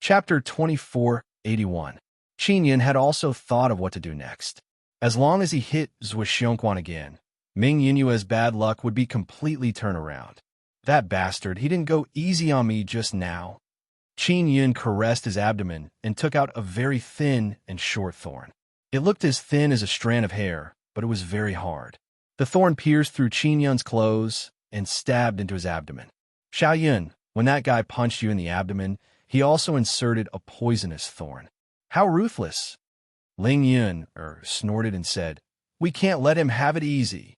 Chapter 2481. Qin Yin had also thought of what to do next. As long as he hit Zhuo Xiongquan again, Ming Yinyue's bad luck would be completely turned around. That bastard, he didn't go easy on me just now. Qin Yin caressed his abdomen and took out a very thin and short thorn. It looked as thin as a strand of hair, but it was very hard. The thorn pierced through Qin Yin's clothes and stabbed into his abdomen. Xiao Yun, when that guy punched you in the abdomen, he also inserted a poisonous thorn. How ruthless! Ling Yun snorted and said, "We can't let him have it easy."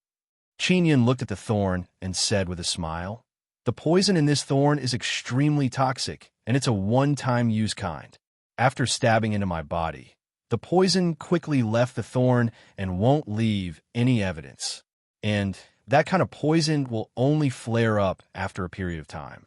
Qin Yin looked at the thorn and said with a smile, "The poison in this thorn is extremely toxic, and it's a one-time use kind. After stabbing into my body, the poison quickly left the thorn and won't leave any evidence. And that kind of poison will only flare up after a period of time.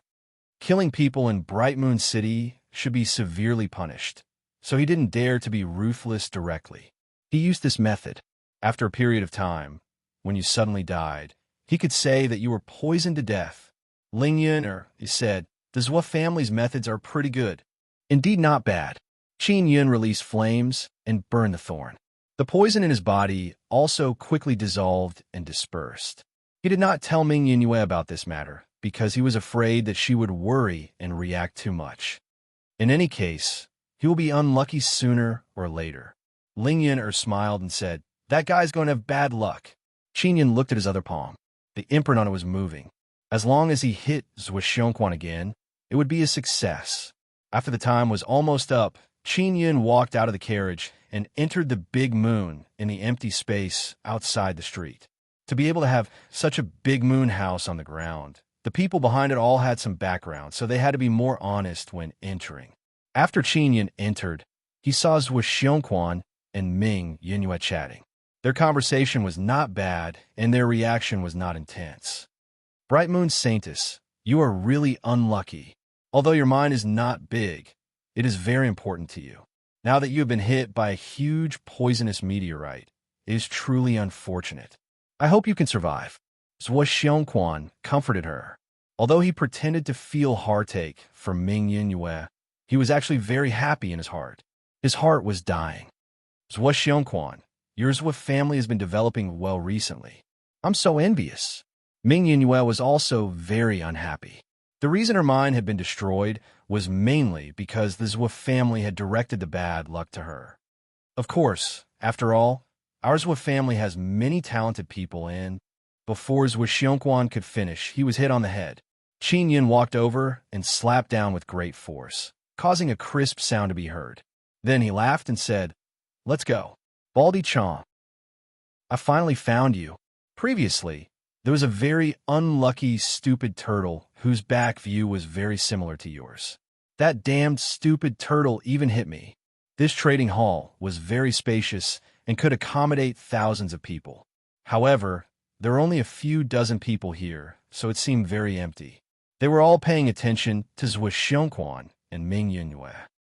Killing people in Bright Moon City should be severely punished, so he didn't dare to be ruthless directly. He used this method. After a period of time, when you suddenly died, he could say that you were poisoned to death." Ling Yun he said, "The Zhuo family's methods are pretty good." "Indeed not bad." Qin Yun released flames and burned the thorn. The poison in his body also quickly dissolved and dispersed. He did not tell Ming Yinyue about this matter because he was afraid that she would worry and react too much. In any case, he will be unlucky sooner or later. Ling Yun smiled and said, "That guy's going to have bad luck." Qin Yun looked at his other palm. The imprint on it was moving. As long as he hit Zhuo Xiongquan again, it would be a success. After the time was almost up, Qin Yun walked out of the carriage and entered the big moon in the empty space outside the street. To be able to have such a big moon house on the ground, the people behind it all had some background, so they had to be more honest when entering. After Qin Yun entered, he saw Zhuo Xiongquan and Ming Yinyue chatting. Their conversation was not bad, and their reaction was not intense. "Bright Moon Saintess, you are really unlucky. Although your mind is not big, it is very important to you. Now that you have been hit by a huge poisonous meteorite, it is truly unfortunate. I hope you can survive." Zhuo Xiongquan comforted her. Although he pretended to feel heartache for Ming Yinyue, he was actually very happy in his heart. His heart was dying. "Zhuo Xiongquan, your Zhuo family has been developing well recently. I'm so envious." Ming Yinyue was also very unhappy. The reason her mind had been destroyed was mainly because the Zhuo family had directed the bad luck to her. Of course, after all, our Zhuo family has many talented people, and before Zhuo Xiongquan could finish, he was hit on the head. Qin Yin walked over and slapped down with great force, causing a crisp sound to be heard. Then he laughed and said, "Let's go. Baldy Chong, I finally found you. Previously, there was a very unlucky, stupid turtle whose back view was very similar to yours. That damned stupid turtle even hit me. This trading hall was very spacious and could accommodate thousands of people. However, there are only a few dozen people here, so it seemed very empty. They were all paying attention to Zhuo Xiongquan and Ming Yinyue.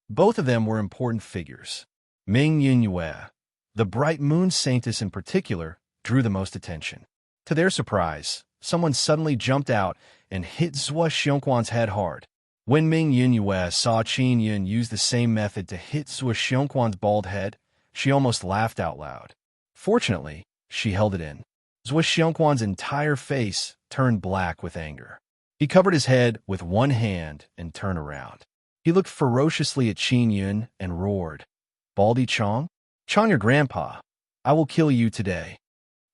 Both of them were important figures. Ming Yinyue, the Bright Moon Saintess in particular, drew the most attention. To their surprise, someone suddenly jumped out and hit Zhuo Xiongquan's head hard. When Ming Yinyue saw Qin Yin use the same method to hit Zhuo Xiongquan's bald head, she almost laughed out loud. Fortunately, she held it in. Zhuo Xiongquan's entire face turned black with anger. He covered his head with one hand and turned around. He looked ferociously at Qin Yin and roared, "Baldy Chong? Chong your grandpa. I will kill you today.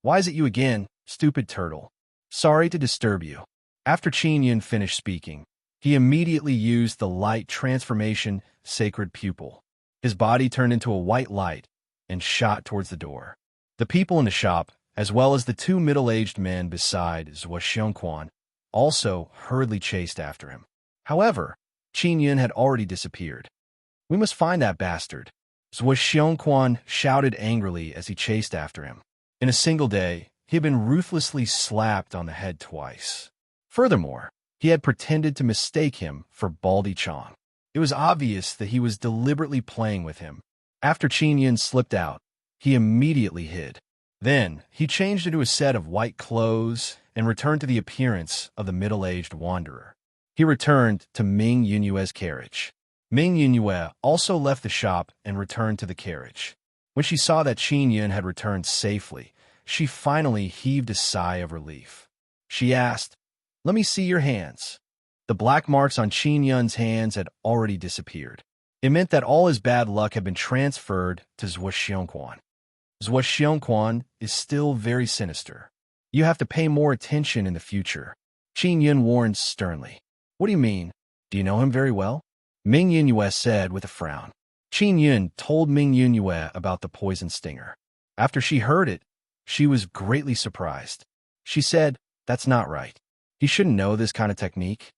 Why is it you again, stupid turtle? Sorry to disturb you." After Qin Yin finished speaking, he immediately used the light transformation sacred pupil. His body turned into a white light and shot towards the door. The people in the shop, as well as the two middle-aged men beside Zhuo Xiongquan, also hurriedly chased after him. However, Qin Yin had already disappeared. "We must find that bastard," Zhuo Xiongquan shouted angrily as he chased after him. In a single day, he had been ruthlessly slapped on the head twice. Furthermore, he had pretended to mistake him for Baldy Chong. It was obvious that he was deliberately playing with him. After Qin Yin slipped out, he immediately hid. Then, he changed into a set of white clothes and returned to the appearance of the middle-aged wanderer. He returned to Ming Yinyue's carriage. Ming Yunue also left the shop and returned to the carriage. When she saw that Qin Yun had returned safely, she finally heaved a sigh of relief. She asked, "Let me see your hands." The black marks on Qin Yun's hands had already disappeared. It meant that all his bad luck had been transferred to Zhuo Xiongquan. Zhuo Xiongquan is still very sinister. You have to pay more attention in the future. Qin Yun warned sternly. What do you mean? Do you know him very well? Ming Yunue said with a frown. Qin Yun told Ming Yunue about the poison stinger. After she heard it, she was greatly surprised. She said, "That's not right. He shouldn't know this kind of technique.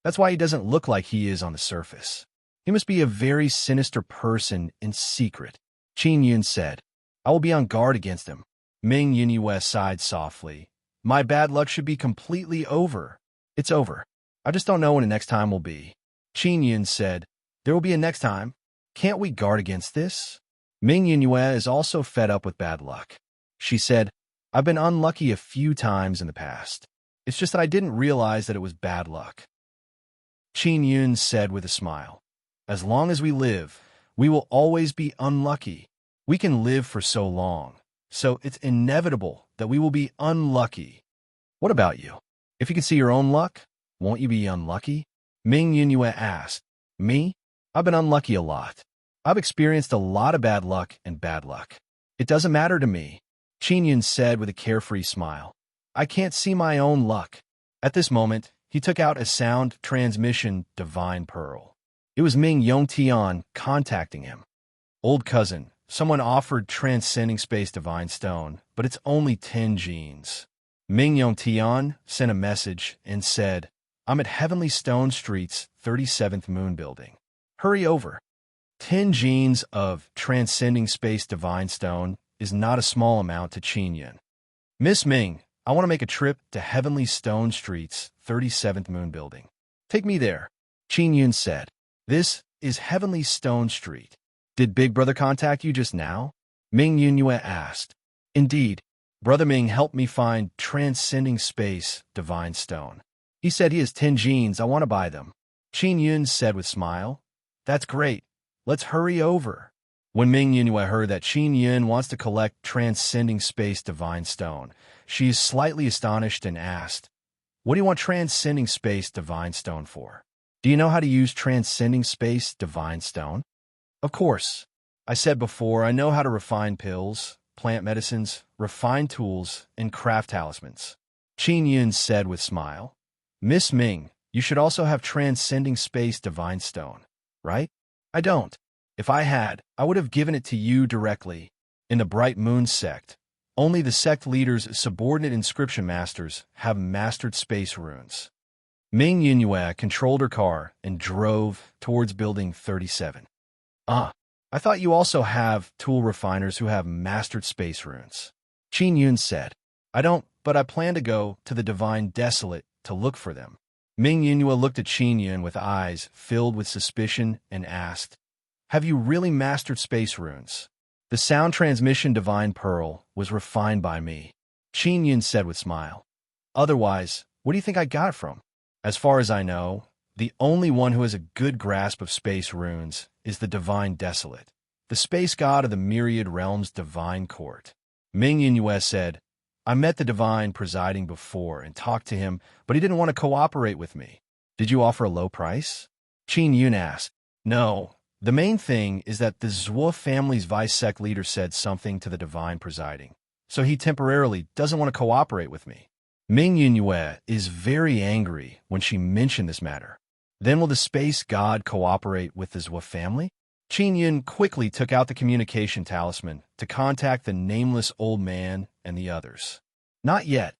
That's why he doesn't look like he is on the surface. He must be a very sinister person in secret." Qin Yun said, "I will be on guard against him." Ming Yunue sighed softly. "My bad luck should be completely over." "It's over. I just don't know when the next time will be." Qin Yun said, "There will be a next time. Can't we guard against this?" Ming Yunue is also fed up with bad luck. She said, "I've been unlucky a few times in the past. It's just that I didn't realize that it was bad luck." Qin Yun said with a smile, "As long as we live, we will always be unlucky. We can live for so long, so it's inevitable that we will be unlucky. What about you? If you can see your own luck, won't you be unlucky?" Ming Yunue asked. "Me? I've been unlucky a lot. I've experienced a lot of bad luck and bad luck. It doesn't matter to me," Qin Yun said with a carefree smile. "I can't see my own luck." At this moment, he took out a sound transmission divine pearl. It was Ming Yongtian contacting him. "Old cousin, someone offered transcending space divine stone, but it's only 10 genes." Ming Yongtian sent a message and said, "I'm at Heavenly Stone Street's 37th Moon Building. Hurry over." 10 genes of transcending space divine stone is not a small amount to Qin Yun. "Miss Ming, I want to make a trip to Heavenly Stone Street's 37th Moon Building. Take me there," Qin Yun said. "This is Heavenly Stone Street. Did Big Brother contact you just now?" Ming Yunue asked. "Indeed. Brother Ming helped me find transcending space divine stone. He said he has 10 genes. I want to buy them." Qin Yun said with a smile, "That's great. Let's hurry over." When Ming Yunue heard that Qin Yun wants to collect transcending space divine stone, she is slightly astonished and asked, "What do you want transcending space divine stone for? Do you know how to use transcending space divine stone?" "Of course. I said before, I know how to refine pills, plant medicines, refine tools, and craft talismans," Qin Yun said with a smile. "Miss Ming, you should also have transcending space divine stone, right?" "I don't. If I had, I would have given it to you directly. In the Bright Moon sect, only the sect leaders' subordinate inscription masters have mastered space runes." Ming Yunue controlled her car and drove towards Building 37. "Ah, I thought you also have tool refiners who have mastered space runes," Qin Yun said. "I don't, but I plan to go to the Divine Desolate to look for them." Ming Yunue looked at Qin Yun with eyes filled with suspicion and asked, "Have you really mastered space runes?" "The sound transmission divine pearl was refined by me," Qin Yun said with a smile. "Otherwise, what do you think I got it from?" "As far as I know, the only one who has a good grasp of space runes is the Divine Desolate, the space god of the myriad realms' divine court." Ming Yunue said, "I met the divine presiding before and talked to him, but he didn't want to cooperate with me." "Did you offer a low price?" Qin Yun asked. "No. The main thing is that the Zhuo family's vice sect leader said something to the divine presiding, so he temporarily doesn't want to cooperate with me." Ming Yunue is very angry when she mentioned this matter. Then will the space god cooperate with the Zhuo family? Qin Yun quickly took out the communication talisman to contact the nameless old man and the others. "Not yet."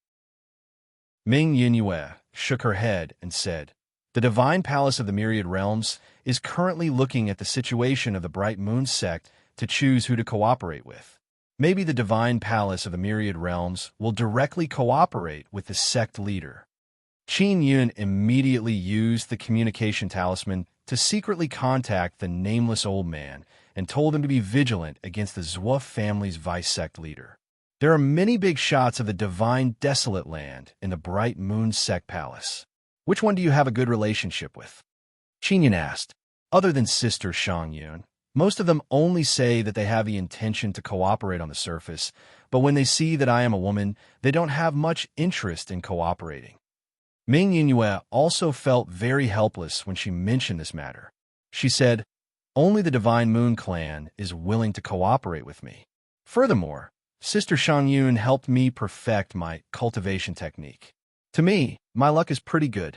Ming Yunue shook her head and said, "The Divine Palace of the Myriad Realms is currently looking at the situation of the Bright Moon sect to choose who to cooperate with. Maybe the Divine Palace of the Myriad Realms will directly cooperate with the sect leader." Qin Yun immediately used the communication talisman to secretly contact the nameless old man and told him to be vigilant against the Zhuo family's vice sect leader. There are many big shots of the Divine Desolate Land in the Bright Moon Sect Palace. Which one do you have a good relationship with? Qin Yun asked. Other than Sister Yun, most of them only say that they have the intention to cooperate on the surface, but when they see that I am a woman, they don't have much interest in cooperating. Ming Yunhua also felt very helpless when she mentioned this matter. She said, "Only the Divine Moon clan is willing to cooperate with me. Furthermore, Sister Yun helped me perfect my cultivation technique. To me, my luck is pretty good.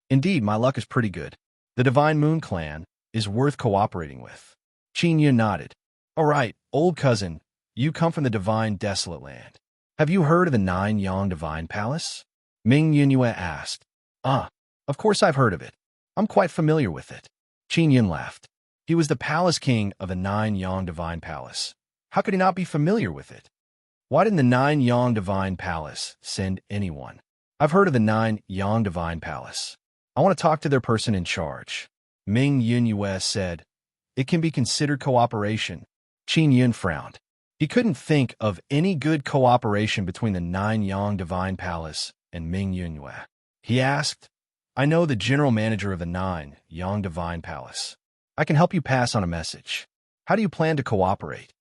Indeed, my luck is pretty good. The Divine Moon clan is worth cooperating with." Qin Yun nodded. "All right, old cousin, you come from the Divine Desolate Land. Have you heard of the Nine Yang Divine Palace?" Ming Yunhua asked. Of course I've heard of it. I'm quite familiar with it." Qin Yun laughed. He was the palace king of the Nine Yang Divine Palace. How could he not be familiar with it? Why didn't the Nine Yang Divine Palace send anyone? "I've heard of the Nine Yang Divine Palace. I want to talk to their person in charge." Ming Yunhua said, "It can be considered cooperation." Qin Yun frowned. He couldn't think of any good cooperation between the Nine Yang Divine Palace and Ming Yunhua. He asked, "I know the general manager of the Nine Yang Divine Palace. I can help you pass on a message. How do you plan to cooperate?"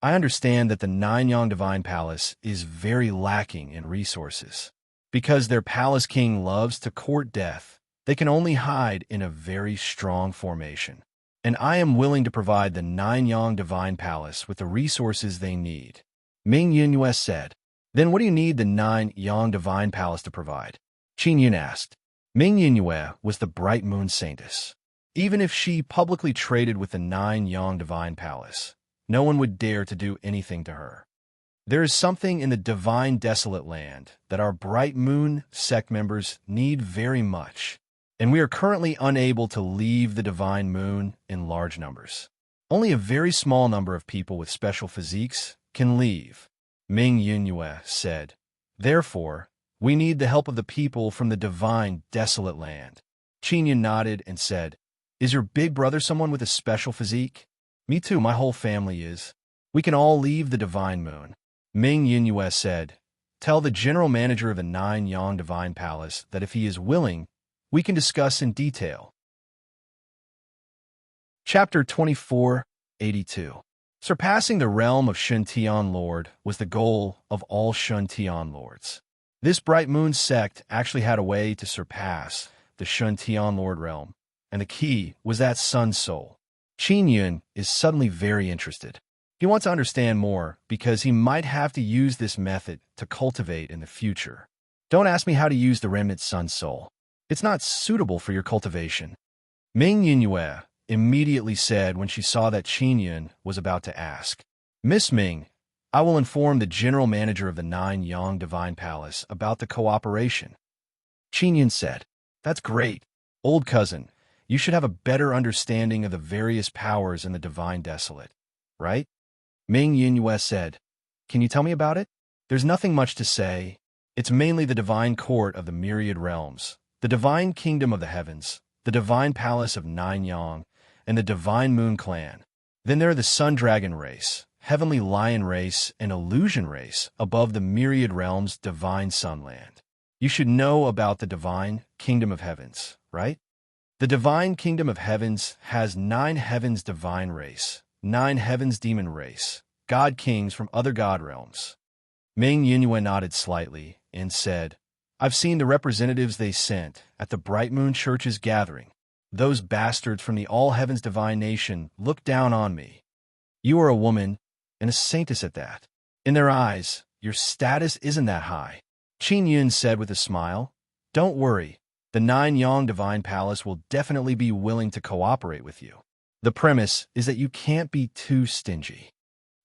"I understand that the Nine Yang Divine Palace is very lacking in resources. Because their palace king loves to court death, they can only hide in a very strong formation. And I am willing to provide the Nine Yang Divine Palace with the resources they need." Ming Yunhua said, "Then what do you need the Nine Yang Divine Palace to provide?" Qin Yun asked. Ming Yunhua was the Bright Moon Saintess. Even if she publicly traded with the Nine Yang Divine Palace, no one would dare to do anything to her. There is something in the Divine Desolate Land that our Bright Moon sect members need very much, and we are currently unable to leave the Divine Moon in large numbers. Only a very small number of people with special physiques can leave," Ming Yunhua said. "Therefore, we need the help of the people from the Divine Desolate Land." Qin Yun nodded and said, "Is your big brother someone with a special physique?" "Me too, my whole family is. We can all leave the Divine Moon." Ming Yunhua said, "Tell the general manager of the Nine Yang Divine Palace that if he is willing, we can discuss in detail." Chapter 2482. Surpassing the realm of Shuntian Lord was the goal of all Shuntian Lords. This Bright Moon sect actually had a way to surpass the Shuntian Lord realm, and the key was that Sun Soul. Qin Yun is suddenly very interested. He wants to understand more because he might have to use this method to cultivate in the future. "Don't ask me how to use the remnant Sun Soul. It's not suitable for your cultivation," Ming Yunhua immediately said when she saw that Qin Yun was about to ask. "Miss Ming, I will inform the general manager of the Nine Yang Divine Palace about the cooperation." Qin Yun said, "That's great. Old cousin, you should have a better understanding of the various powers in the Divine Desolate, right?" Ming Yunhua said, "Can you tell me about it?" "There's nothing much to say. It's mainly the Divine Court of the Myriad Realms, the Divine Kingdom of the Heavens, the Divine Palace of Nine Yang, and the Divine Moon Clan. Then there are the Sun Dragon race, Heavenly Lion race, and Illusion race above the Myriad Realms Divine Sunland. You should know about the Divine Kingdom of Heavens, right? The Divine Kingdom of Heavens has 9 heavens divine race, 9 heavens demon race, god kings from other god realms." Ming Yunhua nodded slightly and said, "I've seen the representatives they sent at the Bright Moon Church's gathering. Those bastards from the All Heavens Divine Nation look down on me. You are a woman, and a saintess at that. In their eyes, your status isn't that high." Qin Yun said with a smile, "Don't worry. The Nine Yang Divine Palace will definitely be willing to cooperate with you. The premise is that you can't be too stingy.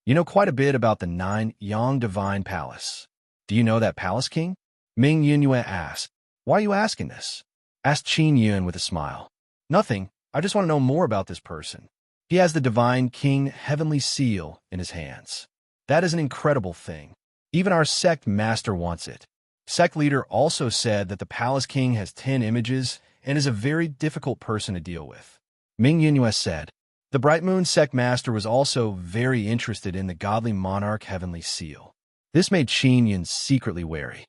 You know quite a bit about the Nine Yang Divine Palace. Do you know that Palace King?" Ming Yunhua asked. "Why are you asking this?" asked Qin Yun with a smile. "Nothing. I just want to know more about this person. He has the Divine King Heavenly Seal in his hands. That is an incredible thing. Even our sect master wants it. Sect leader also said that the Palace King has 10 images and is a very difficult person to deal with." Ming Yunhua said. The Bright Moon sect master was also very interested in the godly Monarch Heavenly Seal. This made Qin Yun secretly wary.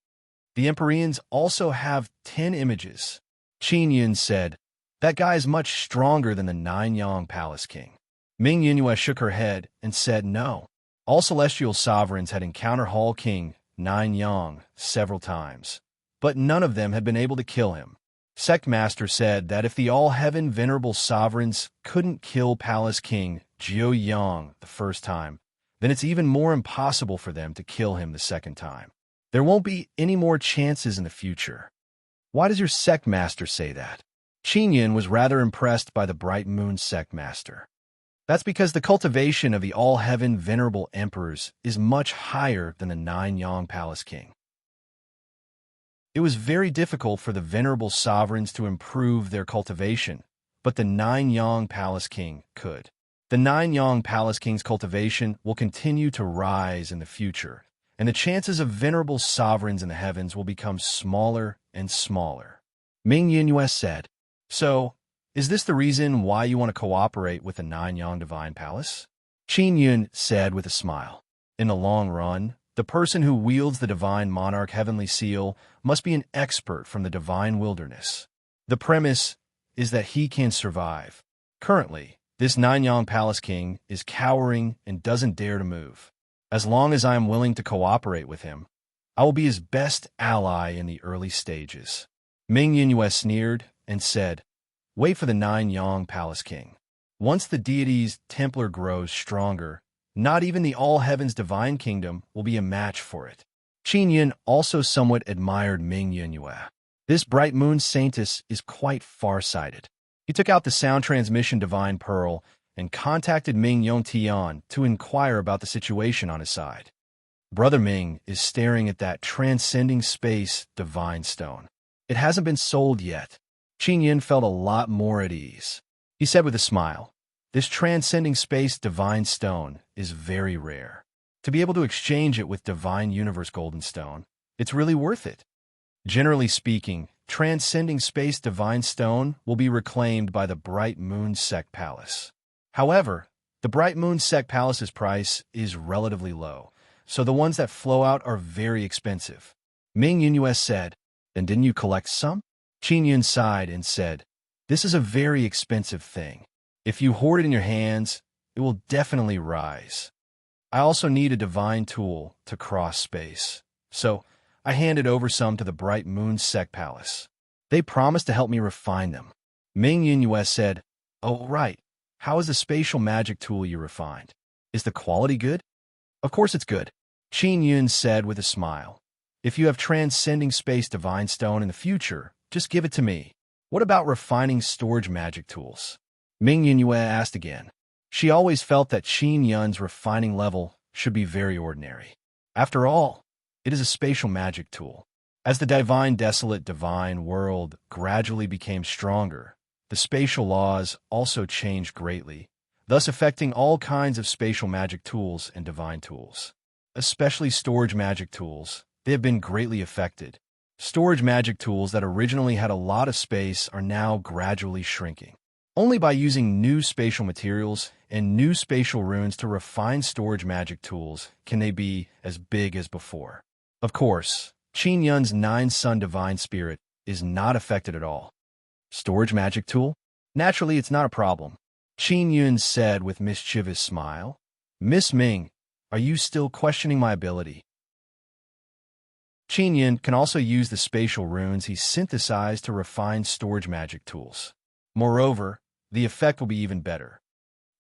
"The Empyreans also have 10 images," Qin Yun said. That guy is much stronger than the Nine-Yang Palace King. Ming Yunhua shook her head and said no. All celestial sovereigns had encountered Hall King Nine-Yang several times, but none of them had been able to kill him. Sect Master said that if the all-heaven venerable sovereigns couldn't kill Palace King Jiu Yang the first time, then it's even more impossible for them to kill him the second time. There won't be any more chances in the future. Why does your Sect Master say that? Qin Yin was rather impressed by the Bright Moon Sect Master. That's because the cultivation of the all-heaven venerable emperors is much higher than the Nine-Yang Palace King. It was very difficult for the venerable sovereigns to improve their cultivation, but the Nine-Yang Palace King could. The Nine-Yang Palace King's cultivation will continue to rise in the future, and the chances of venerable sovereigns in the heavens will become smaller and smaller. Ming Yunhua said, "So, is this the reason why you want to cooperate with the Nine-Yang Divine Palace?" Qin Yun said with a smile. In the long run, the person who wields the Divine Monarch Heavenly Seal must be an expert from the Divine Wilderness. The premise is that he can survive. Currently, this Nine-Yang Palace King is cowering and doesn't dare to move. As long as I am willing to cooperate with him, I will be his best ally in the early stages. Ming Yunhua sneered and said, "Wait for the Nine-Yang Palace King. Once the deity's Templar grows stronger, not even the All-Heavens Divine Kingdom will be a match for it." Qin Yin also somewhat admired Ming Yunhua. This Bright Moon Saintess is quite far-sighted. He took out the sound transmission Divine Pearl and contacted Ming Yongtian to inquire about the situation on his side. Brother Ming is staring at that transcending space Divine Stone. It hasn't been sold yet. Qin Yin felt a lot more at ease. He said with a smile, "This transcending space Divine Stone is very rare. To be able to exchange it with Divine Universe Golden Stone, it's really worth it. Generally speaking, transcending space Divine Stone will be reclaimed by the Bright Moon Sect Palace. However, the Bright Moon Sect Palace's price is relatively low, so the ones that flow out are very expensive." Ming Yunhua said, "Then didn't you collect some?" Qin Yun sighed and said, "This is a very expensive thing. If you hoard it in your hands, it will definitely rise. I also need a divine tool to cross space, so I handed over some to the Bright Moon Sect Palace. They promised to help me refine them." Ming Yunhua said, "Oh, right. How is the spatial magic tool you refined? Is the quality good?" "Of course it's good," Qin Yun said with a smile. "If you have transcending space Divine Stone in the future, just give it to me." "What about refining storage magic tools?" Ming Yunhua asked again. She always felt that Qin Yun's refining level should be very ordinary. After all, it is a spatial magic tool. As the divine desolate divine world gradually became stronger, the spatial laws also changed greatly, thus affecting all kinds of spatial magic tools and divine tools. Especially storage magic tools, they have been greatly affected. Storage magic tools that originally had a lot of space are now gradually shrinking. Only by using new spatial materials and new spatial runes to refine storage magic tools can they be as big as before. Of course, Qin Yun's Nine-Sun Divine Spirit is not affected at all. Storage magic tool? Naturally, it's not a problem, Qin Yun said with mischievous smile. "Miss Ming, are you still questioning my ability?" Qin Yun can also use the spatial runes he synthesized to refine storage magic tools. Moreover, the effect will be even better.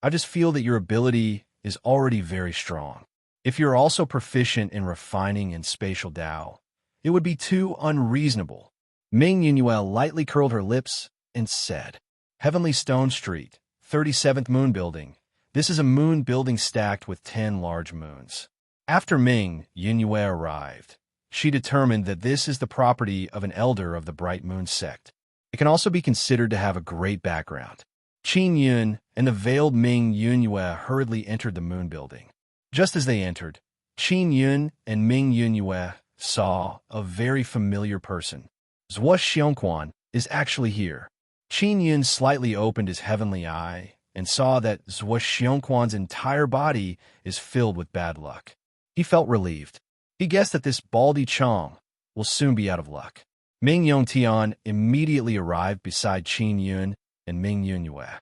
I just feel that your ability is already very strong. If you're also proficient in refining and spatial Dao, it would be too unreasonable. Ming Yunhua lightly curled her lips and said, "Heavenly Stone Street, 37th Moon Building. This is a moon building stacked with 10 large moons." After Ming Yunhua arrived, she determined that this is the property of an elder of the Bright Moon sect. It can also be considered to have a great background. Qin Yun and the veiled Ming Yunhua hurriedly entered the moon building. Just as they entered, Qin Yun and Ming Yunhua saw a very familiar person. Zhuo Xiongquan is actually here. Qin Yun slightly opened his heavenly eye and saw that Zhuo Xiongquan's entire body is filled with bad luck. He felt relieved. He guessed that this Baldy Chong will soon be out of luck. Ming Yongtian immediately arrived beside Qin Yun and Ming Yunyue.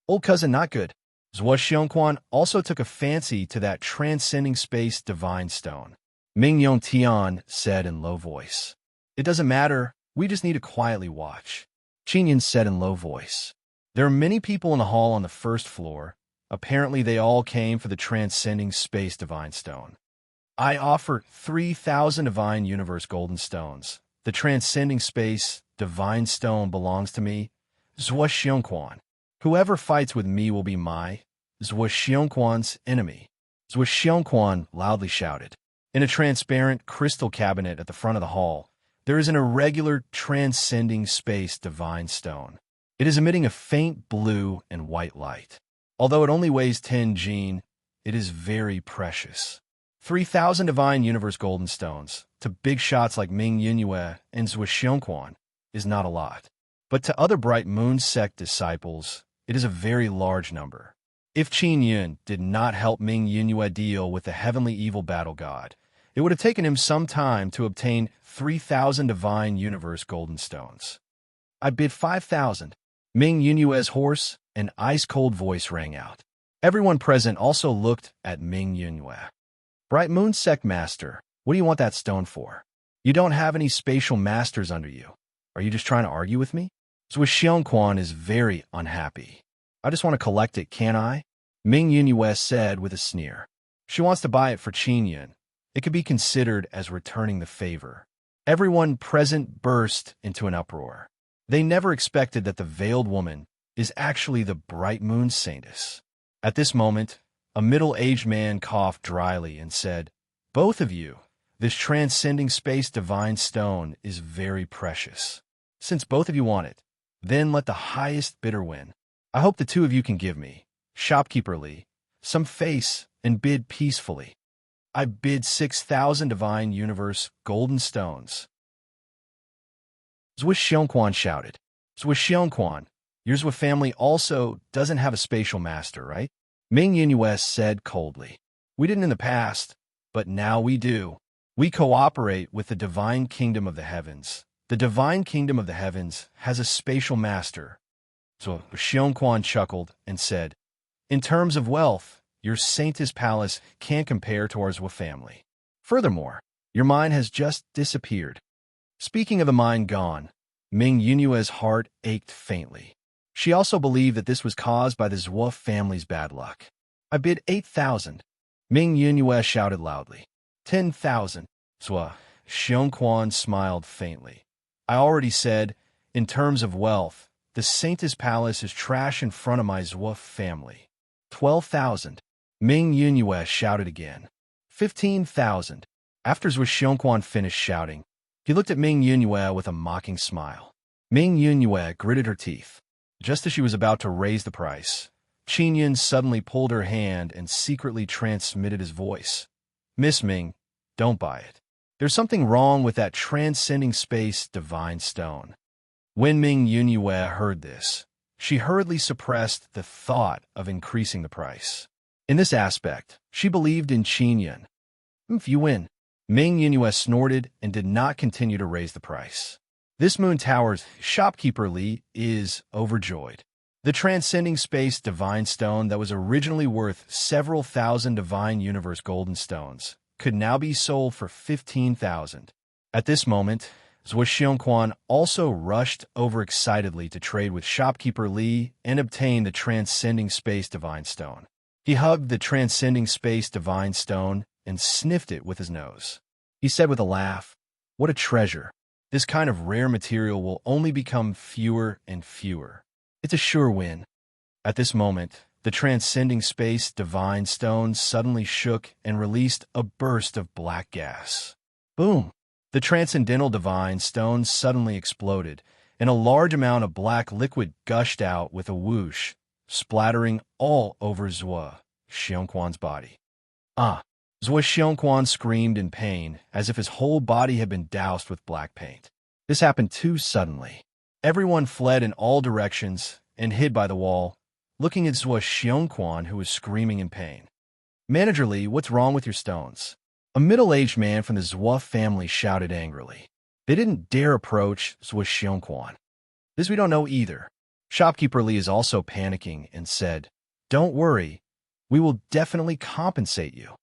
Old cousin not good. Zhuo Xiongquan also took a fancy to that transcending space divine stone. Ming Yongtian said in low voice. It doesn't matter, we just need to quietly watch. Qinyan said in low voice. There are many people in the hall on the first floor. Apparently they all came for the transcending space divine stone. I offer 3,000 divine universe golden stones. The transcending space divine stone belongs to me, Zhuo Xiongquan. Whoever fights with me will be my, Zhuo Xiongquan's enemy. Zhuo Xiongquan loudly shouted. In a transparent crystal cabinet at the front of the hall, there is an irregular transcending space divine stone. It is emitting a faint blue and white light. Although it only weighs 10 jin, it is very precious. 3,000 divine universe golden stones to big shots like Ming Yunyue and Zhuo Xiongquan is not a lot. But to other Bright Moon sect disciples, it is a very large number. If Qin Yun did not help Ming Yunyue deal with the heavenly evil battle god, it would have taken him some time to obtain 3,000 divine universe golden stones. I bid 5,000. Ming Yunyue's hoarse and ice-cold voice rang out. Everyone present also looked at Ming Yunyue. Bright Moon Sect Master, what do you want that stone for? You don't have any spatial masters under you. Are you just trying to argue with me? Zhuo Xiongquan is very unhappy. I just want to collect it, can't I? Ming Yunyue said with a sneer. She wants to buy it for Qin Yun. It could be considered as returning the favor. Everyone present burst into an uproar. They never expected that the veiled woman is actually the Bright Moon Saintess. At this moment, a middle-aged man coughed dryly and said, Both of you, this transcending space divine stone is very precious. Since both of you want it, then let the highest bidder win. I hope the two of you can give me, shopkeeper Li, some face and bid peacefully. I bid 6,000 divine universe golden stones. Zhuo Xiongquan shouted. Zhuo Xiongquan, your Zhuo family also doesn't have a spatial master, right? Ming Yunyue said coldly. We didn't in the past, but now we do. We cooperate with the divine kingdom of the heavens. The divine kingdom of the heavens has a spatial master. So Xiongquan chuckled and said, In terms of wealth, your Saintess Palace can't compare to our Zhuo family. Furthermore, your mind has just disappeared. Speaking of the mind gone, Ming Yunyue's heart ached faintly. She also believed that this was caused by the Zhuo family's bad luck. I bid 8,000. Ming Yunyue shouted loudly. 10,000. Zhuo Xiongquan smiled faintly. I already said, in terms of wealth, the Saintess Palace is trash in front of my Zhuo family. 12,000. Ming Yunyue shouted again. 15,000. After Zhuo Xiongquan finished shouting, he looked at Ming Yunyue with a mocking smile. Ming Yunyue gritted her teeth. Just as she was about to raise the price, Qin Yun suddenly pulled her hand and secretly transmitted his voice. Miss Ming, don't buy it. There's something wrong with that transcending space divine stone. When Ming Yunyue heard this, she hurriedly suppressed the thought of increasing the price. In this aspect, she believed in Qin Yun. If you win, Ming Yunyue snorted and did not continue to raise the price. This Moon Tower's shopkeeper Li is overjoyed. The transcending space divine stone that was originally worth several thousand divine universe golden stones could now be sold for 15,000. At this moment, Zhuo Xiongquan also rushed overexcitedly to trade with shopkeeper Li and obtain the transcending space divine stone. He hugged the transcending space divine stone and sniffed it with his nose. He said with a laugh, What a treasure! This kind of rare material will only become fewer and fewer. It's a sure win. At this moment, the transcending space divine stone suddenly shook and released a burst of black gas. Boom! The transcendental divine stone suddenly exploded, and a large amount of black liquid gushed out with a whoosh, splattering all over Zhuo Xiongquan's body. Ah! Zhuo Xiongquan screamed in pain, as if his whole body had been doused with black paint. This happened too suddenly. Everyone fled in all directions and hid by the wall, looking at Zhuo Xiongquan, who was screaming in pain. Manager Li, what's wrong with your stones? A middle-aged man from the Zhuo family shouted angrily. They didn't dare approach Zhuo Xiongquan. This we don't know either. Shopkeeper Lee is also panicking and said, "Don't worry, we will definitely compensate you."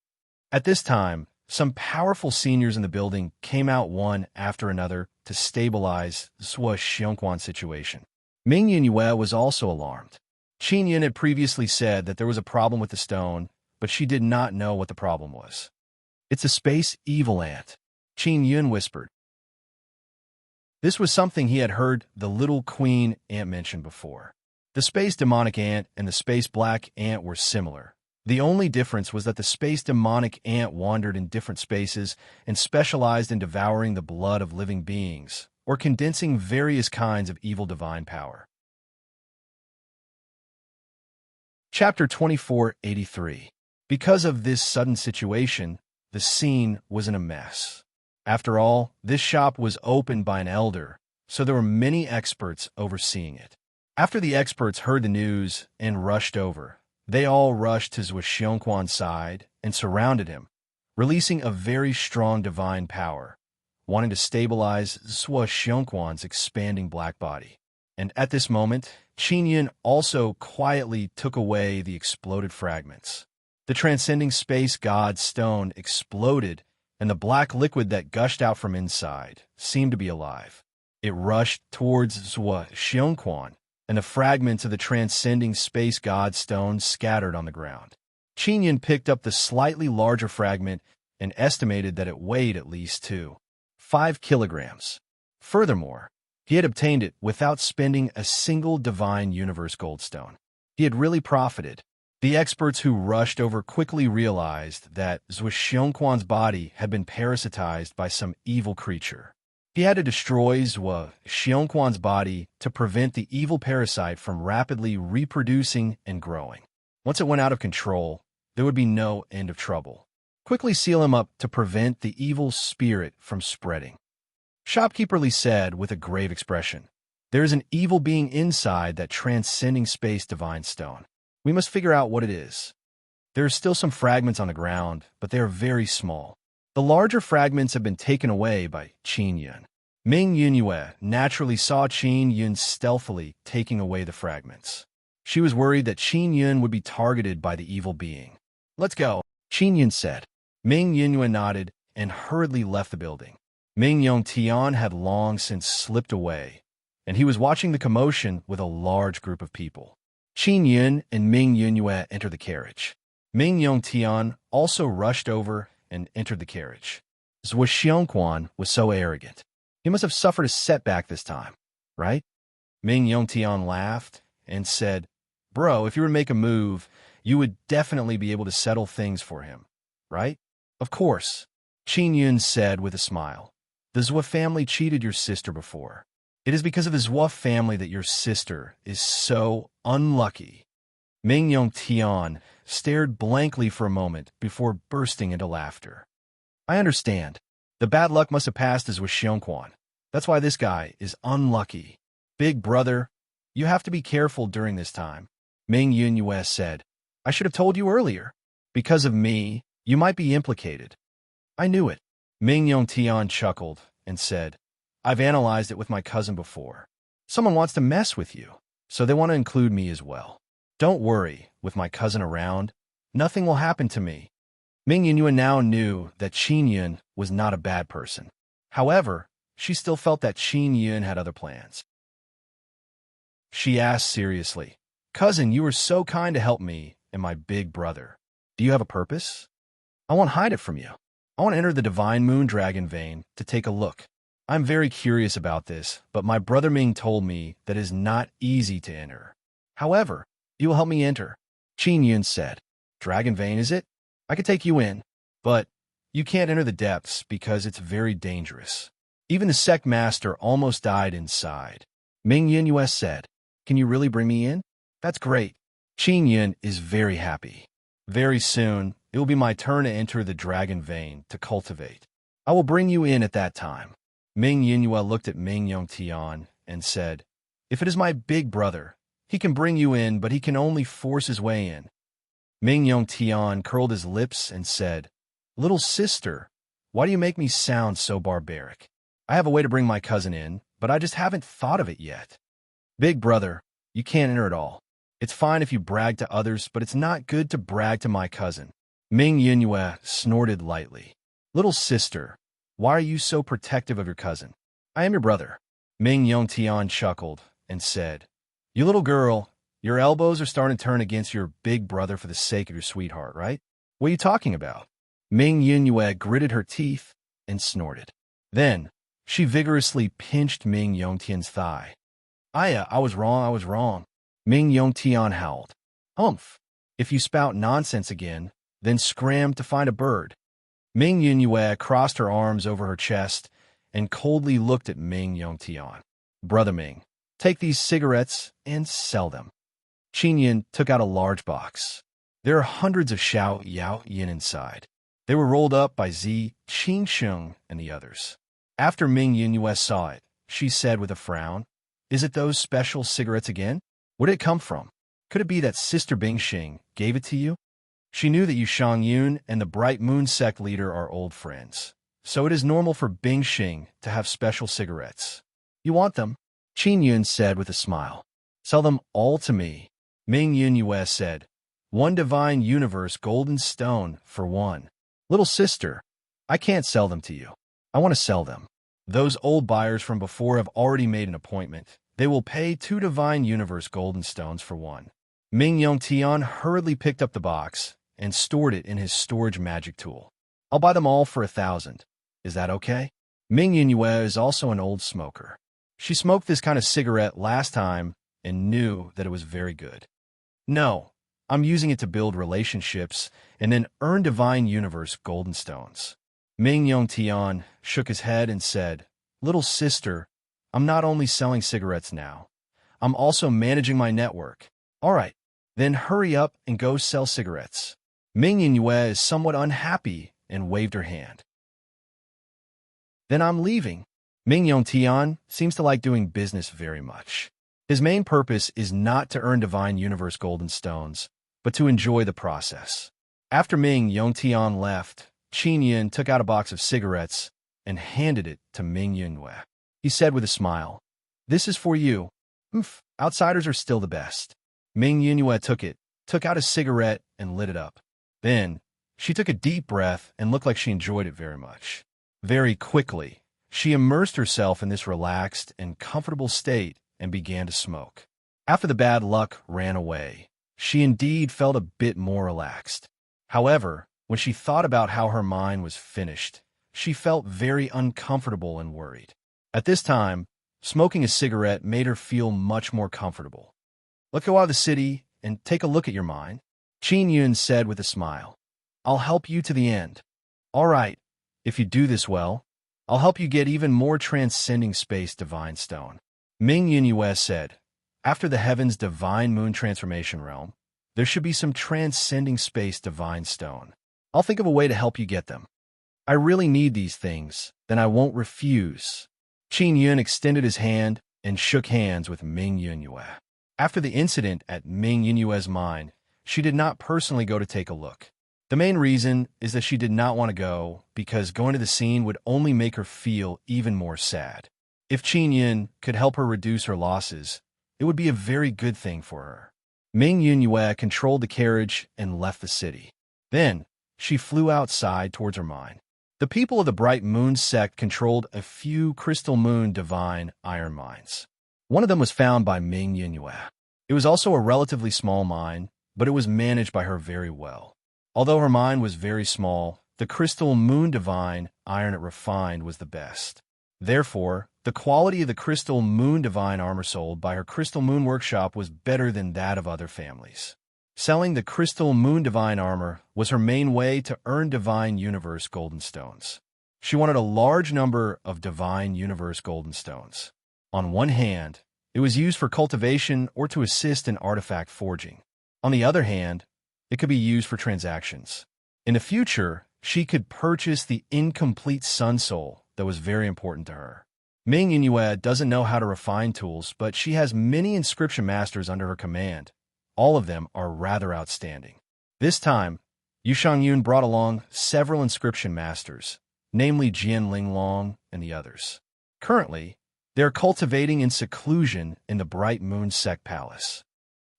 At this time, some powerful seniors in the building came out one after another to stabilize the Sua Xiongquan situation. Ming Yunyue was also alarmed. Qin Yun had previously said that there was a problem with the stone, but she did not know what the problem was. "It's a space evil ant," Qin Yun whispered. This was something he had heard the little queen ant mention before. The space demonic ant and the space black ant were similar. The only difference was that the space demonic ant wandered in different spaces and specialized in devouring the blood of living beings, or condensing various kinds of evil divine power. Chapter 2483. Because of this sudden situation, the scene was in a mess. After all, this shop was opened by an elder, so there were many experts overseeing it. After the experts heard the news and rushed over, they all rushed to Zhuo Xiongquan's side and surrounded him, releasing a very strong divine power, wanting to stabilize Zhuo Xiongquan's expanding black body. And at this moment, Qin Yun also quietly took away the exploded fragments. The transcending space god stone exploded, and the black liquid that gushed out from inside seemed to be alive. It rushed towards Zhuo Xiongquan, and the fragments of the transcending space god stone scattered on the ground. Qin Yun picked up the slightly larger fragment and estimated that it weighed at least 5 kilograms. Furthermore, he had obtained it without spending a single divine universe goldstone. He had really profited. The experts who rushed over quickly realized that Zhuo Xiongquan's body had been parasitized by some evil creature. He had to destroy Zhuo Xiongquan's body to prevent the evil parasite from rapidly reproducing and growing. Once it went out of control, there would be no end of trouble. Quickly seal him up to prevent the evil spirit from spreading. Shopkeeper Lee said with a grave expression, "There is an evil being inside that transcending space divine stone. We must figure out what it is." There are still some fragments on the ground, but they are very small. The larger fragments have been taken away by Qin Yun. Ming Yunyue naturally saw Qin Yun stealthily taking away the fragments. She was worried that Qin Yun would be targeted by the evil being. "Let's go," Qin Yun said. Ming Yunyue nodded and hurriedly left the building. Ming Yongtian had long since slipped away, and he was watching the commotion with a large group of people. Qin Yun and Ming Yunyue entered the carriage. Ming Yongtian also rushed over and entered the carriage. Zhuo Xiongquan was so arrogant. He must have suffered a setback this time, right? Ming Yongtian laughed and said, "Bro, if you were to make a move, you would definitely be able to settle things for him, right?" "Of course," Qin Yun said with a smile. "The Zhuo family cheated your sister before. It is because of the Zhuo family that your sister is so unlucky." Ming Yongtian stared blankly for a moment before bursting into laughter. "I understand. The bad luck must have passed as with Xiongquan. That's why this guy is unlucky. Big brother, you have to be careful during this time," Ming Yunyue said. "I should have told you earlier. Because of me, you might be implicated." "I knew it." Ming Yongtian chuckled and said, "I've analyzed it with my cousin before. Someone wants to mess with you, so they want to include me as well. Don't worry, with my cousin around, nothing will happen to me." Ming Yunyue now knew that Qin Yun was not a bad person. However, she still felt that Qin Yun had other plans. She asked seriously, "Cousin, you were so kind to help me and my big brother. Do you have a purpose?" "I won't hide it from you. I want to enter the Divine Moon Dragon Vein to take a look. I'm very curious about this, but my brother Ming told me that it is not easy to enter. However, you will help me enter," Qin Yun said. "Dragon Vein, is it? I could take you in, but you can't enter the depths because it's very dangerous. Even the sect master almost died inside," Ming Yunyue said. "Can you really bring me in?" "That's great." Qin Yun is very happy. "Very soon, it will be my turn to enter the Dragon Vein to cultivate. I will bring you in at that time." Ming Yunyue looked at Ming Yongtian and said, "If it is my big brother, he can bring you in, but he can only force his way in." Ming Yongtian curled his lips and said, "Little sister, why do you make me sound so barbaric? I have a way to bring my cousin in, but I just haven't thought of it yet." "Big brother, You can't enter at all. It's fine if you brag to others, but it's not good to brag to my cousin. Ming Yunhua snorted lightly. Little sister, why are you so protective of your cousin? I am your brother. Ming Yongtian chuckled and said, You little girl, your elbows are starting to turn against your big brother for the sake of your sweetheart, right? What are you talking about? Ming Yunhua gritted her teeth and snorted. Then, she vigorously pinched Ming Yongtian's thigh. I was wrong. Ming Yongtian howled. Humph. If you spout nonsense again, then scram to find a bird. Ming Yunhua crossed her arms over her chest and coldly looked at Ming Yongtian. Brother Ming, take these cigarettes and sell them. Qinyan took out a large box. There are hundreds of Xiao Yao Yin inside. They were rolled up by Zi, Qingsheng, and the others. After Ming Yunhua saw it, she said with a frown, Is it those special cigarettes again? Where did it come from? Could it be that Sister Bingxing gave it to you? She knew that Yu Shangyun and the Bright Moon sect leader are old friends, so it is normal for Bingxing to have special cigarettes. You want them? Qin Yun said with a smile. Sell them all to me. Ming Yunhua said, 1 divine universe golden stone for 1. Little sister, I can't sell them to you. I want to sell them. Those old buyers from before have already made an appointment. They will pay 2 divine universe golden stones for 1. Ming Yongtian hurriedly picked up the box and stored it in his storage magic tool. I'll buy them all for 1,000. Is that okay? Ming Yunhua is also an old smoker. She smoked this kind of cigarette last time and knew that it was very good. No, I'm using it to build relationships and then earn divine universe golden stones. Ming Yongtian shook his head and said, Little sister, I'm not only selling cigarettes now. I'm also managing my network. All right, then hurry up and go sell cigarettes. Ming Yunhua is somewhat unhappy and waved her hand. Then I'm leaving. Ming Yongtian seems to like doing business very much. His main purpose is not to earn divine universe golden stones, but to enjoy the process. After Ming Yongtian left, Qin Yin took out a box of cigarettes and handed it to Ming Yunhua. He said with a smile, This is for you. Outsiders are still the best. Ming Yunhua took out a cigarette and lit it up. Then, she took a deep breath and looked like she enjoyed it very much. Very quickly, she immersed herself in this relaxed and comfortable state and began to smoke. After the bad luck ran away, she indeed felt a bit more relaxed. However, when she thought about how her mind was finished, she felt very uncomfortable and worried. At this time, smoking a cigarette made her feel much more comfortable. Let's go out of the city and take a look at your mind, Qin Yun said with a smile. I'll help you to the end. All right, if you do this well, I'll help you get even more transcending space divine stone. Ming Yunhua said, After the heavens divine moon transformation realm, there should be some transcending space divine stone. I'll think of a way to help you get them. I really need these things, then I won't refuse. Qin Yun extended his hand and shook hands with Ming Yunhua. After the incident at Ming Yunhua's mine, she did not personally go to take a look. The main reason is that she did not want to go because going to the scene would only make her feel even more sad. If Qin Yun could help her reduce her losses, it would be a very good thing for her. Ming Yunhua controlled the carriage and left the city. Then, she flew outside towards her mine. The people of the Bright Moon sect controlled a few crystal moon divine iron mines. One of them was found by Ming Yunhua. It was also a relatively small mine, but it was managed by her very well. Although her mine was very small, the crystal moon divine iron it refined was the best. Therefore, the quality of the crystal moon divine armor sold by her crystal moon workshop was better than that of other families. Selling the crystal moon divine armor was her main way to earn divine universe golden stones. She wanted a large number of divine universe golden stones. On one hand, it was used for cultivation or to assist in artifact forging. On the other hand, it could be used for transactions. In the future, she could purchase the incomplete sun soul that was very important to her. Ming Yunhua doesn't know how to refine tools, but she has many inscription masters under her command. All of them are rather outstanding. This time, Yu Shangyun brought along several inscription masters, namely Jian Linglong and the others. Currently, They're cultivating in seclusion in the Bright Moon Sect Palace.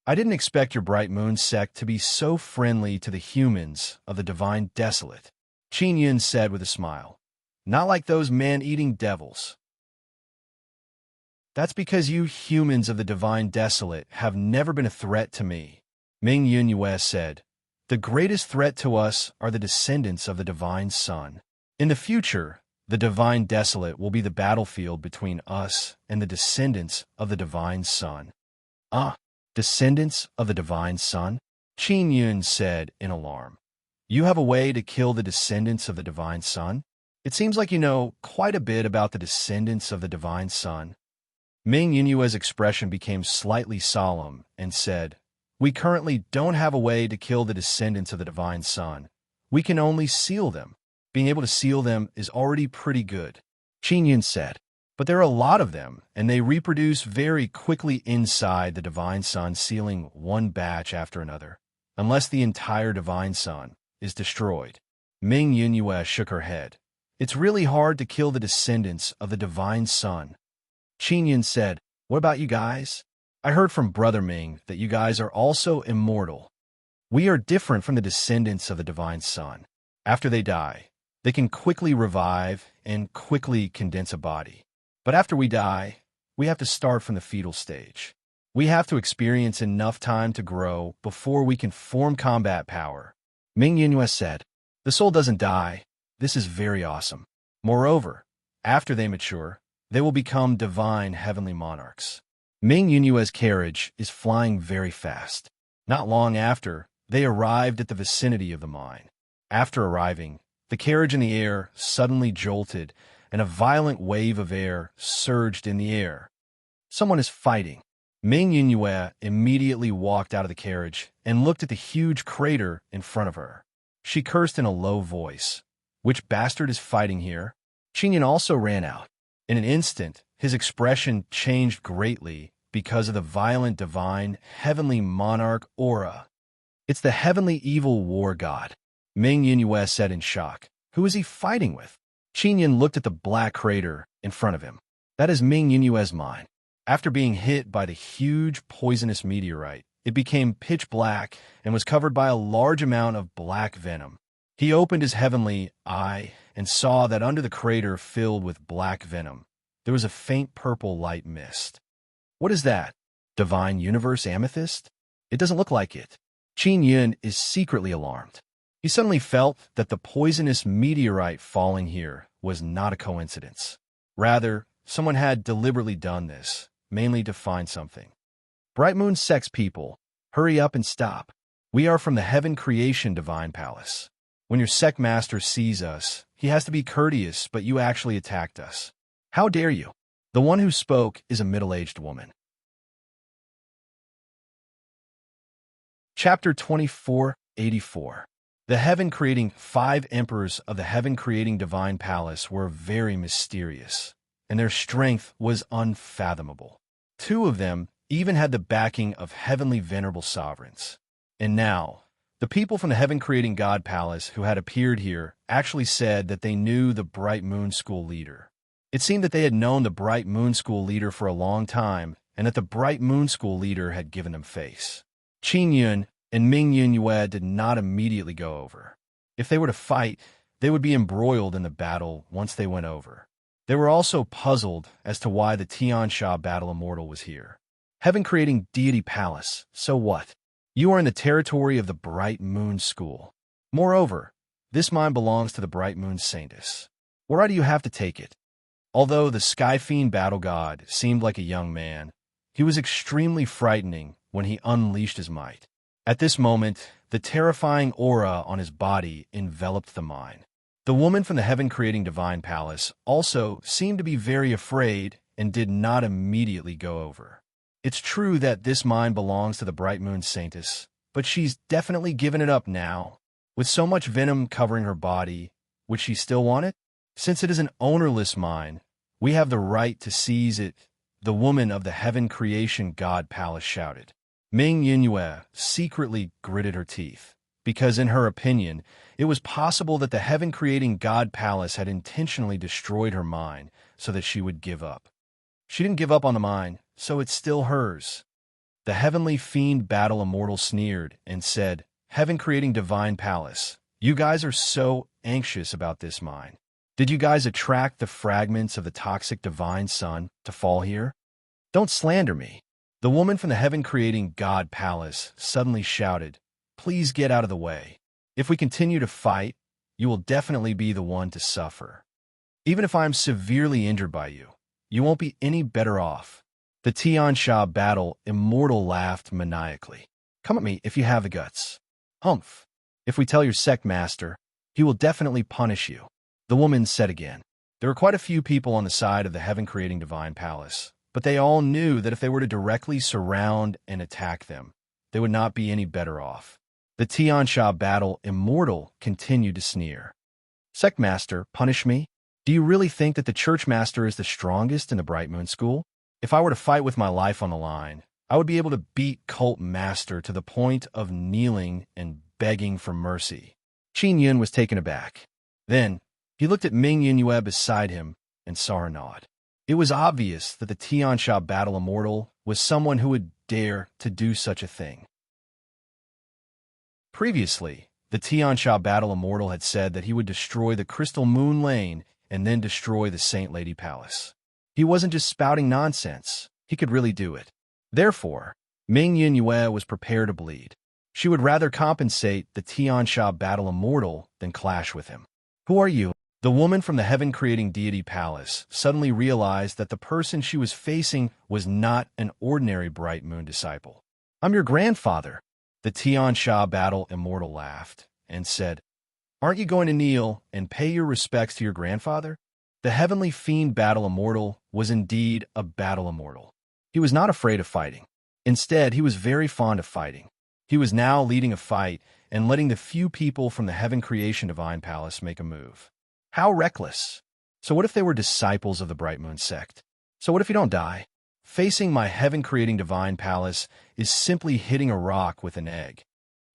I didn't expect your Bright Moon Sect to be so friendly to the humans of the Divine Desolate, Qin Yun said with a smile. Not like those man-eating devils. That's because you humans of the Divine Desolate have never been a threat to me, Ming Yunyue said. The greatest threat to us are the descendants of the Divine Sun. In the future, the Divine Desolate will be the battlefield between us and the descendants of the Divine Sun. Descendants of the Divine Sun? Qin Yun said in alarm. You have a way to kill the descendants of the Divine Sun? It seems like you know quite a bit about the descendants of the Divine Sun. Ming Yunyue's expression became slightly solemn and said, We currently don't have a way to kill the descendants of the Divine Sun. We can only seal them. Being able to seal them is already pretty good, Qin Yun said. But there are a lot of them, and they reproduce very quickly inside the Divine Sun, sealing one batch after another, unless the entire Divine Sun is destroyed. Ming Yunyue shook her head. It's really hard to kill the descendants of the Divine Sun. Qin Yun said, What about you guys? I heard from Brother Ming that you guys are also immortal. We are different from the descendants of the Divine Sun. After they die, they can quickly revive and quickly condense a body. But after we die, we have to start from the fetal stage. We have to experience enough time to grow before we can form combat power. Ming Yunyue said, The soul doesn't die. This is very awesome. Moreover, after they mature, they will become divine heavenly monarchs. Ming Yunyue's carriage is flying very fast. Not long after, they arrived at the vicinity of the mine. After arriving, the carriage in the air suddenly jolted, and a violent wave of air surged in the air. Someone is fighting. Ming Yunyue immediately walked out of the carriage and looked at the huge crater in front of her. She cursed in a low voice. Which bastard is fighting here? Qin Yun also ran out. In an instant, his expression changed greatly because of the violent divine heavenly monarch aura. It's the heavenly evil war god, Ming Yunyue said in shock. Who is he fighting with? Qin Yun looked at the black crater in front of him. That is Ming Yunyue's mine. After being hit by the huge poisonous meteorite, it became pitch black and was covered by a large amount of black venom. He opened his heavenly eye and saw that under the crater filled with black venom, there was a faint purple light mist. What is that? Divine Universe Amethyst? It doesn't look like it. Qin Yun is secretly alarmed. He suddenly felt that the poisonous meteorite falling here was not a coincidence. Rather, someone had deliberately done this, mainly to find something. Bright Moon Sect's people, hurry up and stop. We are from the Heaven Creation Divine Palace. When your sect master sees us, he has to be courteous, but you actually attacked us. How dare you? The one who spoke is a middle-aged woman. Chapter 2484. The heaven-creating 5 emperors of the heaven-creating divine palace were very mysterious, and their strength was unfathomable. 2 of them even had the backing of heavenly venerable sovereigns. And now, the people from the heaven-creating God Palace who had appeared here actually said that they knew the Bright Moon School leader. It seemed that they had known the Bright Moon School leader for a long time, and that the Bright Moon School leader had given them face. Qin Yun and Ming Yunyue did not immediately go over. If they were to fight, they would be embroiled in the battle once they went over. They were also puzzled as to why the Tiansha Battle Immortal was here. Heaven-creating deity palace, so what? You are in the territory of the Bright Moon School. Moreover, this mine belongs to the Bright Moon Saintess. Why do you have to take it? Although the Sky Fiend Battle God seemed like a young man, he was extremely frightening when he unleashed his might. At this moment, the terrifying aura on his body enveloped the mine. The woman from the heaven-creating divine palace also seemed to be very afraid and did not immediately go over. It's true that this mine belongs to the Bright Moon Saintess, but she's definitely given it up now. With so much venom covering her body, would she still want it? Since it is an ownerless mine, we have the right to seize it, the woman of the heaven creation god palace shouted. Ming Yunyue secretly gritted her teeth, because in her opinion, it was possible that the heaven-creating god palace had intentionally destroyed her mind so that she would give up. She didn't give up on the mine, so it's still hers. The heavenly fiend battle immortal sneered and said, Heaven creating divine palace, you guys are so anxious about this mine. Did you guys attract the fragments of the toxic divine sun to fall here? Don't slander me. The woman from the heaven-creating God palace suddenly shouted, Please get out of the way. If we continue to fight, you will definitely be the one to suffer. Even if I am severely injured by you, you won't be any better off. The Tian Sha battle immortal laughed maniacally. Come at me if you have the guts. Humph. If we tell your sect master, he will definitely punish you. The woman said again. There were quite a few people on the side of the heaven-creating divine palace, but they all knew that if they were to directly surround and attack them, they would not be any better off. The Tian Sha battle immortal continued to sneer. Sect master, punish me? Do you really think that the church master is the strongest in the Bright Moon School? If I were to fight with my life on the line, I would be able to beat cult master to the point of kneeling and begging for mercy. Qin Yun was taken aback. Then, he looked at Ming Yinyue beside him and saw her nod. It was obvious that the Tian Sha battle immortal was someone who would dare to do such a thing. Previously, the Tian Sha battle immortal had said that he would destroy the Crystal Moon Lane and then destroy the Saint Lady Palace. He wasn't just spouting nonsense. He could really do it. Therefore, Ming Yinyue was prepared to bleed. She would rather compensate the Tian Sha battle immortal than clash with him. Who are you? The woman from the heaven-creating deity palace suddenly realized that the person she was facing was not an ordinary Bright Moon disciple. I'm your grandfather. The Tian Sha battle immortal laughed and said, Aren't you going to kneel and pay your respects to your grandfather? The heavenly fiend battle immortal was indeed a battle immortal. He was not afraid of fighting. Instead, he was very fond of fighting. He was now leading a fight and letting the few people from the heaven creation divine palace make a move. How reckless. So what if they were disciples of the Bright Moon sect? So what if you don't die? Facing my heaven-creating divine palace is simply hitting a rock with an egg.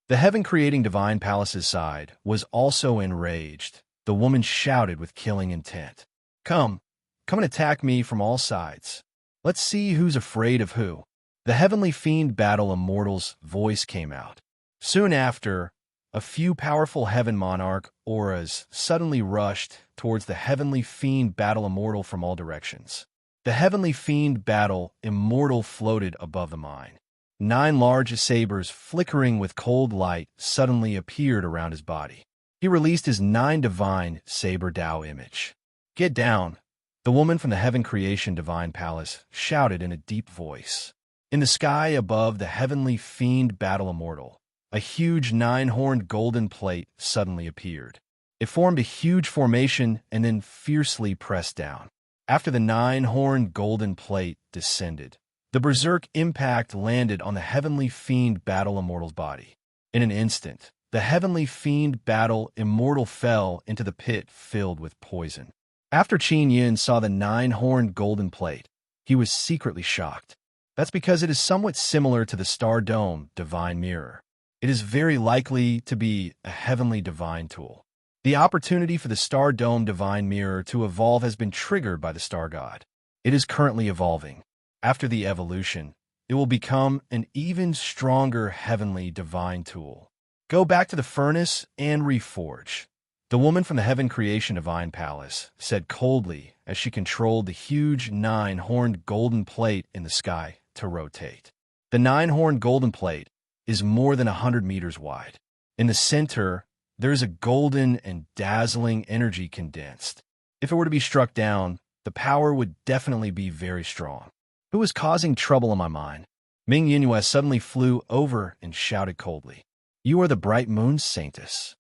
The heaven-creating divine palace's side was also enraged. The woman shouted with killing intent. Come and attack me from all sides. Let's see who's afraid of who. The heavenly fiend battle immortal's voice came out. Soon after, a few powerful heaven monarch auras suddenly rushed towards the heavenly fiend battle immortal from all directions. The heavenly fiend battle immortal floated above the mine. 9 large sabers flickering with cold light suddenly appeared around his body. He released his 9 divine saber Dao image. Get down, the woman from the heaven creation divine palace shouted in a deep voice. In the sky above the heavenly fiend battle immortal, a huge 9-horned golden plate suddenly appeared. It formed a huge formation and then fiercely pressed down. After the 9-horned golden plate descended, the berserk impact landed on the heavenly fiend battle immortal's body. In an instant, the heavenly fiend battle immortal fell into the pit filled with poison. After Qin Yin saw the 9-horned golden plate, he was secretly shocked. That's because it is somewhat similar to the Star Dome divine mirror. It is very likely to be a heavenly divine tool. The opportunity for the Star Dome divine mirror to evolve has been triggered by the Star God. It is currently evolving. After the evolution, it will become an even stronger heavenly divine tool. Go back to the furnace and reforge. The woman from the heaven creation divine palace said coldly as she controlled the huge 9-horned golden plate in the sky to rotate. The 9-horned golden plate is more than 100 meters wide. In the center, there is a golden and dazzling energy condensed. If it were to be struck down, the power would definitely be very strong. Who is causing trouble in my mind? Ming Yinyue suddenly flew over and shouted coldly, You are the Bright Moon Saintess.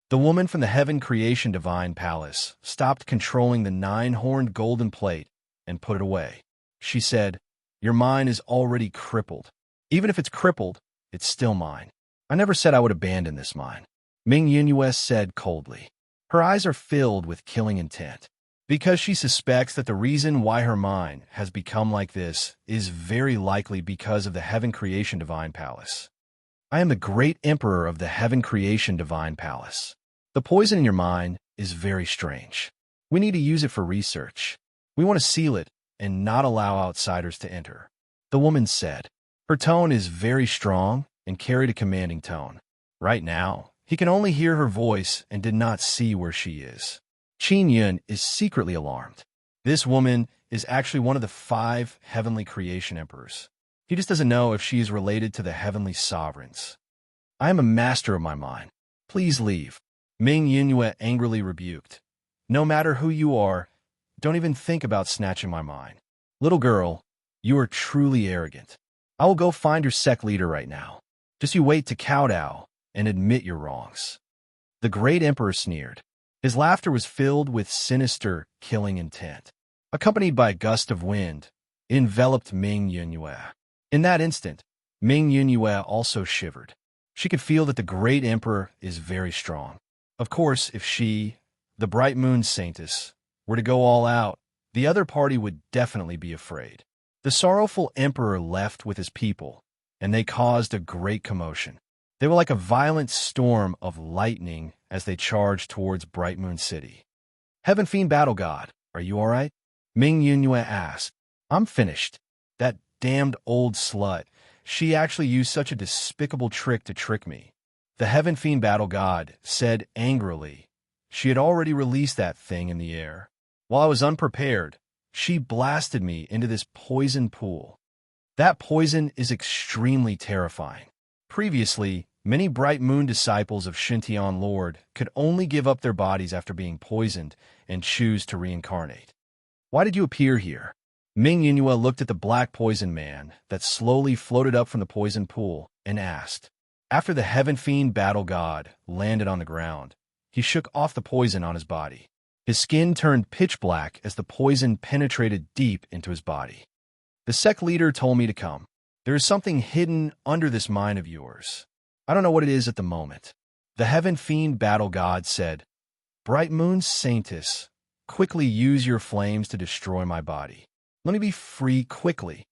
The woman from the heaven creation divine palace stopped controlling the 9-horned golden plate and put it away. She said, Your mind is already crippled. Even if it's crippled, it's still mine. I never said I would abandon this mine. Ming Yinyue said coldly. Her eyes are filled with killing intent. Because she suspects that the reason why her mind has become like this is very likely because of the heaven creation divine palace. I am the great emperor of the heaven creation divine palace. The poison in your mind is very strange. We need to use it for research. We want to seal it and not allow outsiders to enter. The woman said. Her tone is very strong and carried a commanding tone. Right now, he can only hear her voice and did not see where she is. Qin Yun is secretly alarmed. This woman is actually one of the 5 heavenly creation emperors. He just doesn't know if she is related to the heavenly sovereigns. I am a master of my mind. Please leave. Ming Yunhua angrily rebuked. No matter who you are, don't even think about snatching my mind. Little girl, you are truly arrogant. I will go find your sect leader right now. Just you wait to kowtow and admit your wrongs. The great emperor sneered. His laughter was filled with sinister, killing intent. Accompanied by a gust of wind, it enveloped Ming Yunhua. In that instant, Ming Yunhua also shivered. She could feel that the great emperor is very strong. Of course, if she, the bright moon saintess, were to go all out, the other party would definitely be afraid. The sorrowful emperor left with his people, and they caused a great commotion. They were like a violent storm of lightning as they charged towards Bright Moon City. Heaven Fiend Battle God, are you all right? Ming Yunhua asked. I'm finished. That damned old slut. She actually used such a despicable trick to trick me. The Heaven Fiend Battle God said angrily. She had already released that thing in the air. While I was unprepared, she blasted me into this poison pool. That poison is extremely terrifying. Previously, many Bright Moon disciples of Shintian Lord could only give up their bodies after being poisoned and choose to reincarnate. Why did you appear here? Ming Yunhua looked at the black poison man that slowly floated up from the poison pool and asked. After the Heaven Fiend Battle God landed on the ground, he shook off the poison on his body. His skin turned pitch black as the poison penetrated deep into his body. The sect leader told me to come. There is something hidden under this mind of yours. I don't know what it is at the moment. The Heaven Fiend Battle God said, Bright Moon Saintess, quickly use your flames to destroy my body. Let me be free quickly.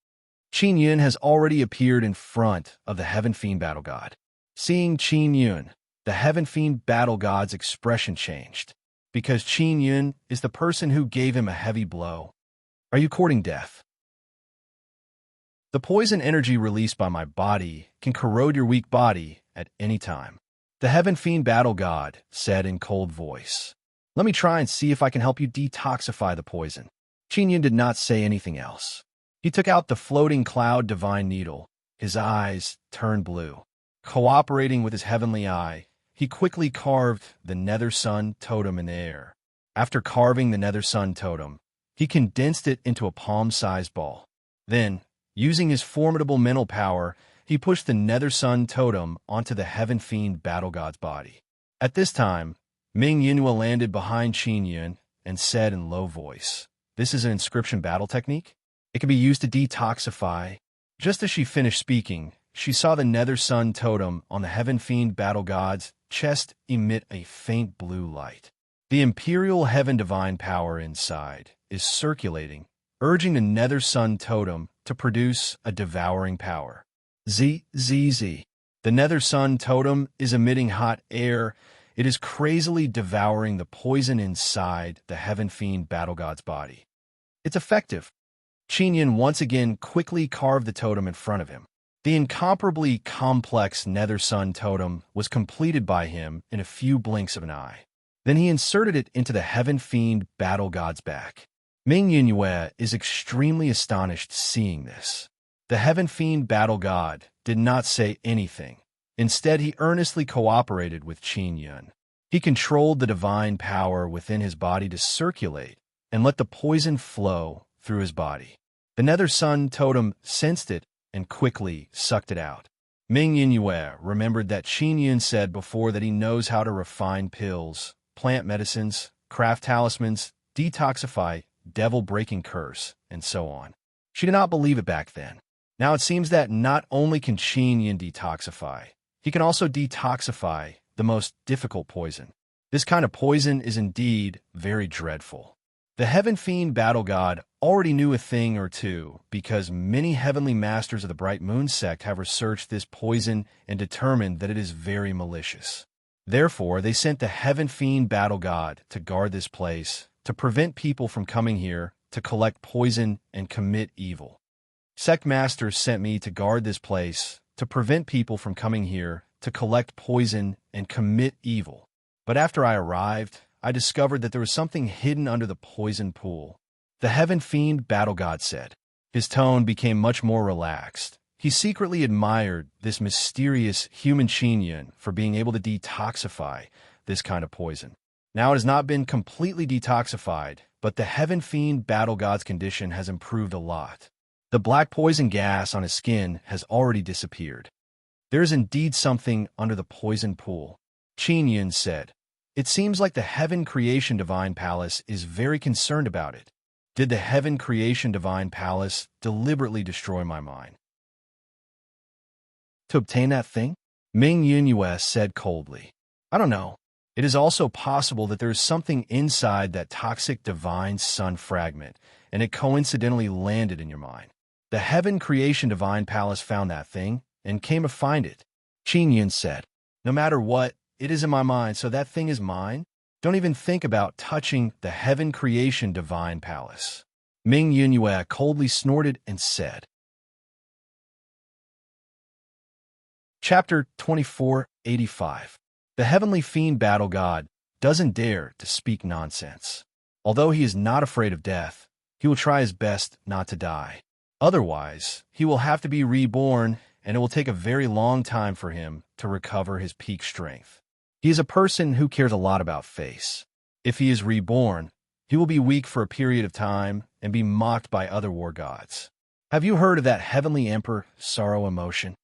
Qin Yun has already appeared in front of the Heaven Fiend Battle God. Seeing Qin Yun, the Heaven Fiend Battle God's expression changed, because Qin Yun is the person who gave him a heavy blow. Are you courting death? The poison energy released by my body can corrode your weak body at any time. The Heaven Fiend Battle God said in cold voice. Let me try and see if I can help you detoxify the poison. Qin Yun did not say anything else. He took out the floating cloud divine needle. His eyes turned blue. Cooperating with his heavenly eye, he quickly carved the Nether Sun totem in the air. After carving the Nether Sun totem, he condensed it into a palm-sized ball. Then, using his formidable mental power, he pushed the Nether Sun totem onto the Heaven Fiend Battle God's body. At this time, Ming Yunhua landed behind Qin Yun and said in low voice, This is an inscription battle technique? It can be used to detoxify. Just as she finished speaking, she saw the Nether Sun totem on the Heaven Fiend Battle God's chest emit a faint blue light. The Imperial Heaven Divine Power inside is circulating, urging the Nether Sun totem to produce a devouring power. ZZZ. The Nether Sun totem is emitting hot air. It is crazily devouring the poison inside the Heaven Fiend Battle God's body. It's effective. Qin Yun once again quickly carved the totem in front of him. The incomparably complex Nether Sun totem was completed by him in a few blinks of an eye. Then he inserted it into the Heaven Fiend Battle God's back. Ming Yunhua is extremely astonished seeing this. The Heaven Fiend Battle God did not say anything. Instead, he earnestly cooperated with Qin Yun. He controlled the divine power within his body to circulate and let the poison flow through his body. The Nether Sun totem sensed it and quickly sucked it out. Ming Yunhua remembered that Qin Yun said before that he knows how to refine pills, plant medicines, craft talismans, detoxify, devil-breaking curse, and so on. She did not believe it back then. Now it seems that not only can Qin Yun detoxify, he can also detoxify the most difficult poison. This kind of poison is indeed very dreadful. The Heaven Fiend Battle God already knew a thing or two because many heavenly masters of the Bright Moon sect have researched this poison and determined that it is very malicious. Therefore, they sent the Heaven Fiend Battle God to guard this place, to prevent people from coming here to collect poison and commit evil. Sect masters sent me to guard this place, to prevent people from coming here, to collect poison and commit evil. But after I arrived, I discovered that there was something hidden under the poison pool. The heaven fiend battle god said. His tone became much more relaxed. He secretly admired this mysterious human Xinyan for being able to detoxify this kind of poison. Now it has not been completely detoxified, but the heaven fiend battle god's condition has improved a lot. The black poison gas on his skin has already disappeared. There is indeed something under the poison pool, Xinyan said. It seems like the Heaven Creation Divine Palace is very concerned about it. Did the Heaven Creation Divine Palace deliberately destroy my mind? To obtain that thing? Ming Yunyue said coldly. I don't know. It is also possible that there is something inside that toxic divine sun fragment, and it coincidentally landed in your mind. The Heaven Creation Divine Palace found that thing, and came to find it. Xinyan said. No matter what, it is in my mind, so that thing is mine? Don't even think about touching the Heaven Creation Divine Palace. Ming Yunyue coldly snorted and said. Chapter 2485. The Heavenly Fiend Battle God doesn't dare to speak nonsense. Although he is not afraid of death, he will try his best not to die. Otherwise, he will have to be reborn, and it will take a very long time for him to recover his peak strength. He is a person who cares a lot about face. If he is reborn, he will be weak for a period of time and be mocked by other war gods. Have you heard of that Heavenly Emperor, Sorrow Emotion?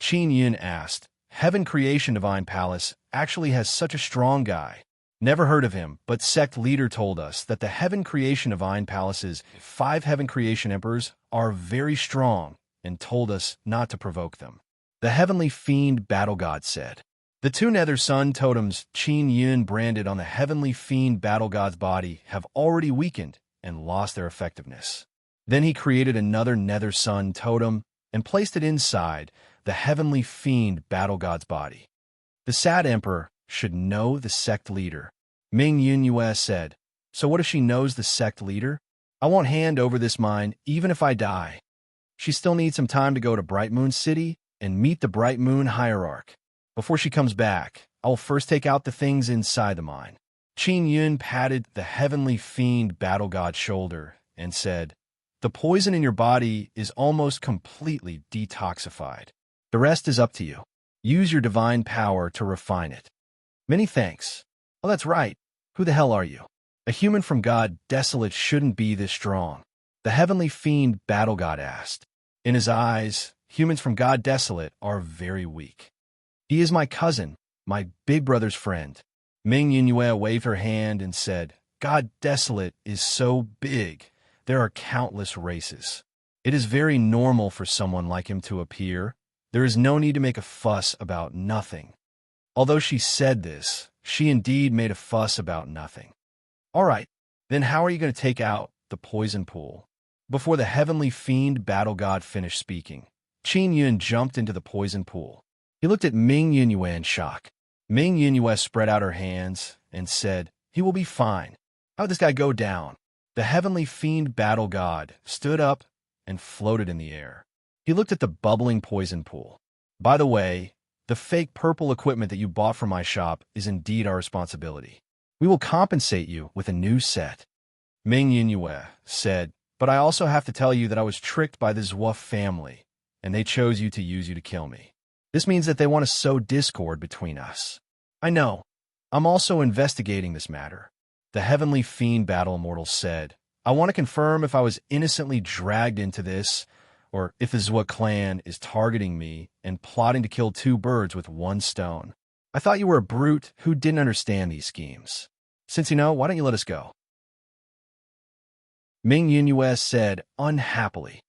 Qin Yun asked. Heaven Creation Divine Palace actually has such a strong guy. Never heard of him, but sect leader told us that the Heaven Creation Divine Palace's 5 Heaven Creation Emperors are very strong and told us not to provoke them. The Heavenly Fiend Battle God said. The 2 Nether Sun totems Qin Yun branded on the Heavenly Fiend Battle God's body have already weakened and lost their effectiveness. Then he created another Nether Sun totem and placed it inside the Heavenly Fiend Battle God's body. The sad Emperor should know the sect leader. Ming Yunyue said, so what if she knows the sect leader? I won't hand over this mine even if I die. She still needs some time to go to Bright Moon City and meet the Bright Moon Hierarch. Before she comes back, I will first take out the things inside the mine. Qin Yun patted the Heavenly Fiend Battle God's shoulder and said, the poison in your body is almost completely detoxified. The rest is up to you. Use your divine power to refine it. Many thanks. Oh, that's right. Who the hell are you? A human from God Desolate shouldn't be this strong. The Heavenly Fiend Battle God asked. In his eyes, humans from God Desolate are very weak. He is my cousin, my big brother's friend. Ming Yunyue waved her hand and said, God Desolate is so big. There are countless races. It is very normal for someone like him to appear. There is no need to make a fuss about nothing. Although she said this, she indeed made a fuss about nothing. All right, then how are you going to take out the poison pool? Before the Heavenly Fiend Battle God finished speaking, Qin Yun jumped into the poison pool. He looked at Ming Yunyue in shock. Ming Yunyue spread out her hands and said, he will be fine. How did this guy go down? The Heavenly Fiend Battle God stood up and floated in the air. He looked at the bubbling poison pool. By the way, the fake purple equipment that you bought from my shop is indeed our responsibility. We will compensate you with a new set. Ming Yunyue said, but I also have to tell you that I was tricked by the Zhuo family, and they chose you to use you to kill me. This means that they want to sow discord between us. I know. I'm also investigating this matter. The Heavenly Fiend Battle Immortal said, I want to confirm if I was innocently dragged into this, or if the Zhuo clan is targeting me and plotting to kill 2 birds with 1 stone. I thought you were a brute who didn't understand these schemes. Since you know, why don't you let us go? Ming Yunyue said unhappily,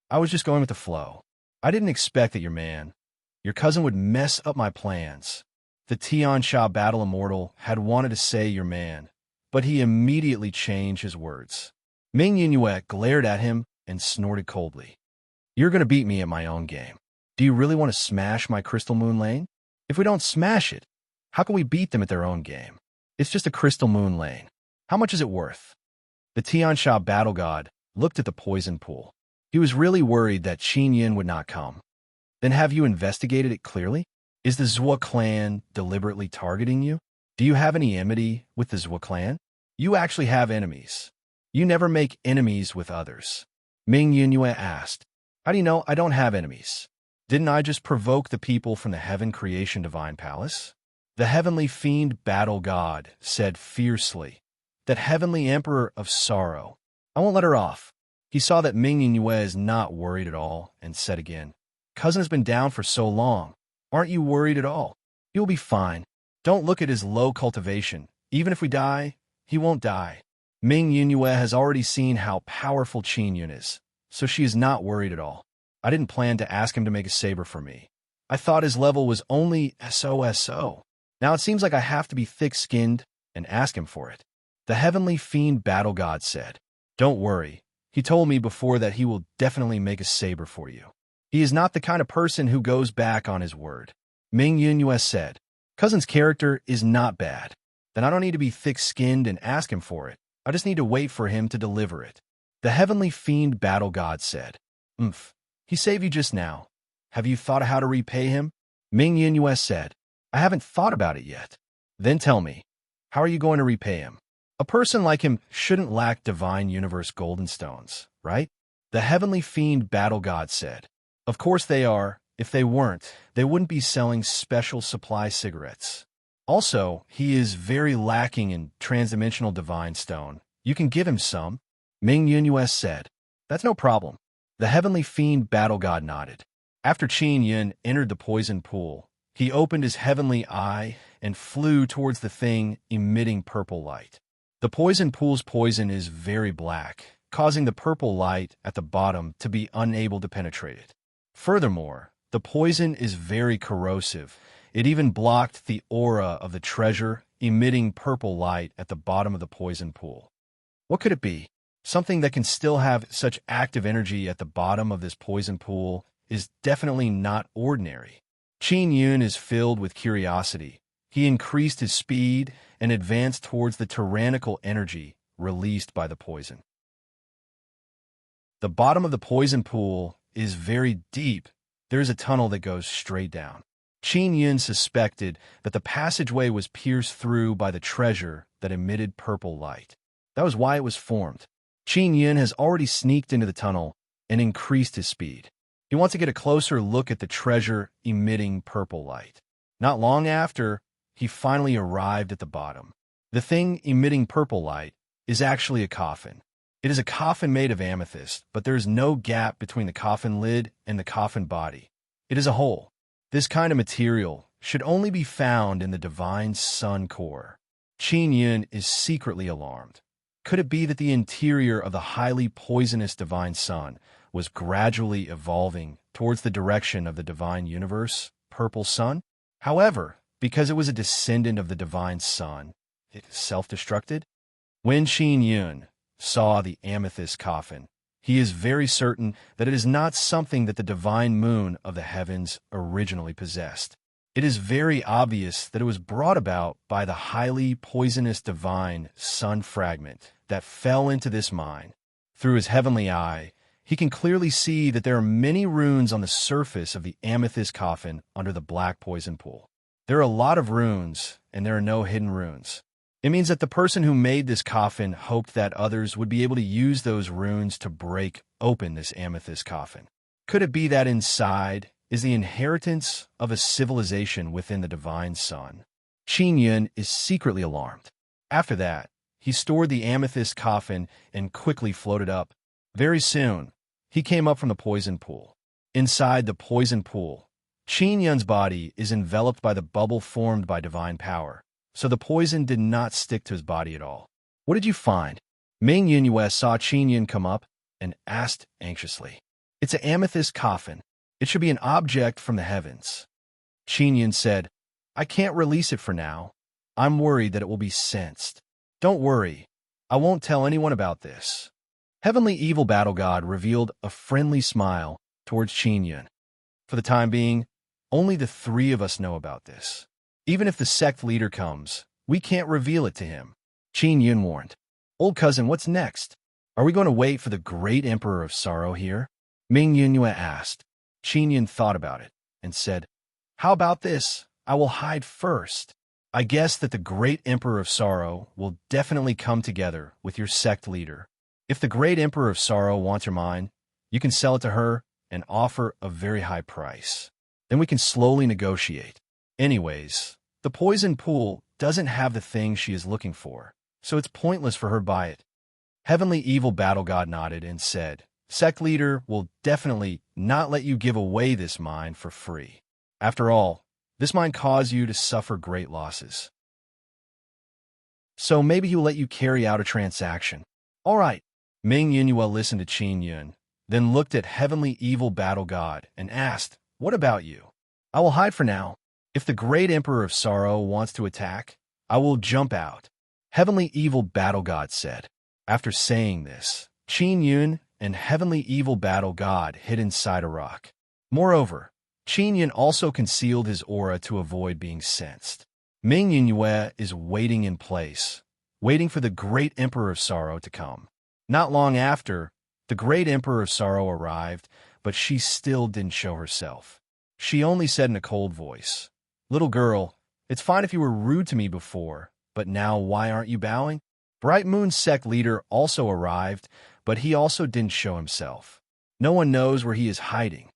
I was just going with the flow. I didn't expect that your cousin would mess up my plans. The Tiansha Battle Immortal had wanted to say your man, but he immediately changed his words. Ming Yunyue glared at him and snorted coldly. You're going to beat me at my own game. Do you really want to smash my Crystal Moon Lane? If we don't smash it, how can we beat them at their own game? It's just a Crystal Moon Lane. How much is it worth? The Tiansha battle god looked at the poison pool. He was really worried that Qin Yin would not come. Then have you investigated it clearly? Is the Zhua clan deliberately targeting you? Do you have any enmity with the Zhua clan? You actually have enemies. You never make enemies with others. Ming Yunyue asked. How do you know I don't have enemies? Didn't I just provoke the people from the Heaven Creation Divine Palace? The Heavenly Fiend Battle God said fiercely. That Heavenly Emperor of Sorrow. I won't let her off. He saw that Ming Yunyue is not worried at all and said again, Cousin has been down for so long. Aren't you worried at all? He will be fine. Don't look at his low cultivation. Even if we die, he won't die. Ming Yunyue has already seen how powerful Qin Yun is, so she is not worried at all. I didn't plan to ask him to make a saber for me. I thought his level was only SOSO. Now it seems like I have to be thick-skinned and ask him for it. The Heavenly Fiend Battle God said, Don't worry. He told me before that he will definitely make a saber for you. He is not the kind of person who goes back on his word. Ming Yunyue said, Cousin's character is not bad. Then I don't need to be thick-skinned and ask him for it. I just need to wait for him to deliver it. The Heavenly Fiend Battle God said, He saved you just now. Have you thought of how to repay him? Ming Yunyue said, I haven't thought about it yet. Then tell me, how are you going to repay him? A person like him shouldn't lack divine universe golden stones, right? The Heavenly Fiend Battle God said, Of course they are. If they weren't, they wouldn't be selling special supply cigarettes. Also, he is very lacking in transdimensional divine stone. You can give him some. Ming Yunyue said, That's no problem. The Heavenly Fiend Battle God nodded. After Qin Yun entered the poison pool, he opened his heavenly eye and flew towards the thing emitting purple light. The poison pool's poison is very black, causing the purple light at the bottom to be unable to penetrate it. Furthermore, the poison is very corrosive. It even blocked the aura of the treasure emitting purple light at the bottom of the poison pool. What could it be? Something that can still have such active energy at the bottom of this poison pool is definitely not ordinary. Qin Yun is filled with curiosity. He increased his speed and advanced towards the tyrannical energy released by the poison. The bottom of the poison pool is very deep. There is a tunnel that goes straight down. Qin Yun suspected that the passageway was pierced through by the treasure that emitted purple light. That was why it was formed. Qin Yun has already sneaked into the tunnel and increased his speed. He wants to get a closer look at the treasure emitting purple light. Not long after, he finally arrived at the bottom. The thing emitting purple light is actually a coffin. It is a coffin made of amethyst, but there is no gap between the coffin lid and the coffin body. It is a hole. This kind of material should only be found in the divine sun core. Qin Yun is secretly alarmed. Could it be that the interior of the highly poisonous divine sun was gradually evolving towards the direction of the divine universe, purple sun? However, because it was a descendant of the divine sun, it self-destructed? When Qin Yun saw the amethyst coffin, he is very certain that it is not something that the divine moon of the heavens originally possessed. It is very obvious that it was brought about by the highly poisonous divine sun fragment that fell into this mine. Through his heavenly eye, he can clearly see that there are many runes on the surface of the amethyst coffin under the black poison pool. There are a lot of runes, and there are no hidden runes. It means that the person who made this coffin hoped that others would be able to use those runes to break open this amethyst coffin. Could it be that inside is the inheritance of a civilization within the divine sun? Qin Yun is secretly alarmed. After that, he stored the amethyst coffin and quickly floated up. Very soon, he came up from the poison pool. Inside the poison pool, Qin Yun's body is enveloped by the bubble formed by divine power, so the poison did not stick to his body at all. What did you find? Ming Yunyue saw Qin Yun come up and asked anxiously. It's an amethyst coffin. It should be an object from the heavens. Qin Yun said, I can't release it for now. I'm worried that it will be sensed. Don't worry. I won't tell anyone about this. Heavenly Evil Battle God revealed a friendly smile towards Qin Yun. For the time being, only the three of us know about this. Even if the sect leader comes, we can't reveal it to him. Qin Yun warned. Old cousin, what's next? Are we going to wait for the great emperor of sorrow here? Ming Yunyue asked. Qin thought about it and said, how about this? I will hide first. I guess that the great emperor of sorrow will definitely come together with your sect leader. If the great emperor of sorrow wants your mind, you can sell it to her and offer a very high price. Then we can slowly negotiate. Anyways, the poison pool doesn't have the thing she is looking for, so it's pointless for her to buy it. Heavenly Evil Battle God nodded and said, sect leader will definitely not let you give away this mine for free. After all, this might cause you to suffer great losses. So maybe he will let you carry out a transaction. All right. Ming Yunyue listened to Qin Yun, then looked at Heavenly Evil Battle God and asked, what about you? I will hide for now. If the great Emperor of Sorrow wants to attack, I will jump out. Heavenly Evil Battle God said. After saying this, Qin Yun and Heavenly Evil Battle God hid inside a rock. Moreover, Qin Yun also concealed his aura to avoid being sensed. Ming Yunyue is waiting in place, waiting for the great Emperor of Sorrow to come. Not long after, the great Emperor of Sorrow arrived, but she still didn't show herself. She only said in a cold voice, little girl, it's fine if you were rude to me before, but now why aren't you bowing? Bright Moon's sect leader also arrived, but he also didn't show himself. No one knows where he is hiding.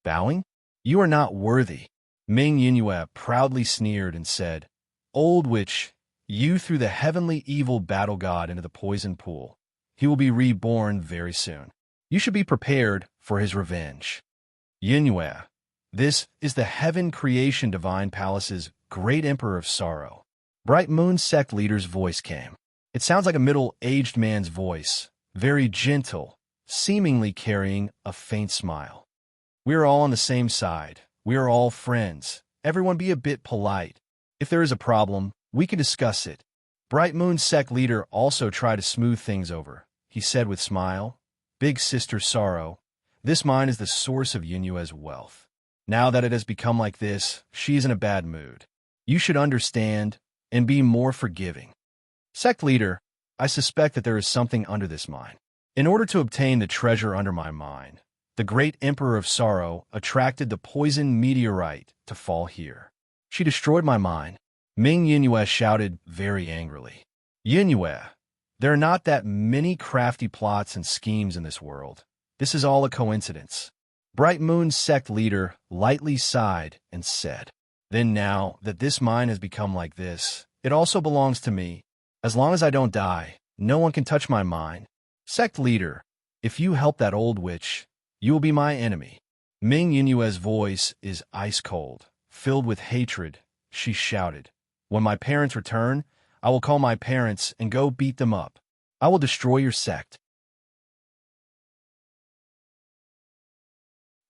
Bowing? You are not worthy. Ming Yunyue proudly sneered and said, old witch, you threw the heavenly evil battle god into the poison pool. He will be reborn very soon. You should be prepared for his revenge. Yunyue, this is the Heaven Creation Divine Palace's great Emperor of Sorrow. Bright Moon sect leader's voice came. It sounds like a middle-aged man's voice, very gentle, seemingly carrying a faint smile. We are all on the same side. We are all friends. Everyone be a bit polite. If there is a problem, we can discuss it. Bright Moon sect leader also tried to smooth things over. He said with smile, Big Sister Sorrow, this mine is the source of Yunyue's wealth. Now that it has become like this, she is in a bad mood. You should understand and be more forgiving. Sect leader, I suspect that there is something under this mine. In order to obtain the treasure under my mine, the great Emperor of Sorrow attracted the poisoned meteorite to fall here. She destroyed my mine. Ming Yunyue shouted very angrily. Yunyue, there are not that many crafty plots and schemes in this world. This is all a coincidence. Bright Moon's sect leader lightly sighed and said, then now that this mine has become like this, it also belongs to me. As long as I don't die, no one can touch my mine. Sect leader, if you help that old witch, you will be my enemy. Ming Yunyue's voice is ice cold, filled with hatred. She shouted, when my parents return, I will call my parents and go beat them up. I will destroy your sect.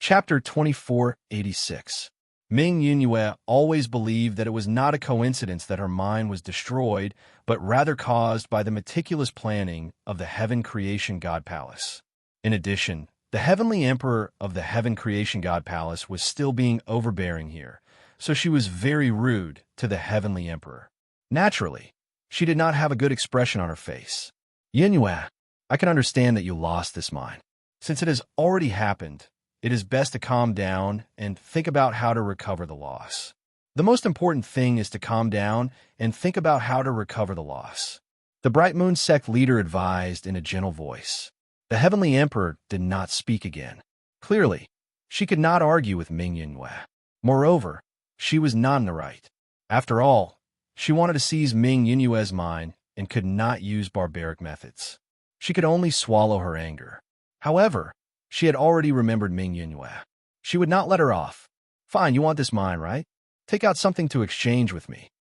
Chapter 2486. Ming Yunyue always believed that it was not a coincidence that her mine was destroyed, but rather caused by the meticulous planning of the Heaven Creation God Palace. In addition, the Heavenly Emperor of the Heaven Creation God Palace was still being overbearing here, so she was very rude to the Heavenly Emperor. Naturally, she did not have a good expression on her face. Yunyue, I can understand that you lost this mine. Since it has already happened, it is best to calm down and think about how to recover the loss. The most important thing is to calm down and think about how to recover the loss. The Bright Moon sect leader advised in a gentle voice. The Heavenly Emperor did not speak again. Clearly, she could not argue with Ming Yunyue. Moreover, she was not in the right. After all, she wanted to seize Ming Yunyue's mine and could not use barbaric methods. She could only swallow her anger. However, she had already remembered Ming Yunyue. She would not let her off. Fine, you want this mine, right? Take out something to exchange with me.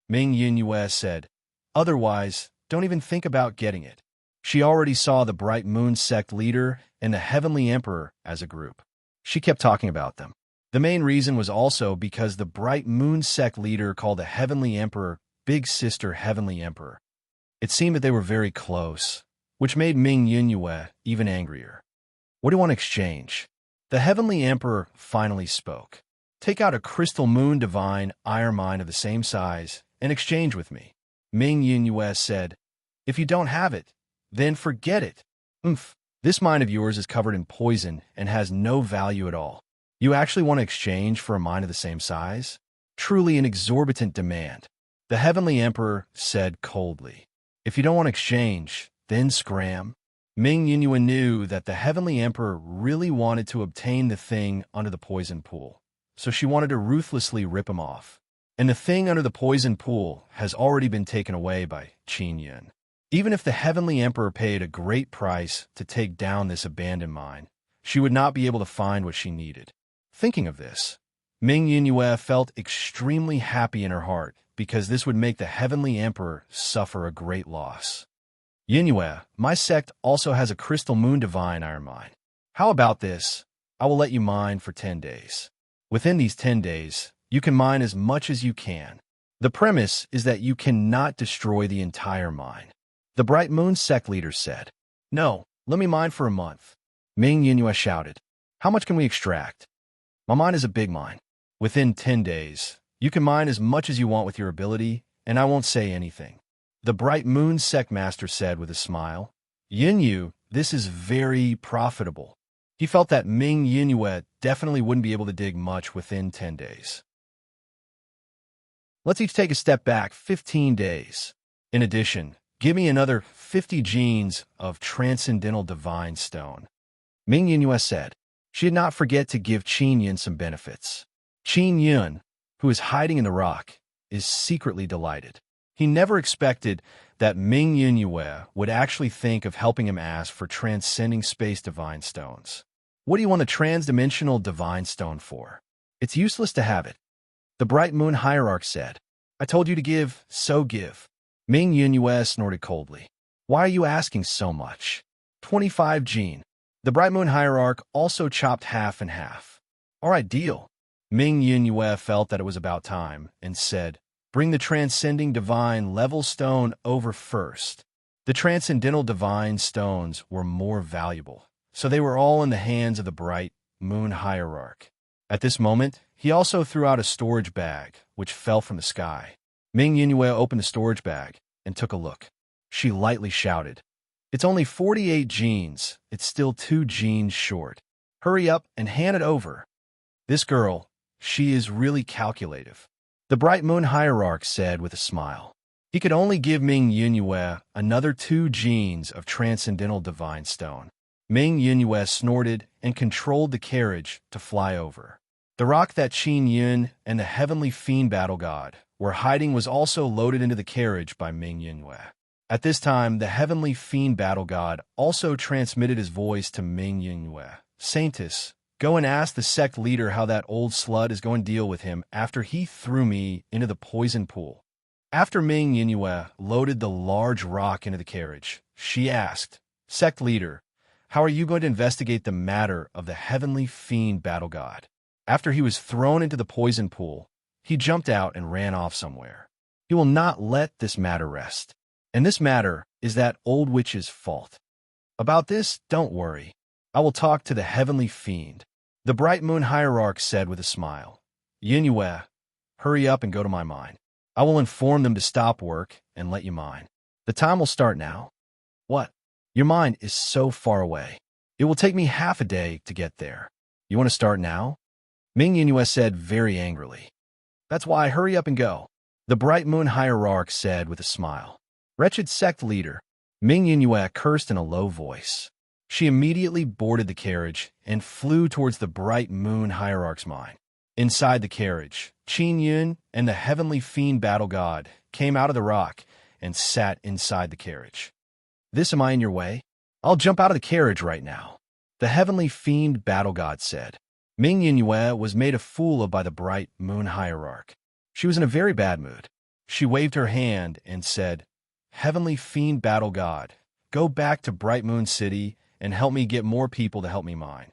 Ming Yunyue said. Otherwise, don't even think about getting it. She already saw the Bright Moon sect leader and the Heavenly Emperor as a group. She kept talking about them. The main reason was also because the Bright Moon sect leader called the Heavenly Emperor Big Sister Heavenly Emperor. It seemed that they were very close, which made Ming Yunyue even angrier. What do you want to exchange? The Heavenly Emperor finally spoke. Take out a crystal moon divine iron mine of the same size and exchange with me. Ming Yunyue said, If you don't have it, then forget it. Oomph. This mine of yours is covered in poison and has no value at all. You actually want to exchange for a mine of the same size? Truly an exorbitant demand. The Heavenly Emperor said coldly. If you don't want to exchange, then scram. Ming Yingyue knew that the Heavenly Emperor really wanted to obtain the thing under the poison pool, so she wanted to ruthlessly rip him off. And the thing under the poison pool has already been taken away by Qin Yun. Even if the Heavenly Emperor paid a great price to take down this abandoned mine, she would not be able to find what she needed. Thinking of this, Ming Yingyue felt extremely happy in her heart because this would make the Heavenly Emperor suffer a great loss. Yingyue, my sect also has a crystal moon divine iron mine. How about this? I will let you mine for 10 days. Within these 10 days, you can mine as much as you can. The premise is that you cannot destroy the entire mine. The Bright Moon sect leader said. No, let me mine for a month. Ming Yingyue shouted. How much can we extract? My mine is a big mine. Within 10 days, you can mine as much as you want with your ability, and I won't say anything. The Bright Moon sect master said with a smile. Yinyu, this is very profitable. He felt that Ming Yingyue definitely wouldn't be able to dig much within 10 days. Let's each take a step back 15 days. In addition, give me another 50 genes of transcendental divine stone. Ming Yingyue said. She did not forget to give Qin Yun some benefits. Qin Yun, who is hiding in the rock, is secretly delighted. He never expected that Ming Yingyue would actually think of helping him ask for transcending space divine stones. What do you want a transdimensional divine stone for? It's useless to have it. The Bright Moon Hierarch said. I told you to give, so give. Ming Yingyue snorted coldly. Why are you asking so much? 25 gene. The Bright Moon Hierarch also chopped half and half. All right, deal. Ming Yingyue felt that it was about time and said, bring the transcending divine level stone over first. The transcendental divine stones were more valuable, so they were all in the hands of the Bright Moon Hierarch. At this moment, he also threw out a storage bag, which fell from the sky. Ming Yingyue opened the storage bag and took a look. She lightly shouted, it's only 48 genes. It's still 2 genes short. Hurry up and hand it over. This girl, she is really calculative. The Bright Moon Hierarch said with a smile. He could only give Ming Yingyue another 2 genes of transcendental divine stone. Ming Yingyue snorted and controlled the carriage to fly over. The rock that Qin Yun and the Heavenly Fiend Battle God were hiding was also loaded into the carriage by Ming Yingyue. At this time, the Heavenly Fiend Battle God also transmitted his voice to Ming Yingyue. Saintus, go and ask the sect leader how that old slut is going to deal with him after he threw me into the poison pool. After Ming Yingyue loaded the large rock into the carriage, she asked, Sect leader, how are you going to investigate the matter of the Heavenly Fiend Battle God? After he was thrown into the poison pool, he jumped out and ran off somewhere. He will not let this matter rest. And this matter is that old witch's fault. About this, don't worry. I will talk to the Heavenly Fiend. The Bright Moon Hierarch said with a smile. Yingyue, hurry up and go to my mine. I will inform them to stop work and let you mine. The time will start now. What? Your mine is so far away. It will take me half a day to get there. You want to start now? Ming Yingyue said very angrily. That's why I hurry up and go. The Bright Moon Hierarch said with a smile. Wretched sect leader. Ming Yingyue cursed in a low voice. She immediately boarded the carriage and flew towards the Bright Moon Hierarch's mine. Inside the carriage, Qin Yun and the Heavenly Fiend Battle God came out of the rock and sat inside the carriage. This am I in your way? I'll jump out of the carriage right now. The Heavenly Fiend Battle God said. Ming Yingyue was made a fool of by the Bright Moon Hierarch. She was in a very bad mood. She waved her hand and said, Heavenly Fiend Battle God, go back to Bright Moon City and help me get more people to help me mine.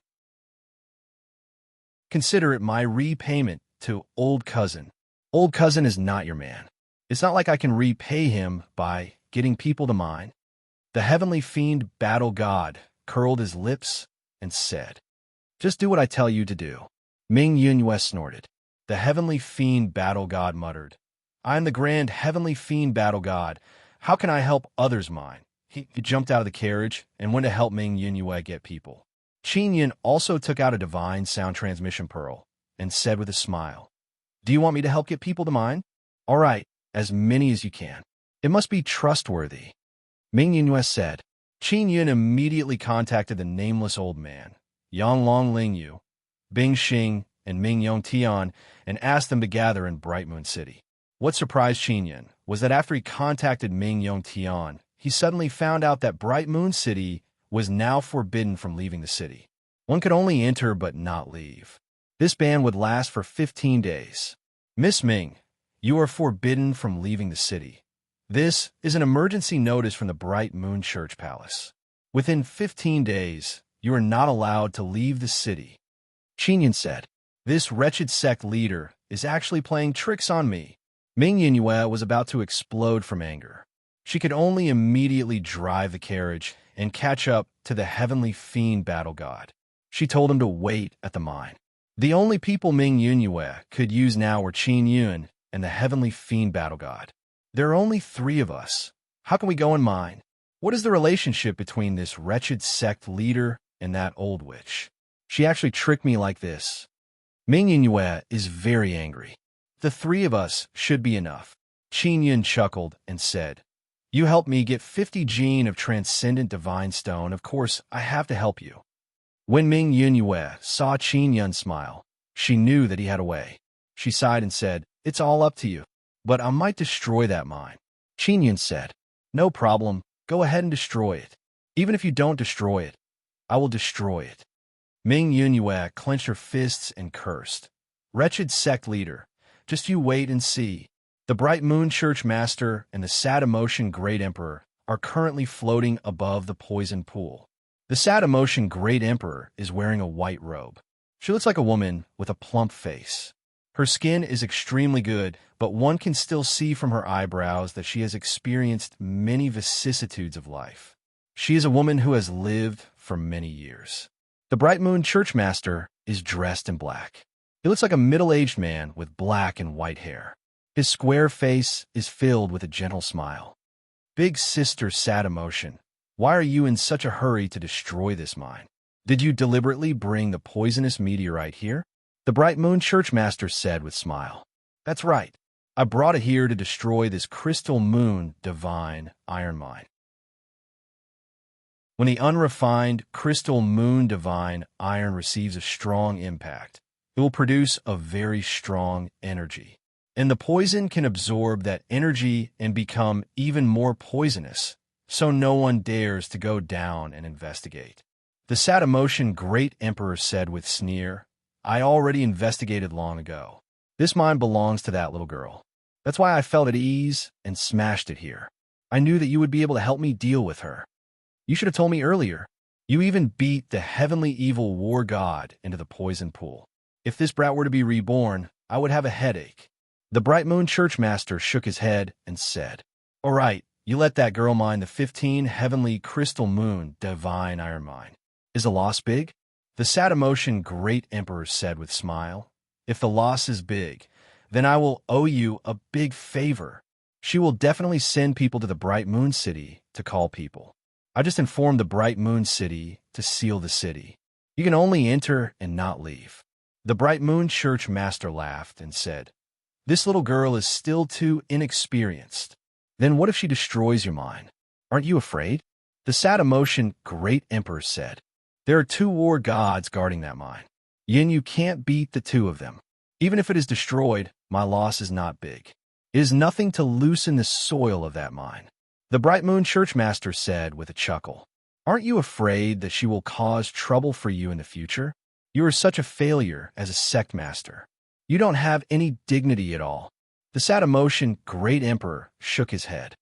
Consider it my repayment to Old Cousin. Old Cousin is not your man. It's not like I can repay him by getting people to mine. The Heavenly Fiend Battle God curled his lips and said, Just do what I tell you to do. Ming Yingyue snorted. The Heavenly Fiend Battle God muttered, I am the Grand Heavenly Fiend Battle God. How can I help others mine? He jumped out of the carriage and went to help Ming Yue get people. Qin Yin also took out a divine sound transmission pearl and said with a smile, "Do you want me to help get people to mine?" "All right, as many as you can. It must be trustworthy." Ming Yue said. Qin Yin immediately contacted the nameless old man, Yang Long Lingyu, Bing Xing, and Ming Yong Tian, and asked them to gather in Bright Moon City. What surprised Qin Yin was that after he contacted Ming Yong Tian, he suddenly found out that Bright Moon City was now forbidden from leaving the city. One could only enter but not leave. This ban would last for 15 days. "Miss Ming, you are forbidden from leaving the city. This is an emergency notice from the Bright Moon Church Palace. Within 15 days, you are not allowed to leave the city." Qin Yin said, "This wretched sect leader is actually playing tricks on me." Ming Yue was about to explode from anger. She could only immediately drive the carriage and catch up to the heavenly fiend battle god. She told him to wait at the mine. The only people Ming Yue could use now were Qin Yun and the heavenly fiend battle god. "There are only 3 of us. How can we go and mine? What is the relationship between this wretched sect leader and that old witch? She actually tricked me like this." Ming Yue is very angry. "The 3 of us should be enough." Qin Yun chuckled and said, "You helped me get 50 gene of transcendent divine stone. Of course, I have to help you." When Ming Yue saw Qin Yun smile, she knew that he had a way. She sighed and said, "It's all up to you, but I might destroy that mine." Qin Yun said, "No problem. Go ahead and destroy it. Even if you don't destroy it, I will destroy it." Ming Yue clenched her fists and cursed. "Wretched sect leader, just you wait and see. The Bright Moon Church Master and the Sad Emotion Great Emperor are currently floating above the poison pool. The Sad Emotion Great Emperor is wearing a white robe. She looks like a woman with a plump face. Her skin is extremely good, but one can still see from her eyebrows that she has experienced many vicissitudes of life. She is a woman who has lived for many years. The Bright Moon Church Master is dressed in black. He looks like a middle-aged man with black and white hair. His square face is filled with a gentle smile. "Big Sister Sad Emotion, why are you in such a hurry to destroy this mine? Did you deliberately bring the poisonous meteorite here?" The Bright Moon Church Master said with a smile. "That's right. I brought it here to destroy this crystal moon divine iron mine." When the unrefined crystal moon divine iron receives a strong impact, it will produce a very strong energy. And the poison can absorb that energy and become even more poisonous, so no one dares to go down and investigate. The Sad Emotion Great Emperor said with sneer, "I already investigated long ago. This mine belongs to that little girl. That's why I felt at ease and smashed it here. I knew that you would be able to help me deal with her. You should have told me earlier. You even beat the heavenly evil war god into the poison pool. If this brat were to be reborn, I would have a headache." The Bright Moon Church Master shook his head and said, "All right, you let that girl mine the 15 heavenly crystal moon divine iron mine. Is the loss big?" The Sad Emotion Great Emperor said with a smile, "If the loss is big, then I will owe you a big favor. She will definitely send people to the Bright Moon City to call people. I just informed the Bright Moon City to seal the city. You can only enter and not leave." The Bright Moon Church Master laughed and said, "This little girl is still too inexperienced. Then what if she destroys your mine? Aren't you afraid?" The Sad Emotion Great Emperor said, "There are 2 war gods guarding that mine. You can't beat the 2 of them. Even if it is destroyed, my loss is not big. It is nothing to loosen the soil of that mine." The Bright Moon Church Master said with a chuckle, "Aren't you afraid that she will cause trouble for you in the future? You are such a failure as a sect master. You don't have any dignity at all." The Sad Emotion Great Emperor shook his head.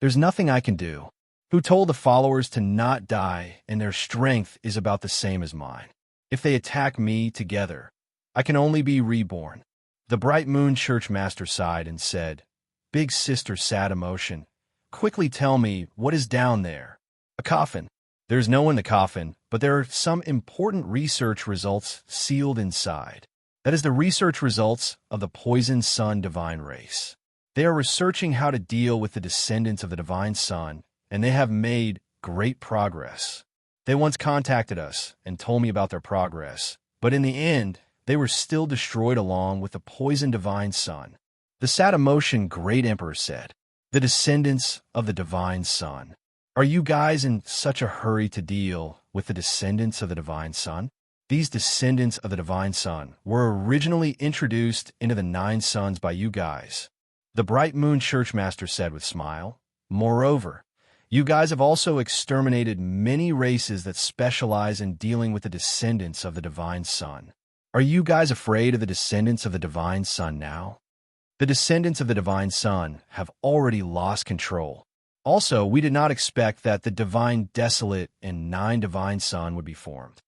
"There's nothing I can do. Who told the followers to not die, and their strength is about the same as mine? If they attack me together, I can only be reborn." The Bright Moon Church Master sighed and said, "Big Sister Sad Emotion, quickly tell me what is down there." "A coffin. There's no one in the coffin, but there are some important research results sealed inside. That is the research results of the Poison Sun Divine Race. They are researching how to deal with the descendants of the divine son, and they have made great progress. They once contacted us and told me about their progress, but in the end, they were still destroyed along with the poisoned divine son. The sad emotion great emperor said, "The descendants of the divine son. Are you guys in such a hurry to deal with the descendants of the divine son?" These descendants of the divine son were originally introduced into the 9 sons by you guys. The bright moon churchmaster said with smile, "Moreover, you guys have also exterminated many races that specialize in dealing with the descendants of the divine son. Are you guys afraid of the descendants of the divine son now? The descendants of the divine son have already lost control. Also, we did not expect that the divine desolate and 9 divine son would be formed.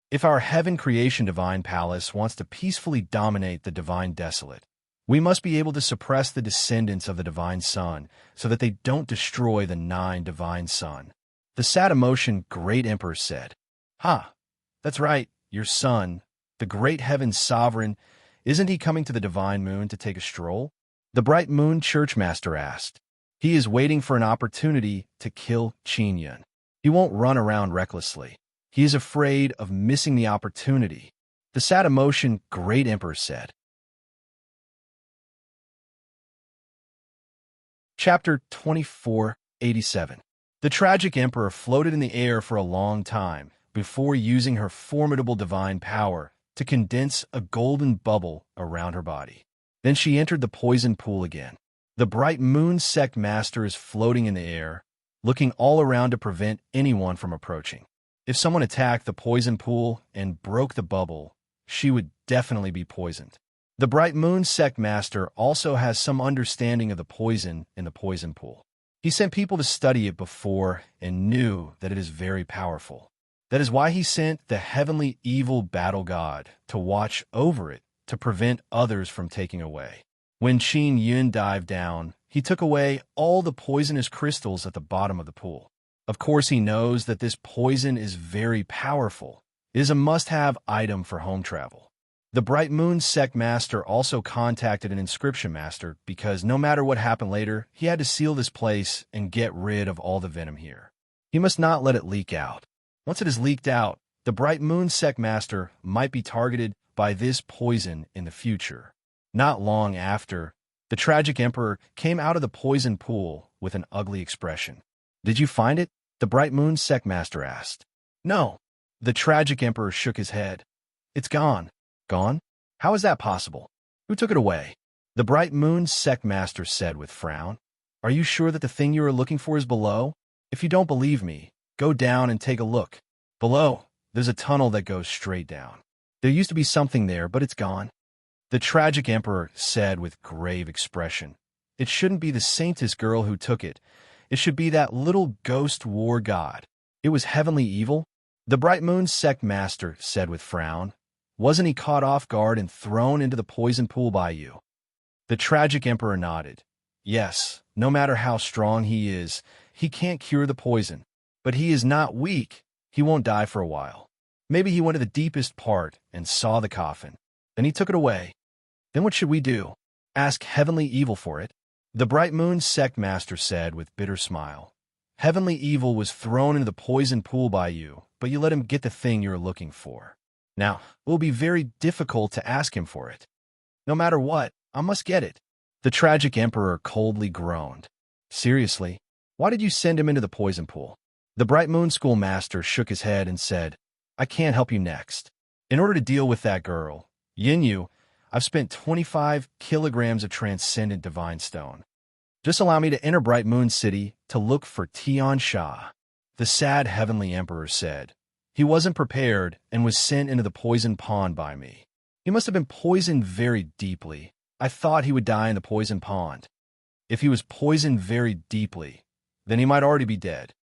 If our heaven creation divine palace wants to peacefully dominate the divine desolate, we must be able to suppress the descendants of the divine son so that they don't destroy the 9 divine son." The sad emotion great emperor said, "Ha, that's right, your son, the great heaven sovereign, isn't he coming to the divine moon to take a stroll?" The bright moon churchmaster asked. "He is waiting for an opportunity to kill Qin. He won't run around recklessly. He is afraid of missing the opportunity." The sad emotion great emperor said. Chapter 2487. The tragic emperor floated in the air for a long time before using her formidable divine power to condense a golden bubble around her body. Then she entered the poison pool again. The bright moon sect master is floating in the air, looking all around to prevent anyone from approaching. If someone attacked the poison pool and broke the bubble, she would definitely be poisoned. The bright moon sect master also has some understanding of the poison in the poison pool. He sent people to study it before and knew that it is very powerful. That is why he sent the heavenly evil battle god to watch over it to prevent others from taking away. When Qin Yun dived down, he took away all the poisonous crystals at the bottom of the pool. Of course, he knows that this poison is very powerful. It is a must-have item for home travel. The Bright Moon sect master also contacted an inscription master because no matter what happened later, he had to seal this place and get rid of all the venom here. He must not let it leak out. Once it is leaked out, the Bright Moon sect master might be targeted by this poison in the future. Not long after, the tragic emperor came out of the poison pool with an ugly expression. "Did you find it?" the Bright Moon sect master asked. "No." The tragic emperor shook his head. "It's gone." "Gone? How is that possible? Who took it away?" The Bright Moon sect master said with frown. "Are you sure that the thing you are looking for is below? If you don't believe me, go down and take a look. Below, there's a tunnel that goes straight down. There used to be something there, but it's gone." The tragic emperor said with grave expression, "It shouldn't be the saintess girl who took it. It should be that little ghost war god. It was heavenly evil." The Bright Moon sect master said with frown, "Wasn't he caught off guard and thrown into the poison pool by you?" The tragic emperor nodded. "Yes, no matter how strong he is, he can't cure the poison. But he is not weak. He won't die for a while. Maybe he went to the deepest part and saw the coffin. Then he took it away. Then what should we do? Ask heavenly evil for it?" The Bright Moon sect master said with bitter smile. "Heavenly evil was thrown into the poison pool by you, but you let him get the thing you're looking for. Now, it will be very difficult to ask him for it. No matter what, I must get it." The tragic emperor coldly groaned. "Seriously? Why did you send him into the poison pool?" The Bright Moon schoolmaster shook his head and said, "I can't help you next. In order to deal with that girl, Yinyu, I've spent 25 kilograms of transcendent divine stone. Just allow me to enter Bright Moon City to look for Tian Sha." The sad heavenly emperor said, "He wasn't prepared and was sent into the poison pond by me. He must have been poisoned very deeply. I thought he would die in the poison pond. If he was poisoned very deeply, then he might already be dead.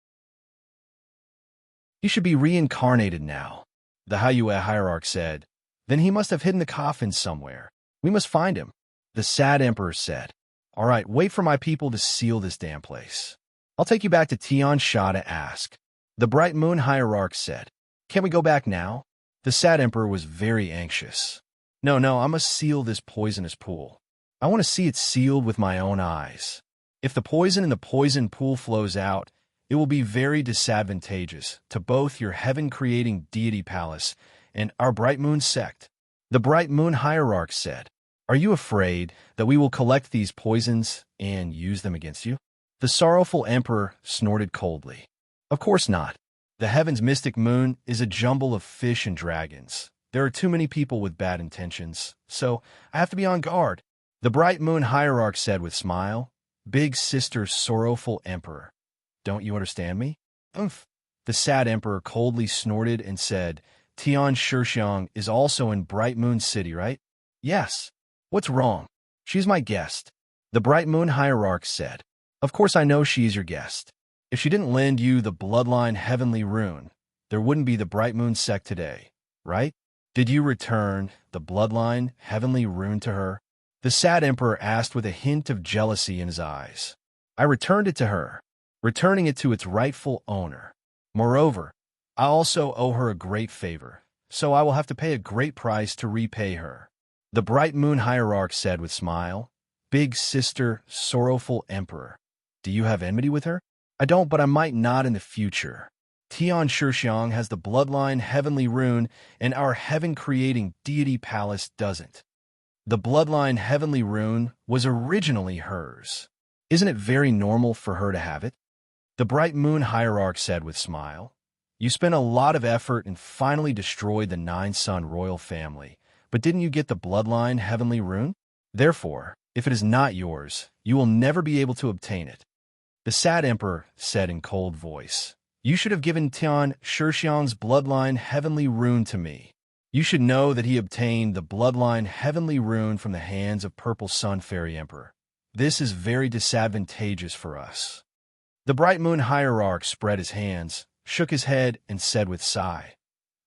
He should be reincarnated now," the Haiyue hierarch said. "Then he must have hidden the coffin somewhere. We must find him." The sad emperor said, "All right, wait for my people to seal this damn place. I'll take you back to Tian Sha to ask." The Bright Moon hierarch said, "Can't we go back now?" The sad emperor was very anxious. No, I must seal this poisonous pool. I want to see it sealed with my own eyes. If the poison in the poison pool flows out, it will be very disadvantageous to both your heaven-creating deity palace and our bright moon sect. The bright moon hierarch said, "Are you afraid that we will collect these poisons and use them against you?" The sorrowful emperor snorted coldly. Of course not. The heaven's mystic moon is a jumble of fish and dragons. There are too many people with bad intentions, so I have to be on guard. The bright moon hierarch said with smile, "Big sister sorrowful emperor, don't you understand me?" Umph. The sad emperor coldly snorted and said, "Tian Shixiang is also in Bright Moon City, right?" "Yes." "What's wrong?" "She's my guest." The bright moon hierarch said, "Of course I know she's your guest. If she didn't lend you the bloodline heavenly rune, there wouldn't be the bright moon sect today, right? Did you return the bloodline heavenly rune to her?" The sad emperor asked with a hint of jealousy in his eyes. "I returned it to her, returning it to its rightful owner. Moreover, I also owe her a great favor, so I will have to pay a great price to repay her." The bright moon hierarch said with smile, "Big sister sorrowful emperor, do you have enmity with her?" "I don't, but I might not in the future. Tian Shixiang has the bloodline heavenly rune, and our heaven-creating deity palace doesn't. The bloodline heavenly rune was originally hers. Isn't it very normal for her to have it?" The bright moon hierarch said with smile, "You spent a lot of effort and finally destroyed the nine-son royal family, but didn't you get the bloodline heavenly rune? Therefore, if it is not yours, you will never be able to obtain it." The sad emperor said in cold voice, "You should have given Tian Shixiang's bloodline heavenly rune to me. You should know that he obtained the bloodline heavenly rune from the hands of Purple Sun Fairy Emperor. This is very disadvantageous for us." The bright moon hierarch spread his hands, shook his head, and said with sigh,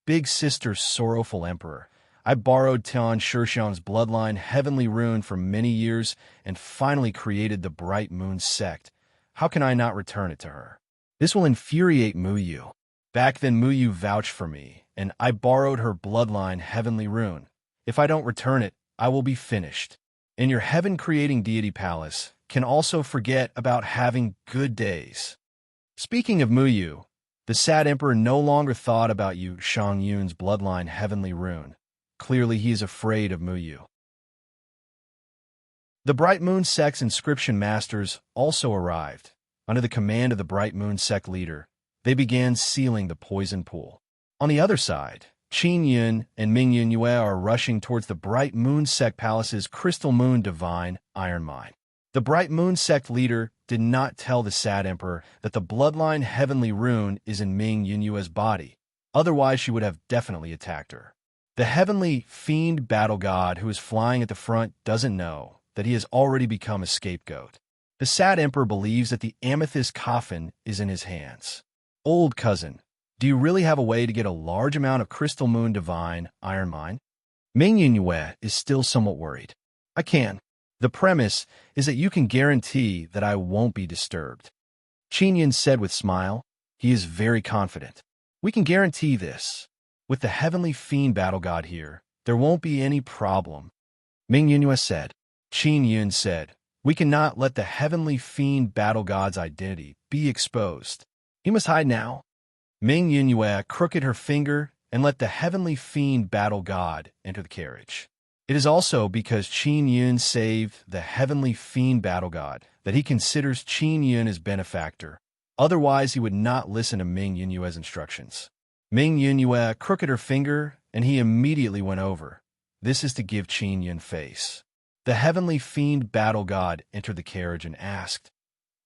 "Big sister sorrowful emperor, I borrowed Tian Shixiang's bloodline heavenly rune for many years and finally created the bright moon sect. How can I not return it to her? This will infuriate Muyu. Back then Muyu vouched for me, and I borrowed her bloodline heavenly rune. If I don't return it, I will be finished. And your heaven-creating deity palace can also forget about having good days." Speaking of Muyu, the sad emperor no longer thought about Yu Shangyun's bloodline heavenly rune. Clearly he is afraid of Muyu. The Bright Moon Sect's inscription masters also arrived. Under the command of the Bright Moon Sect leader, they began sealing the poison pool. On the other side, Qin Yun and Ming Yue are rushing towards the Bright Moon Sect Palace's Crystal Moon Divine Iron Mine. The Bright Moon Sect leader did not tell the sad emperor that the bloodline heavenly rune is in Ming Yue's body, otherwise she would have definitely attacked her. The heavenly fiend battle god who is flying at the front doesn't know that he has already become a scapegoat. The sad emperor believes that the amethyst coffin is in his hands. "Old cousin, do you really have a way to get a large amount of Crystal Moon Divine Iron Mine?" Ming Yue is still somewhat worried. "I can. The premise is that you can guarantee that I won't be disturbed." Qin Yun said with smile. He is very confident. "We can guarantee this. With the heavenly fiend battle god here, there won't be any problem." Ming Yue said. Qin Yun said, "We cannot let the heavenly fiend battle god's identity be exposed. He must hide now." Ming Yue crooked her finger and let the heavenly fiend battle god enter the carriage. It is also because Qin Yun saved the heavenly fiend battle god that he considers Qin Yun his benefactor. Otherwise, he would not listen to Ming Yue's instructions. Ming Yue crooked her finger, and he immediately went over. This is to give Qin Yun face. The heavenly fiend battle god entered the carriage and asked,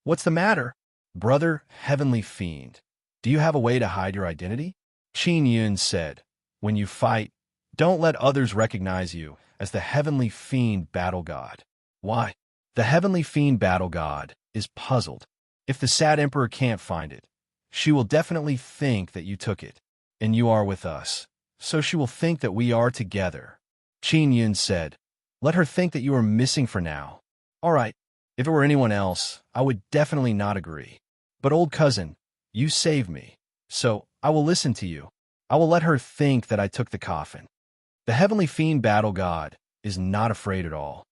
"What's the matter?" "Brother, heavenly fiend, do you have a way to hide your identity?" Qin Yun said, "When you fight, don't let others recognize you as the heavenly fiend battle god." "Why?" The heavenly fiend battle god is puzzled. If the sad emperor can't find it, she will definitely think that you took it, and you are with us, so she will think that we are together. Qin Yun said, "Let her think that you are missing for now." "All right, if it were anyone else, I would definitely not agree. But old cousin, you saved me, so I will listen to you. I will let her think that I took the coffin." The heavenly fiend battle god is not afraid at all.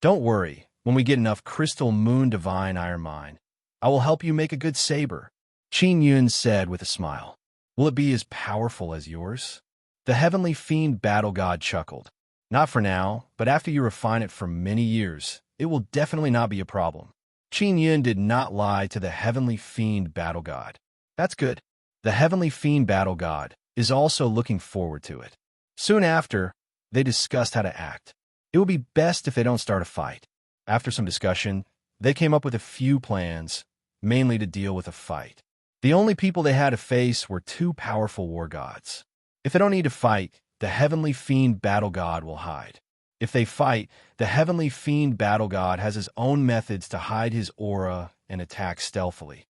Don't worry, when we get enough crystal moon divine iron mine, I will help you make a good saber, Qin Yun said with a smile. Will it be as powerful as yours? The heavenly fiend battle god chuckled. Not for now, but after you refine it for many years, it will definitely not be a problem. Qin Yun did not lie to the heavenly fiend battle god. That's good. The heavenly fiend battle god is also looking forward to it. Soon after, they discussed how to act. It would be best if they don't start a fight. After some discussion, they came up with a few plans, mainly to deal with a fight. The only people they had to face were two powerful war gods. If they don't need to fight, the heavenly fiend battle god will hide. If they fight, the heavenly fiend battle god has his own methods to hide his aura and attack stealthily.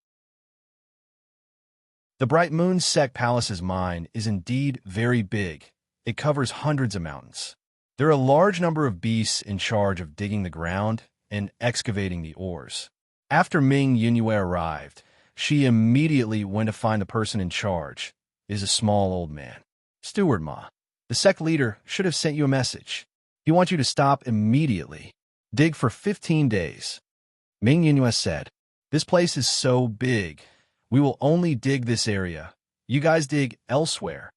The Bright Moon Sect Palace's mine is indeed very big. It covers hundreds of mountains. There are a large number of beasts in charge of digging the ground and excavating the ores. After Ming Yunyue arrived, she immediately went to find the person in charge. It is a small old man. Steward Ma, the sect leader should have sent you a message. He wants you to stop immediately. Dig for 15 days. Ming Yunyue said, this place is so big. We will only dig this area. You guys dig elsewhere.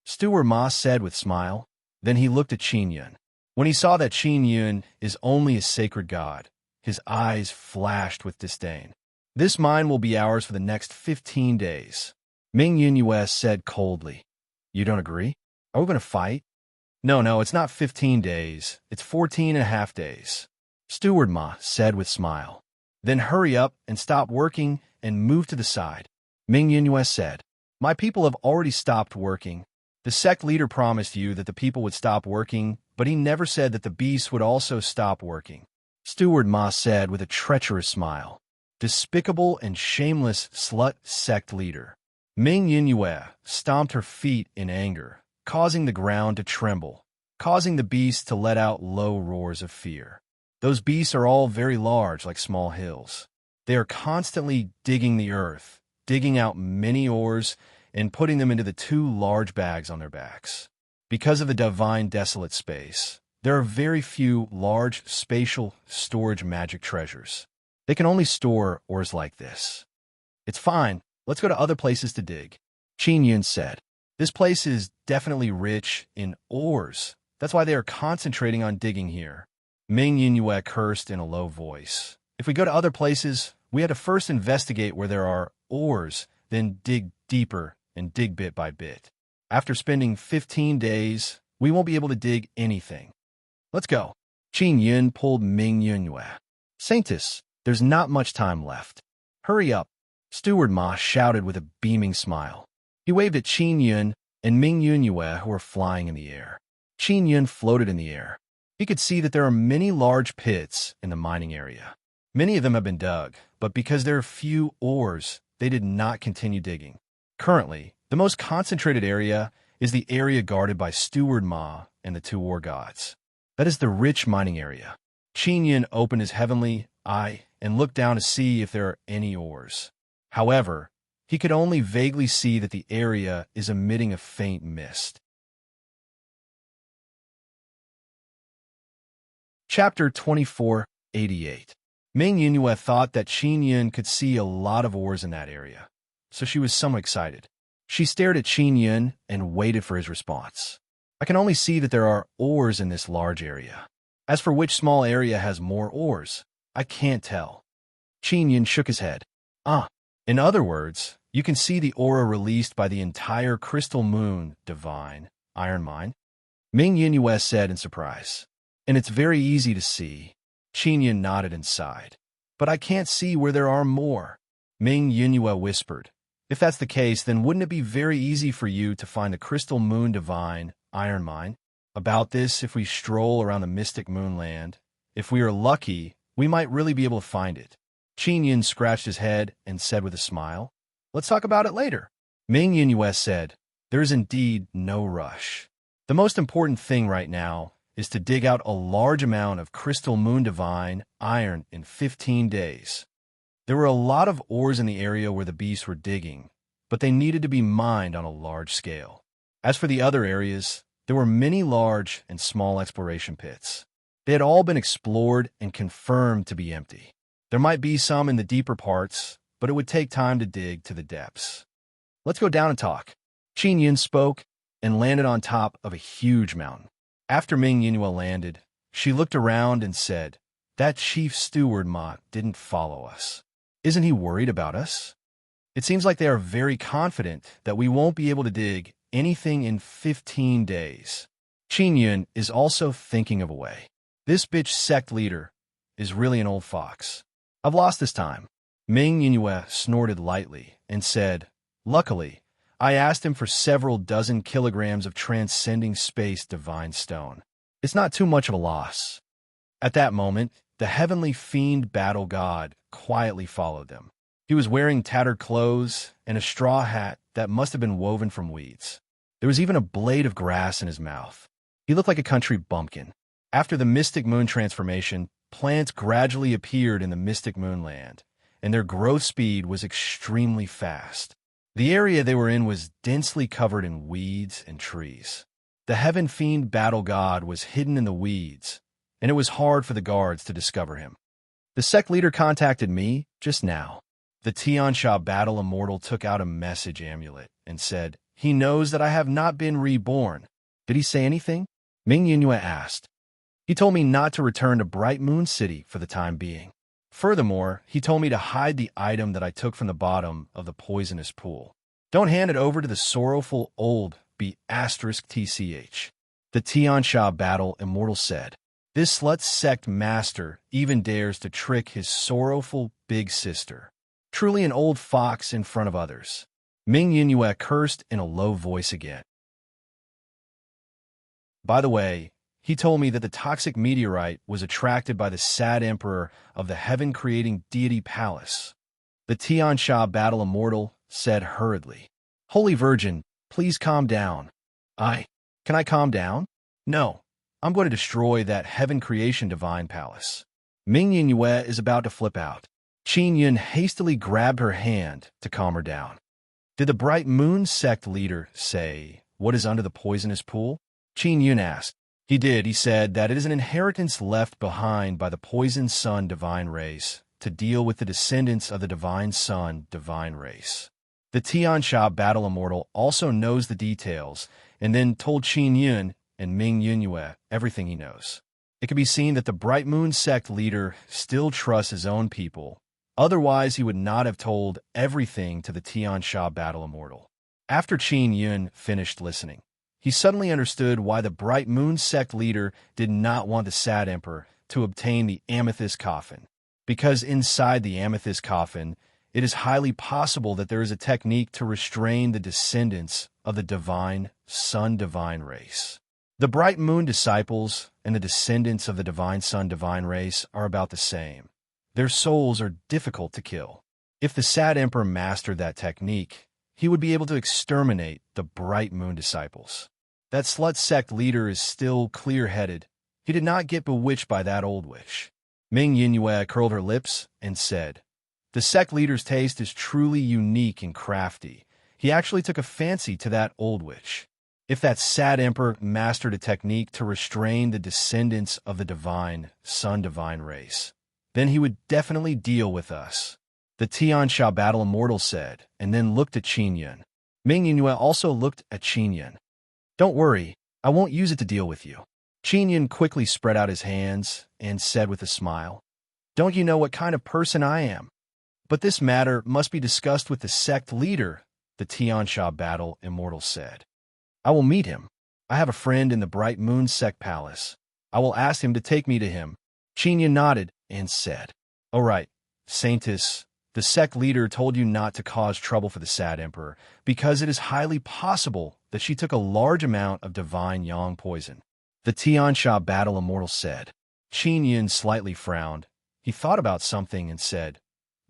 Steward Ma said with a smile. Then he looked at Qin Yun. When he saw that Qin Yun is only a sacred god, his eyes flashed with disdain. This mine will be ours for the next 15 days. Ming Yunyue said coldly. You don't agree? Are we going to fight? No, it's not 15 days. It's 14.5 days. Steward Ma said with a smile. Then hurry up and stop working and move to the side. Ming Yunyue said, my people have already stopped working. The sect leader promised you that the people would stop working, but he never said that the beasts would also stop working. Steward Ma said with a treacherous smile. Despicable and shameless slut sect leader. Ming Yunyue stomped her feet in anger, causing the ground to tremble, causing the beasts to let out low roars of fear. Those beasts are all very large, like small hills. They are constantly digging the earth, digging out many ores, and putting them into the two large bags on their backs. Because of the divine desolate space, there are very few large spatial storage magic treasures. They can only store ores like this. It's fine. Let's go to other places to dig. Qin Yun said, this place is definitely rich in ores. That's why they are concentrating on digging here. Ming Yunyue cursed in a low voice. If we go to other places, we had to first investigate where there are ores, then dig deeper and dig bit by bit. After spending 15 days, we won't be able to dig anything. Let's go. Qin Yun pulled Ming Yunyue. Saintus, there's not much time left. Hurry up. Steward Ma shouted with a beaming smile. He waved at Qin Yun and Ming Yunyue, who were flying in the air. Qin Yun floated in the air. He could see that there are many large pits in the mining area. Many of them have been dug, but because there are few ores, they did not continue digging. Currently, the most concentrated area is the area guarded by Steward Ma and the two war gods. That is the rich mining area. Qin Yun opened his heavenly eye and looked down to see if there are any ores. However, he could only vaguely see that the area is emitting a faint mist. Chapter 2488. Ming Yunyue thought that Qin Yun could see a lot of ores in that area, so she was somewhat excited. She stared at Qin Yun and waited for his response. I can only see that there are ores in this large area. As for which small area has more ores, I can't tell. Qin Yun shook his head. In other words, you can see the aura released by the entire crystal moon divine iron mine? Ming Yunyue said in surprise. And it's very easy to see. Qin Yun nodded and sighed. But I can't see where there are more. Ming Yunyue whispered. If that's the case, then wouldn't it be very easy for you to find the crystal moon divine iron mine? About this, if we stroll around the mystic moonland, if we are lucky, we might really be able to find it. Qin Yun scratched his head and said with a smile, let's talk about it later. Ming Yunyue said, there is indeed no rush. The most important thing right now is to dig out a large amount of crystal moon divine iron in 15 days. There were a lot of ores in the area where the beasts were digging, but they needed to be mined on a large scale. As for the other areas, there were many large and small exploration pits. They had all been explored and confirmed to be empty. There might be some in the deeper parts, but it would take time to dig to the depths. Let's go down and talk. Qin Yun spoke and landed on top of a huge mountain. After Ming Yinhua landed, she looked around and said, "That chief steward Ma didn't follow us. Isn't he worried about us? It seems like they are very confident that we won't be able to dig anything in 15 days. Qin Yun is also thinking of a way. This bitch sect leader is really an old fox. I've lost this time." Ming Yinhua snorted lightly and said, "Luckily, I asked him for several dozen kilograms of transcending space divine stone. It's not too much of a loss." At that moment, the heavenly fiend battle god quietly followed them. He was wearing tattered clothes and a straw hat that must have been woven from weeds. There was even a blade of grass in his mouth. He looked like a country bumpkin. After the mystic moon transformation, plants gradually appeared in the mystic moonland, and their growth speed was extremely fast. The area they were in was densely covered in weeds and trees. The heaven fiend battle god was hidden in the weeds, and it was hard for the guards to discover him. The sect leader contacted me just now. The Tiansha battle immortal took out a message amulet and said, "He knows that I have not been reborn." "Did he say anything?" Ming Yinhua asked. "He told me not to return to Bright Moon City for the time being. Furthermore, he told me to hide the item that I took from the bottom of the poisonous pool. Don't hand it over to the sorrowful old B*TCH. The Tiansha battle immortal said, "This slut sect master even dares to trick his sorrowful big sister. Truly an old fox in front of others." Ming Yinhua cursed in a low voice again. By the way, he told me that the toxic meteorite was attracted by the sad emperor of the heaven-creating deity palace. The Tiansha battle immortal said hurriedly, "Holy Virgin, please calm down." Can I calm down? No, I'm going to destroy that heaven creation divine palace." Ming Yinhua is about to flip out. Qin Yun hastily grabbed her hand to calm her down. "Did the Bright Moon sect leader say what is under the poisonous pool?" Qin Yun asked. "He did. He said that it is an inheritance left behind by the Poison Sun divine race to deal with the descendants of the Divine Sun divine race." The Tiansha battle immortal also knows the details and then told Qin Yun and Ming Yinhua everything he knows. It can be seen that the Bright Moon sect leader still trusts his own people. Otherwise, he would not have told everything to the Tiansha battle immortal. After Qin Yun finished listening, he suddenly understood why the Bright Moon sect leader did not want the Sad Emperor to obtain the amethyst coffin. Because inside the amethyst coffin, it is highly possible that there is a technique to restrain the descendants of the Divine Sun divine race. The Bright Moon disciples and the descendants of the Divine Sun divine race are about the same. Their souls are difficult to kill. If the Sad Emperor mastered that technique, he would be able to exterminate the Bright Moon disciples. That slut sect leader is still clear-headed. He did not get bewitched by that old witch. Ming Yinhua curled her lips and said, "The sect leader's taste is truly unique and crafty. He actually took a fancy to that old witch. If that Sad Emperor mastered a technique to restrain the descendants of the Divine Sun divine race, then he would definitely deal with us," the Tiansha battle immortal said, and then looked at Qin Yun. Ming Yinhua also looked at Qin Yun. "Don't worry, I won't use it to deal with you." Qin Yun quickly spread out his hands and said with a smile, "Don't you know what kind of person I am? But this matter must be discussed with the sect leader," the Tiansha battle immortal said. "I will meet him. I have a friend in the Bright Moon sect palace. I will ask him to take me to him." Qin Yun nodded and said, "All right, Saintess, the sect leader told you not to cause trouble for the Sad Emperor because it is highly possible that she took a large amount of divine yang poison," the Tiansha battle immortal said. Qin Yun slightly frowned. He thought about something and said,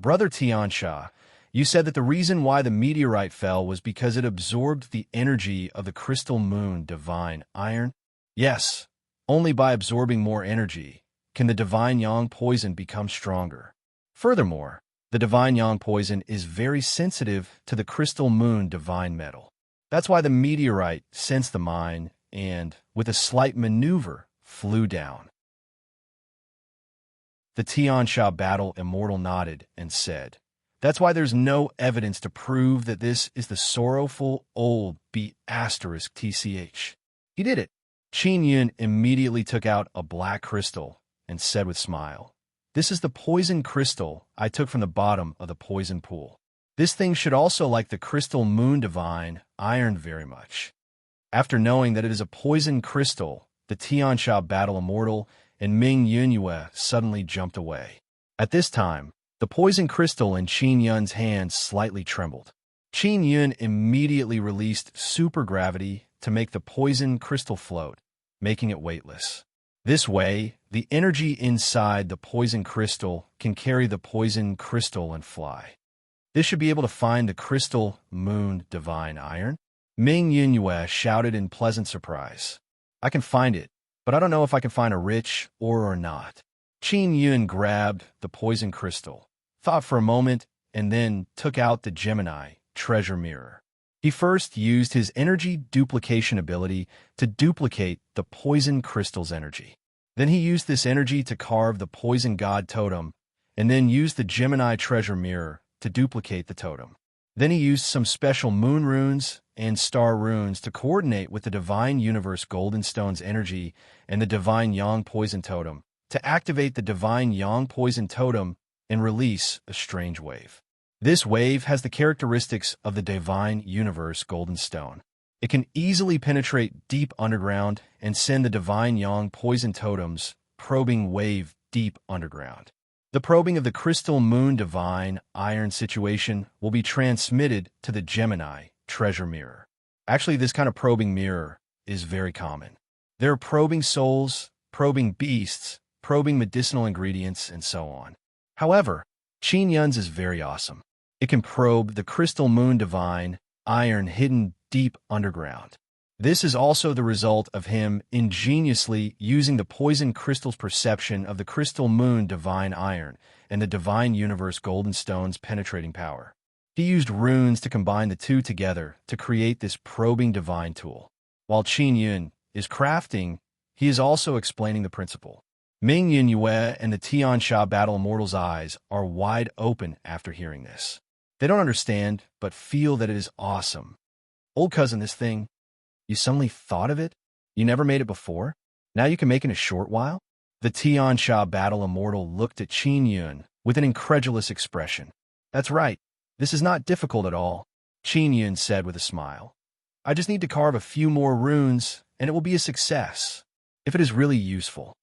"Brother Tiansha, you said that the reason why the meteorite fell was because it absorbed the energy of the crystal moon divine iron?" "Yes, only by absorbing more energy can the divine yang poison become stronger. Furthermore, the divine yang poison is very sensitive to the crystal moon divine metal. That's why the meteorite sensed the mine and, with a slight maneuver, flew down." The Tiansha battle immortal nodded and said, "That's why there's no evidence to prove that this is the sorrowful old *TCH. He did it." Qin Yun immediately took out a black crystal and said with smile, "This is the poison crystal I took from the bottom of the poison pool. This thing should also like the crystal moon divine iron very much." After knowing that it is a poison crystal, the Tiansha battle immortal and Ming Yunyue suddenly jumped away. At this time, the poison crystal in Qin Yun's hand slightly trembled. Qin Yun immediately released supergravity to make the poison crystal float, making it weightless. This way, the energy inside the poison crystal can carry the poison crystal and fly. This should be able to find the crystal moon divine iron. Ming Yunyue shouted in pleasant surprise. "I can find it, but I don't know if I can find a rich ore or not." Qin Yun grabbed the poison crystal, thought for a moment, and then took out the Gemini treasure mirror. He first used his energy duplication ability to duplicate the poison crystal's energy. Then he used this energy to carve the poison god totem, and then used the Gemini treasure mirror to duplicate the totem. Then he used some special moon runes and star runes to coordinate with the Divine Universe Golden Stone's energy and the Divine Yang Poison Totem to activate the Divine Yang Poison Totem and release a strange wave. This wave has the characteristics of the Divine Universe Golden Stone. It can easily penetrate deep underground and send the Divine Yang Poison Totem's probing wave deep underground. The probing of the crystal moon divine iron situation will be transmitted to the Gemini treasure mirror. Actually, this kind of probing mirror is very common. There are probing souls, probing beasts, probing medicinal ingredients, and so on. However, Qin Yun's is very awesome. It can probe the crystal moon divine iron hidden deep underground. This is also the result of him ingeniously using the poison crystal's perception of the crystal moon divine iron and the divine universe golden stone's penetrating power. He used runes to combine the two together to create this probing divine tool. While Qin Yun is crafting, he is also explaining the principle. Ming Yunyue and the Tiansha battle immortal's eyes are wide open after hearing this. They don't understand, but feel that it is awesome. "Old cousin, this thing, you suddenly thought of it? You never made it before? Now you can make it in a short while?" The Tiansha battle immortal looked at Qin Yun with an incredulous expression. "That's right. This is not difficult at all," Qin Yun said with a smile. "I just need to carve a few more runes, and it will be a success. If it is really useful,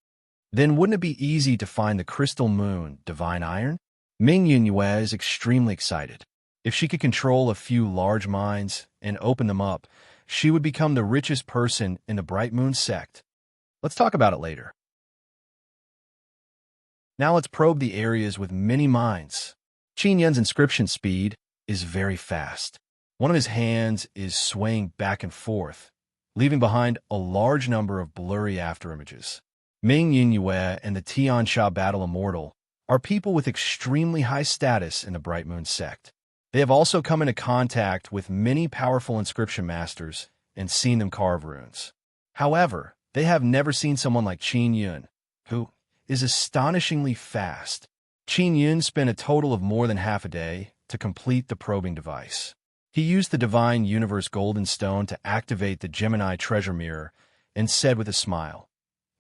then wouldn't it be easy to find the crystal moon divine iron?" Ming Yunyue is extremely excited. If she could control a few large mines and open them up, she would become the richest person in the Bright Moon sect. Let's talk about it later. Now let's probe the areas with many mines. Qin Yun's inscription speed is very fast. One of his hands is swaying back and forth, leaving behind a large number of blurry afterimages. Ming Yunyue and the Tiansha battle immortal are people with extremely high status in the Bright Moon sect. They have also come into contact with many powerful inscription masters and seen them carve runes. However, they have never seen someone like Qin Yun, who is astonishingly fast. Qin Yun spent a total of more than half a day to complete the probing device. He used the Divine Universe Golden Stone to activate the Gemini treasure mirror and said with a smile,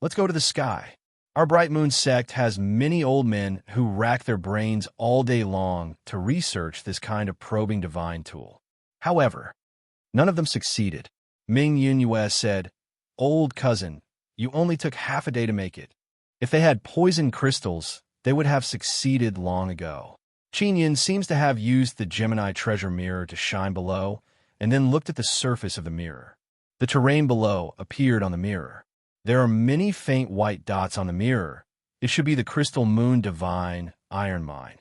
"Let's go to the sky." Our Bright Moon sect has many old men who rack their brains all day long to research this kind of probing divine tool. However, none of them succeeded. Ming Yunyue said, "Old cousin, you only took half a day to make it. If they had poison crystals, they would have succeeded long ago." Qin Yun seems to have used the Gemini treasure mirror to shine below and then looked at the surface of the mirror. The terrain below appeared on the mirror. There are many faint white dots on the mirror. It should be the crystal moon divine iron mine.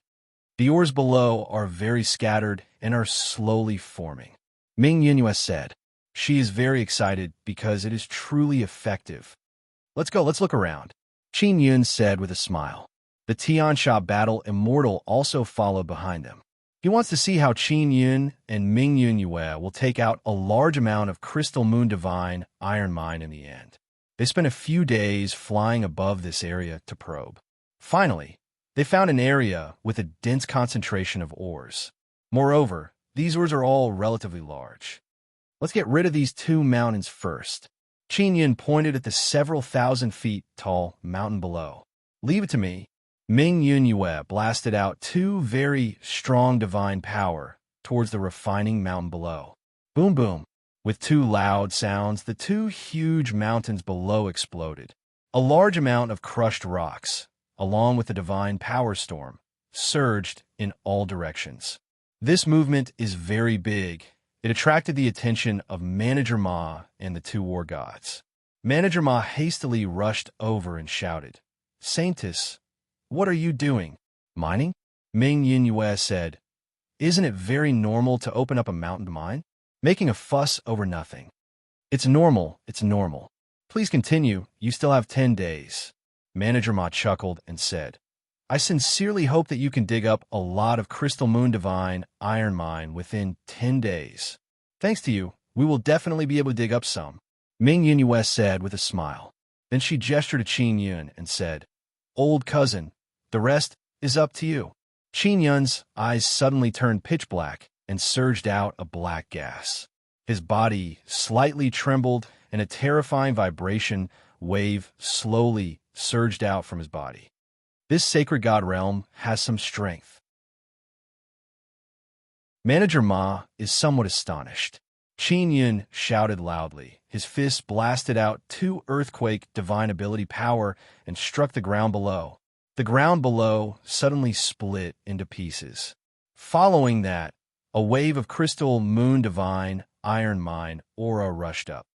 The ores below are very scattered and are slowly forming. Ming Yunyue said. She is very excited because it is truly effective. "Let's go, let's look around," Qin Yun said with a smile. The Tiansha battle immortal also followed behind them. He wants to see how Qin Yun and Ming Yunyue will take out a large amount of crystal moon divine iron mine in the end. They spent a few days flying above this area to probe. Finally, They found an area with a dense concentration of ores. Moreover, these ores are all relatively large. Let's get rid of these two mountains first. Qin Yun pointed at the several thousand feet tall mountain below. Leave it to me. Ming Yunyue blasted out two very strong divine power towards the refining mountain below. Boom boom. With two loud sounds, the two huge mountains below exploded. A large amount of crushed rocks, along with the divine power storm, surged in all directions. This movement is very big. It attracted the attention of Manager Ma and the two war gods. Manager Ma hastily rushed over and shouted, "Saintess, what are you doing? Mining?" Ming Yunyue said, "Isn't it very normal to open up a mountain to mine? Making a fuss over nothing." It's normal. Please continue. You still have 10 days. Manager Ma chuckled and said, "I sincerely hope that you can dig up a lot of Crystal Moon Divine iron mine within 10 days. Thanks to you, we will definitely be able to dig up some," Ming Yunyue said with a smile. Then she gestured to Qin Yun and said, "Old cousin, the rest is up to you." Qin Yun's eyes suddenly turned pitch black and surged out a black gas. His body slightly trembled, and a terrifying vibration wave slowly surged out from his body. This sacred god realm has some strength. Manager Ma is somewhat astonished. Qin Yun shouted loudly. His fists blasted out two earthquake divine ability power and struck the ground below. The ground below suddenly split into pieces. Following that, a wave of Crystal Moon Divine Iron Mine aura rushed up.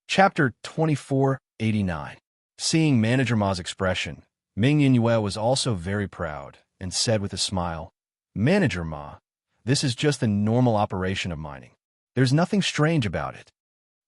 Chapter 2489. Seeing Manager Ma's expression, Ming Yunyue was also very proud and said with a smile, "Manager Ma, this is just the normal operation of mining. There's nothing strange about it."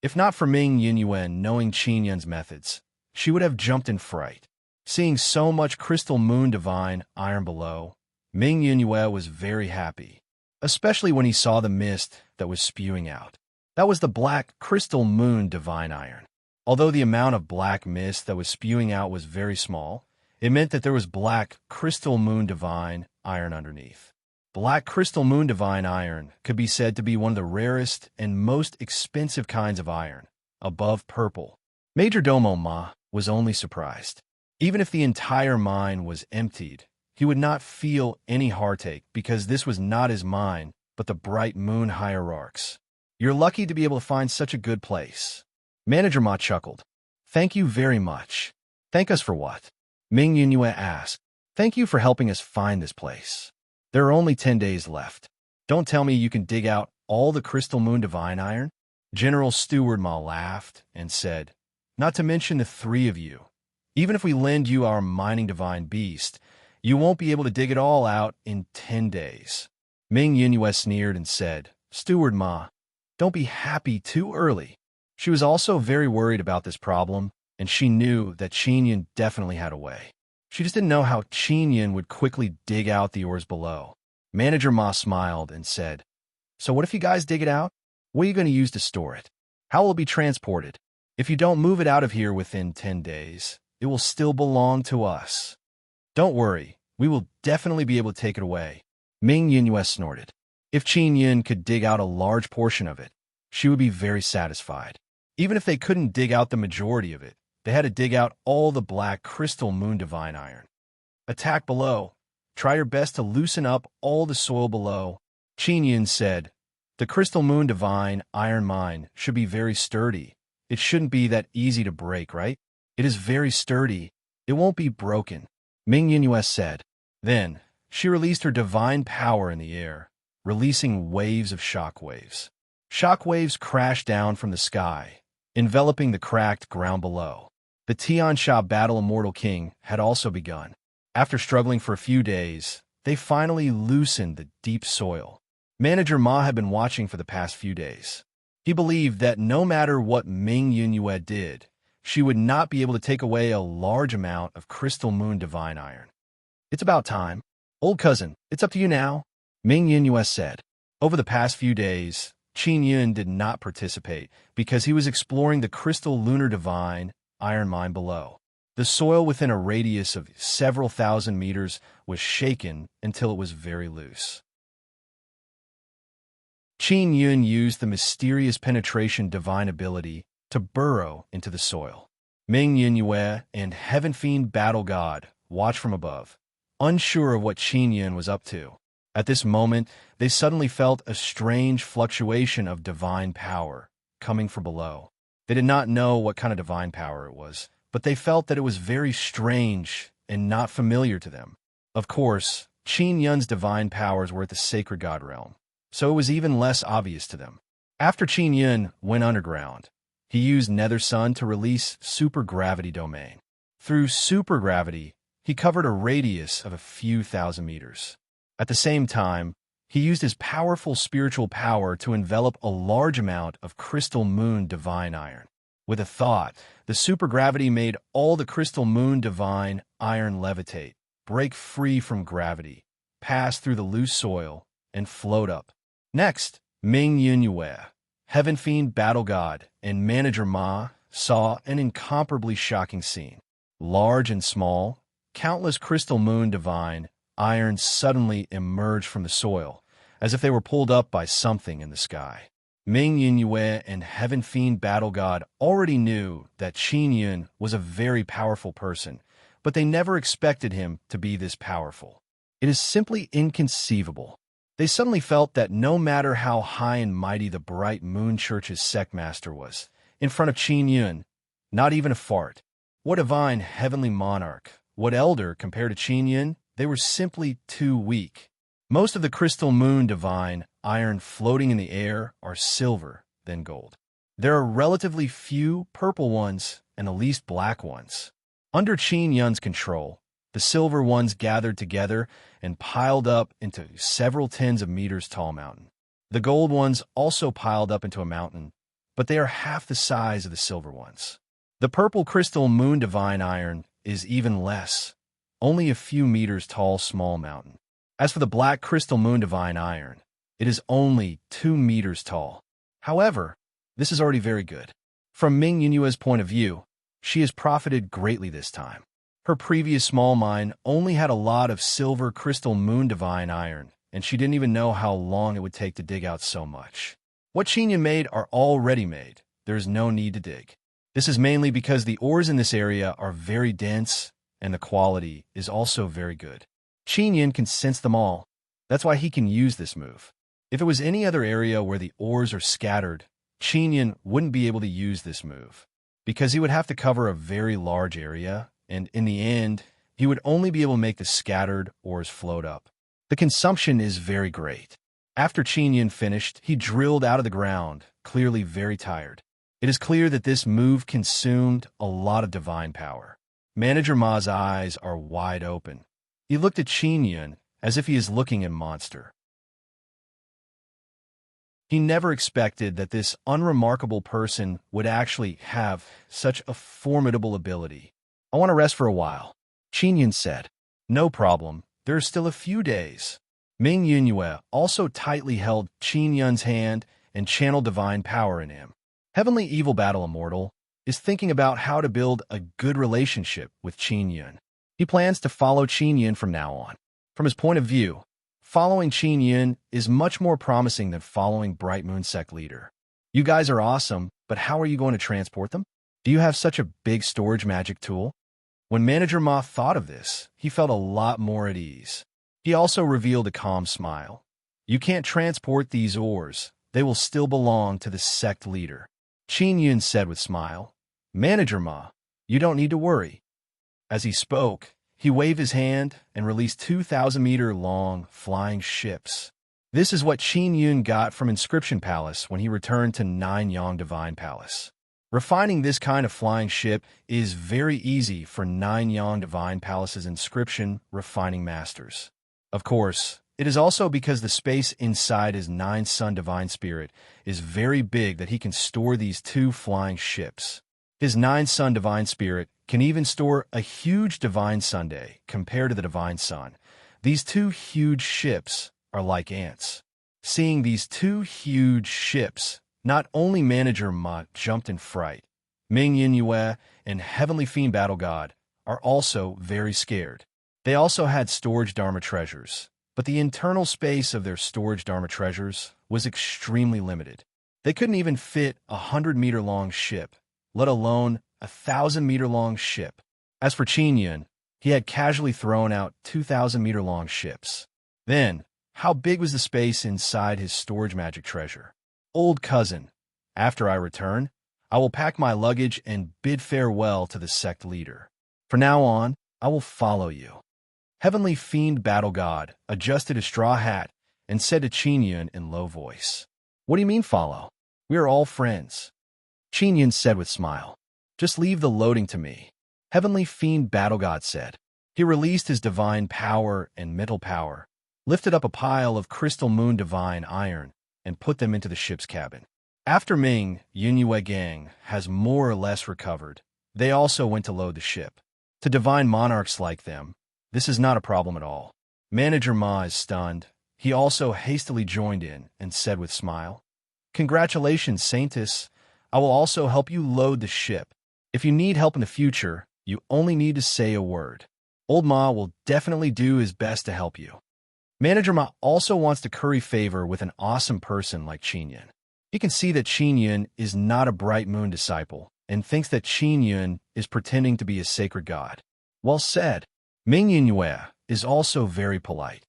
If not for Ming Yunyue knowing Qin Yun's methods, she would have jumped in fright. Seeing so much Crystal Moon Divine iron below, Ming Yunyue was very happy, especially when he saw the mist that was spewing out. That was the black Crystal Moon Divine Iron. Although the amount of black mist that was spewing out was very small, it meant that there was black Crystal Moon Divine Iron underneath. Black Crystal Moon Divine Iron could be said to be one of the rarest and most expensive kinds of iron, above purple. Major Domo Ma was only surprised. Even if the entire mine was emptied, he would not feel any heartache because this was not his mine, but the Bright Moon Hierarch's. "You're lucky to be able to find such a good place." Manager Ma chuckled. "Thank you very much." "Thank us for what?" Ming Yunyue asked. "Thank you for helping us find this place. There are only 10 days left. Don't tell me you can dig out all the Crystal Moon Divine Iron?" General Steward Ma laughed and said, "Not to mention the three of you. Even if we lend you our mining divine beast, you won't be able to dig it all out in 10 days. Ming Yunyue sneered and said, "Steward Ma, don't be happy too early." She was also very worried about this problem, and she knew that Qin Yun definitely had a way. She just didn't know how Qin Yun would quickly dig out the ores below. Manager Ma smiled and said, "So what if you guys dig it out? What are you going to use to store it? How will it be transported? If you don't move it out of here within 10 days, it will still belong to us." "Don't worry, we will definitely be able to take it away." Ming Yunyue snorted. If Qin Yun could dig out a large portion of it, she would be very satisfied. Even if they couldn't dig out the majority of it, they had to dig out all the black Crystal Moon Divine Iron. "Attack below. Try your best to loosen up all the soil below," Qin Yun said. "The Crystal Moon Divine Iron Mine should be very sturdy. It shouldn't be that easy to break, right?" "It is very sturdy. It won't be broken," Ming Yunyue said. Then, she released her divine power in the air, releasing waves of shockwaves. Shockwaves crashed down from the sky, enveloping the cracked ground below. The Tiansha Battle Immortal King had also begun. After struggling for a few days, they finally loosened the deep soil. Manager Ma had been watching for the past few days. He believed that no matter what Ming Yunyue did, she would not be able to take away a large amount of Crystal Moon Divine Iron. "It's about time. Old cousin, it's up to you now," Ming Yunyue said. Over the past few days, Qin Yun did not participate because he was exploring the Crystal Lunar Divine iron mine below. The soil within a radius of several thousand meters was shaken until it was very loose. Qin Yun used the mysterious penetration divine ability to burrow into the soil. Ming Yunyue and Heaven Fiend Battle God watched from above, unsure of what Qin Yun was up to. At this moment, they suddenly felt a strange fluctuation of divine power coming from below. They did not know what kind of divine power it was, but they felt that it was very strange and not familiar to them. Of course, Qin Yun's divine powers were at the sacred god realm, so it was even less obvious to them. After Qin Yun went underground, he used Nether Sun to release supergravity domain. Through supergravity, he covered a radius of a few thousand meters. At the same time, he used his powerful spiritual power to envelop a large amount of crystal moon divine iron. With a thought, the supergravity made all the crystal moon divine iron levitate, break free from gravity, pass through the loose soil, and float up. Next, Ming Yunyue, Heaven Fiend Battle God, and Manager Ma saw an incomparably shocking scene. Large and small, countless crystal moon divine iron suddenly emerged from the soil, as if they were pulled up by something in the sky. Ming Yunyue and Heaven Fiend Battle God already knew that Qin Yun was a very powerful person, but they never expected him to be this powerful. It is simply inconceivable. They suddenly felt that no matter how high and mighty the Bright Moon Church's sectmaster was, in front of Qin Yun, not even a fart. What divine heavenly monarch, what elder compared to Qin Yun? They were simply too weak. Most of the crystal moon divine iron floating in the air are silver, then gold. There are relatively few purple ones and the least black ones. Under Qin Yun's control, the silver ones gathered together and piled up into several tens of meters tall mountain. The gold ones also piled up into a mountain, but they are half the size of the silver ones. The purple crystal moon divine iron is even less, only a few meters tall small mountain. As for the black crystal moon divine iron, it is only 2 meters tall. However, this is already very good. From Ming Yunyue's point of view, she has profited greatly this time. Her previous small mine only had a lot of silver crystal moon divine iron, and she didn't even know how long it would take to dig out so much. What Qin Yun made are already made. There is no need to dig. This is mainly because the ores in this area are very dense, and the quality is also very good. Qin Yun can sense them all. That's why he can use this move. If it was any other area where the ores are scattered, Qin Yun wouldn't be able to use this move, because he would have to cover a very large area, and in the end, he would only be able to make the scattered ores float up. The consumption is very great. After Qin Yun finished, he drilled out of the ground, clearly very tired. It is clear that this move consumed a lot of divine power. Manager Ma's eyes are wide open. He looked at Qin Yun as if he is looking at a monster. He never expected that this unremarkable person would actually have such a formidable ability. I want to rest for a while, Qin Yun said. No problem, there are still a few days. Ming Yunyue also tightly held Qin Yun's hand and channeled divine power in him. Heavenly Evil Battle Immortal is thinking about how to build a good relationship with Qin Yun. He plans to follow Qin Yun from now on. From his point of view, following Qin Yun is much more promising than following Bright Moon Sect leader. You guys are awesome, but how are you going to transport them? Do you have such a big storage magic tool? When Manager Ma thought of this, he felt a lot more at ease. He also revealed a calm smile. You can't transport these ores. They will still belong to the sect leader. Qin Yun said with smile. Manager Ma, you don't need to worry. As he spoke, he waved his hand and released 2,000-meter-long flying ships. This is what Qin Yun got from Inscription Palace when he returned to Nine-Yang Divine Palace. Refining this kind of flying ship is very easy for Nine-Yang Divine Palace's inscription refining masters. Of course, it is also because the space inside his Nine-Sun Divine Spirit is very big that he can store these 2 flying ships. His Nine-Sun Divine Spirit can even store a huge Divine Sunday compared to the Divine Sun. These 2 huge ships are like ants. Seeing these 2 huge ships, not only Manager Ma jumped in fright, Ming Yingyue and Heavenly Fiend Battle God are also very scared. They also had storage Dharma treasures, but the internal space of their storage Dharma treasures was extremely limited. They couldn't even fit a 100-meter-long ship, let alone a 1,000-meter-long ship. As for Qin Yun, he had casually thrown out 2,000-meter-long ships. Then, how big was the space inside his storage magic treasure? Old cousin, after I return, I will pack my luggage and bid farewell to the sect leader. From now on, I will follow you. Heavenly Fiend Battle God adjusted his straw hat and said to Qin Yun in low voice, "What do you mean follow? We are all friends." Qin Yun said with smile, "Just leave the loading to me." Heavenly Fiend Battle God said. He released his divine power and mental power, lifted up a pile of crystal moon divine iron, and put them into the ship's cabin. After Ming Yingyue gang has more or less recovered, they also went to load the ship. To divine monarchs like them, this is not a problem at all. Manager Ma is stunned. He also hastily joined in and said with smile, "Congratulations, Saintess. I will also help you load the ship. If you need help in the future, you only need to say a word. Old Ma will definitely do his best to help you." Manager Ma also wants to curry favor with an awesome person like Qin Yun. He can see that Qin Yun is not a bright moon disciple and thinks that Qin Yun is pretending to be a sacred god. Well said. Ming Yingyue is also very polite.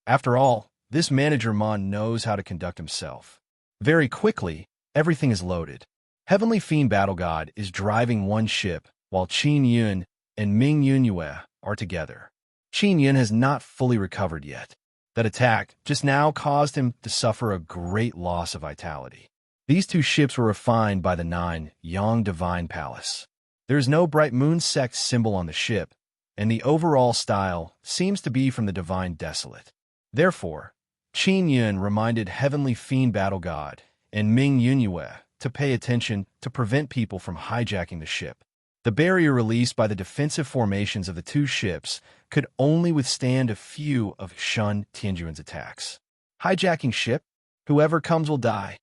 After all, this manager Ma knows how to conduct himself. Very quickly, everything is loaded. Heavenly Fiend Battle God is driving one ship, while Qin Yun and Ming Yingyue are together. Qin Yun has not fully recovered yet. That attack just now caused him to suffer a great loss of vitality. These two ships were refined by the 9 Yang Divine Palace. There is no bright moon sect symbol on the ship, and the overall style seems to be from the Divine Desolate. Therefore, Qin Yun reminded Heavenly Fiend Battle God and Ming Yingyue to pay attention to prevent people from hijacking the ship. The barrier released by the defensive formations of the two ships could only withstand a few of Shun Tianjuan's attacks. Hijacking ship? Whoever comes will die.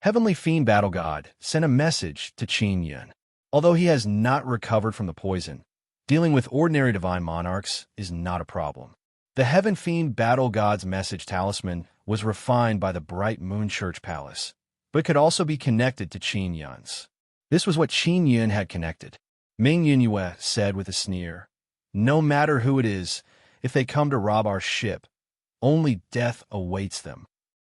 Heavenly Fiend Battle God sent a message to Qin Yun. Although he has not recovered from the poison, dealing with ordinary divine monarchs is not a problem. The Heaven Fiend Battle God's message talisman was refined by the Bright Moon Church Palace, but could also be connected to Qin Yun's. This was what Qin Yun had connected. Ming Yingyue said with a sneer, "No matter who it is, if they come to rob our ship, only death awaits them."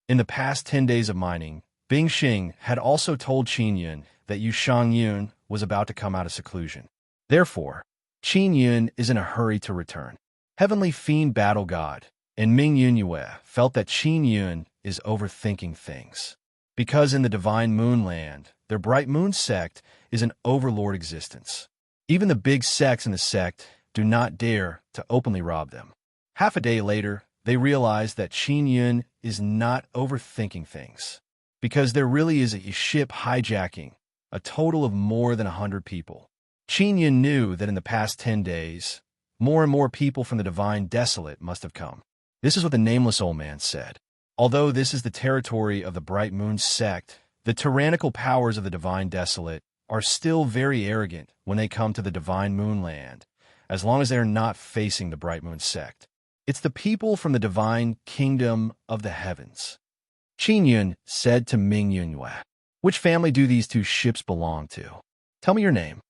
In the past 10 days of mining, Bing Xing had also told Qin Yun that Yu Shangyun was about to come out of seclusion. Therefore, Qin Yun is in a hurry to return. Heavenly Fiend Battle God and Ming Yingyue felt that Qin Yun is overthinking things. Because in the Divine Moonland, their Bright Moon sect is an overlord existence. Even the big sects in the sect do not dare to openly rob them. Half a day later, they realized that Qin Yun is not overthinking things, because there really is a ship hijacking a total of more than 100 people. Qin Yun knew that in the past 10 days, more and more people from the Divine Desolate must have come. This is what the Nameless Old Man said. Although this is the territory of the Bright Moon sect, the tyrannical powers of the Divine Desolate are still very arrogant when they come to the Divine Moonland, as long as they are not facing the Bright Moon sect. It's the people from the Divine Kingdom of the Heavens. Qin Yun said to Ming Yingyue, "Which family do these two ships belong to? Tell me your name."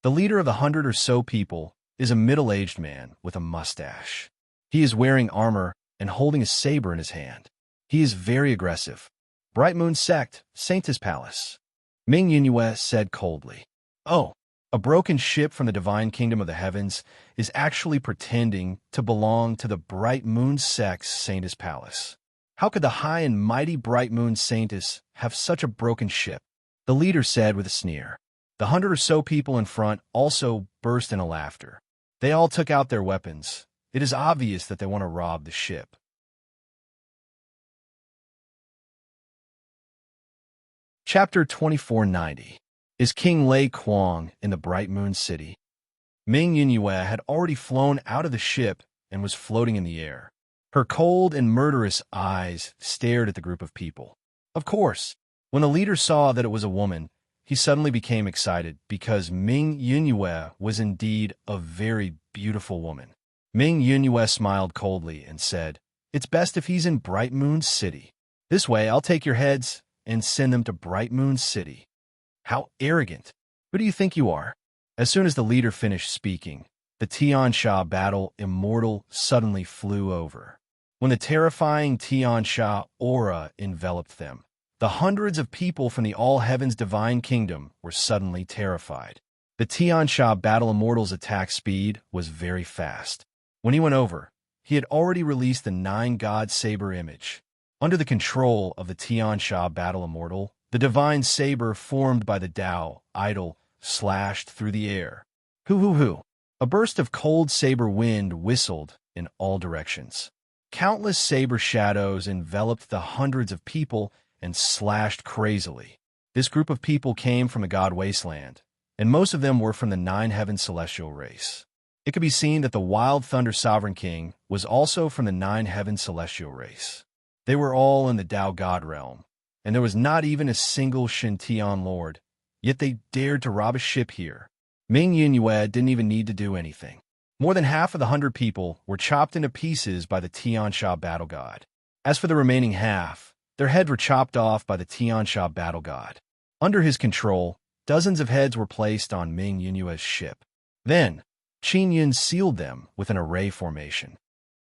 The leader of the 100 or so people is a middle-aged man with a mustache. He is wearing armor and holding a saber in his hand. He is very aggressive. Bright Moon Sect, Saintess Palace. Ming Yingyue said coldly. "Oh, a broken ship from the Divine Kingdom of the Heavens is actually pretending to belong to the Bright Moon Sect's Saintess Palace. How could the high and mighty Bright Moon Saintess have such a broken ship?" The leader said with a sneer. The 100 or so people in front also burst into laughter. They all took out their weapons. It is obvious that they want to rob the ship. Chapter 2490. Is King Lei Kuang in the Bright Moon City? Ming Yingyue had already flown out of the ship and was floating in the air. Her cold and murderous eyes stared at the group of people. Of course, When the leader saw that it was a woman, he suddenly became excited because Ming Yunyue was indeed a very beautiful woman. Ming Yunyue smiled coldly and said, "It's best if he's in Bright Moon City. This way I'll take your heads and send them to Bright Moon City." How arrogant! Who do you think you are? As soon as the leader finished speaking, the Tiansha battle immortal suddenly flew over. When the terrifying Tiansha aura enveloped them, the hundreds of people from the All Heavens Divine Kingdom were suddenly terrified. The Tiansha battle immortal's attack speed was very fast. When he went over, he had already released the 9-God Saber image. Under the control of the Tiansha battle immortal, the divine saber formed by the Tao idol slashed through the air. Hoo! A burst of cold saber wind whistled in all directions. Countless saber shadows enveloped the hundreds of people and slashed crazily. This group of people came from the God Wasteland, and most of them were from the 9-Heaven Celestial race. It could be seen that the Wild Thunder Sovereign King was also from the 9-Heaven Celestial race. They were all in the Tao God realm, and there was not even a single Shintian Lord, yet they dared to rob a ship here. Ming Yunyue didn't even need to do anything. More than half of the 100 people were chopped into pieces by the Tiansha battle god. As for the remaining half, their heads were chopped off by the Tiansha battle god. Under his control, dozens of heads were placed on Ming Yunyue's ship. Then, Qin Yun sealed them with an array formation.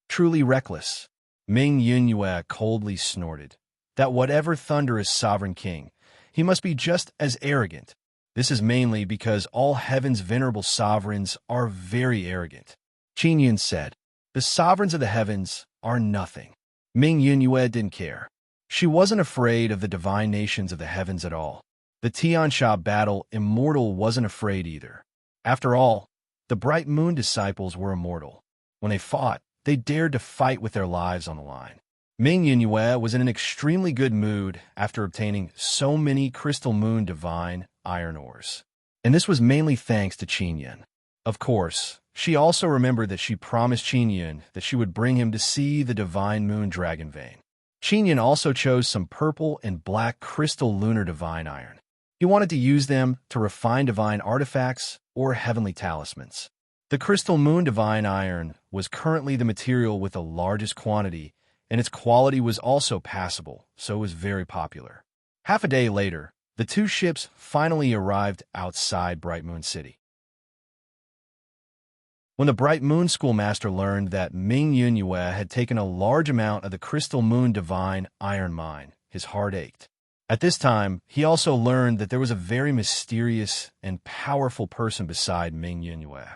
Truly reckless, Ming Yunyue coldly snorted that whatever thunderous sovereign king, he must be just as arrogant. This is mainly because all heaven's venerable sovereigns are very arrogant. Qin Yun said, "The sovereigns of the heavens are nothing." Ming Yunyue didn't care. She wasn't afraid of the divine nations of the heavens at all. The Tiansha battle immortal wasn't afraid either. After all, the Bright Moon disciples were immortal. When they fought, they dared to fight with their lives on the line. Ming Yunyue was in an extremely good mood after obtaining so many Crystal Moon Divine Iron Ores. And this was mainly thanks to Qin Yun. Of course, she also remembered that she promised Qin Yun that she would bring him to see the Divine Moon Dragon Vein. Qin Yun also chose some purple and black Crystal Lunar Divine Iron. He wanted to use them to refine divine artifacts or heavenly talismans. The Crystal Moon Divine Iron was currently the material with the largest quantity, and its quality was also passable, so it was very popular. Half a day later, the two ships finally arrived outside Bright Moon City. When the Bright Moon Schoolmaster learned that Ming Yunyue had taken a large amount of the Crystal Moon Divine Iron Mine, his heart ached. At this time, he also learned that there was a very mysterious and powerful person beside Ming Yunyue.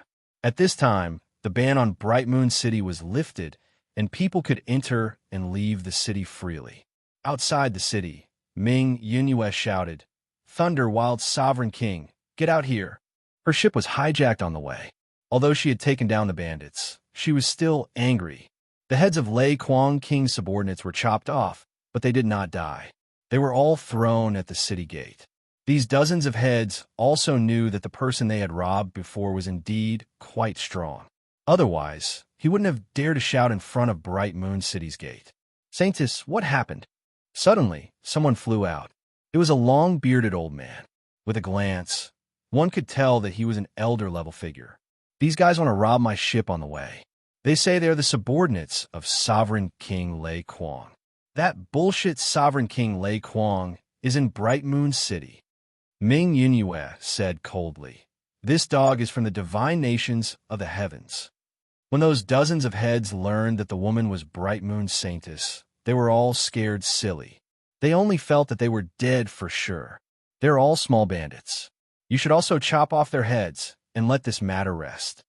At this time, the ban on Bright Moon City was lifted, and people could enter and leave the city freely. Outside the city, Ming Yunyue shouted, "Thunder, Wild Sovereign King, get out here." Her ship was hijacked on the way. Although she had taken down the bandits, she was still angry. The heads of Lei Kuang King's subordinates were chopped off, but they did not die. They were all thrown at the city gate. These dozens of heads also knew that the person they had robbed before was indeed quite strong. Otherwise, he wouldn't have dared to shout in front of Bright Moon City's gate. "Saintis, what happened?" Suddenly, someone flew out. It was a long-bearded old man. With a glance, one could tell that he was an elder-level figure. "These guys want to rob my ship on the way. They say they're the subordinates of Sovereign King Lei Kuang. That bullshit Sovereign King Lei Kuang is in Bright Moon City." Ming Yunyue said coldly, "This dog is from the divine nations of the heavens." When those dozens of heads learned that the woman was Bright Moon Saintess, they were all scared silly. They only felt that they were dead for sure. They're all small bandits. You should also chop off their heads and let this matter rest.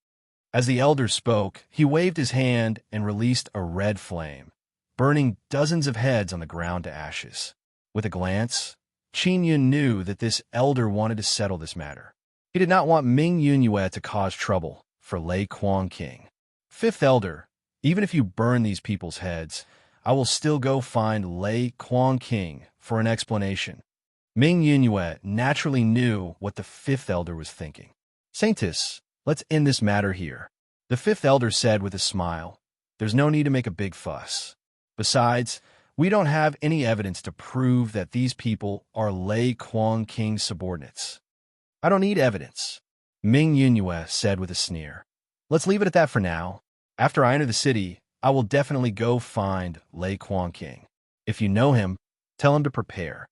As the elder spoke, he waved his hand and released a red flame, burning dozens of heads on the ground to ashes. With a glance, Qin Yun knew that this elder wanted to settle this matter. He did not want Ming Yunyue to cause trouble for Lei Kuang King. "Fifth elder, even if you burn these people's heads, I will still go find Lei Kuang King for an explanation." Ming Yunyue naturally knew what the fifth elder was thinking. "Saintess, let's end this matter here," the fifth elder said with a smile. "There's no need to make a big fuss. Besides, We don't have any evidence to prove that these people are Lei Kuang King's subordinates. I don't need evidence, Ming Yunyue said with a sneer. Let's leave it at that for now. After I enter the city, I will definitely go find Lei Kuang King. If you know him, tell him to prepare.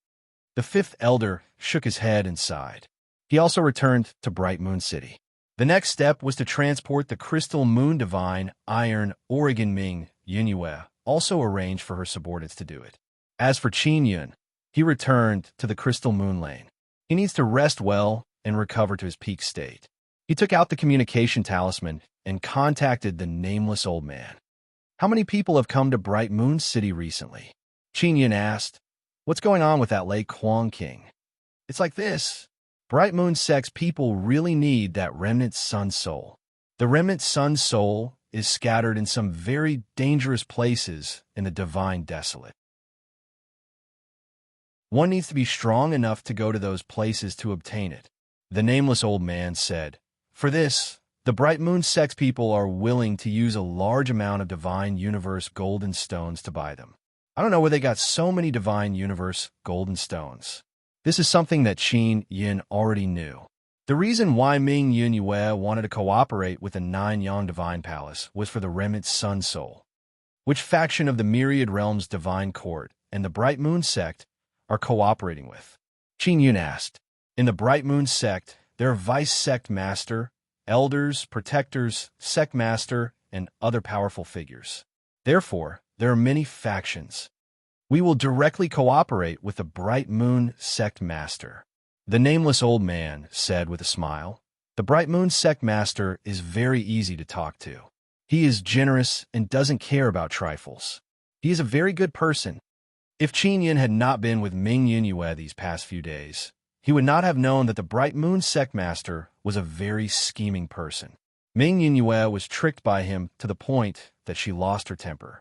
The fifth elder shook his head and sighed. He also returned to Bright Moon City. The next step was to transport the Crystal Moon Divine Iron Oregon Ming Yunyue also arranged for her subordinates to do it. As for Qin Yun, he returned to the Crystal Moon Lane. He needs to rest well and recover to his peak state. He took out the communication talisman and contacted the nameless old man. How many people have come to Bright Moon City recently? Qin Yun asked. What's going on with that Lei Kuang King? It's like this. Bright Moon Sect's people really need that remnant sun soul. The remnant sun soul is scattered in some very dangerous places in the Divine Desolate. One needs to be strong enough to go to those places to obtain it, the nameless old man said. For this, the Bright Moon Sect's people are willing to use a large amount of Divine Universe golden stones to buy them. I don't know where they got so many Divine Universe golden stones. This is something that Qin Yin already knew. The reason why Ming Yunyue wanted to cooperate with the Nine-Yang Divine Palace was for the remnant Sun Soul. Which faction of the Myriad Realms Divine Court and the Bright Moon Sect are cooperating with? Qin Yun asked. In the Bright Moon Sect, there are Vice Sect Master, Elders, Protectors, Sect Master, and other powerful figures. Therefore, there are many factions. We will directly cooperate with the Bright Moon Sect Master, the nameless old man said with a smile. The Bright Moon Sect Master is very easy to talk to. He is generous and doesn't care about trifles. He is a very good person. If Qin Yin had not been with Ming Yunyue these past few days, he would not have known that the Bright Moon Sect Master was a very scheming person. Ming Yunyue was tricked by him to the point that she lost her temper.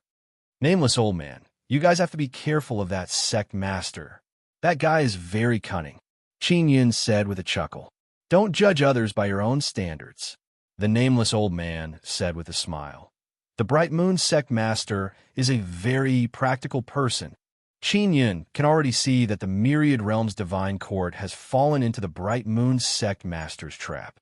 Nameless old man, you guys have to be careful of that sect master. That guy is very cunning, Qin Yin said with a chuckle. Don't judge others by your own standards, the nameless old man said with a smile. The Bright Moon Sect Master is a very practical person. Qin Yin can already see that the Myriad Realms Divine Court has fallen into the Bright Moon Sect Master's trap.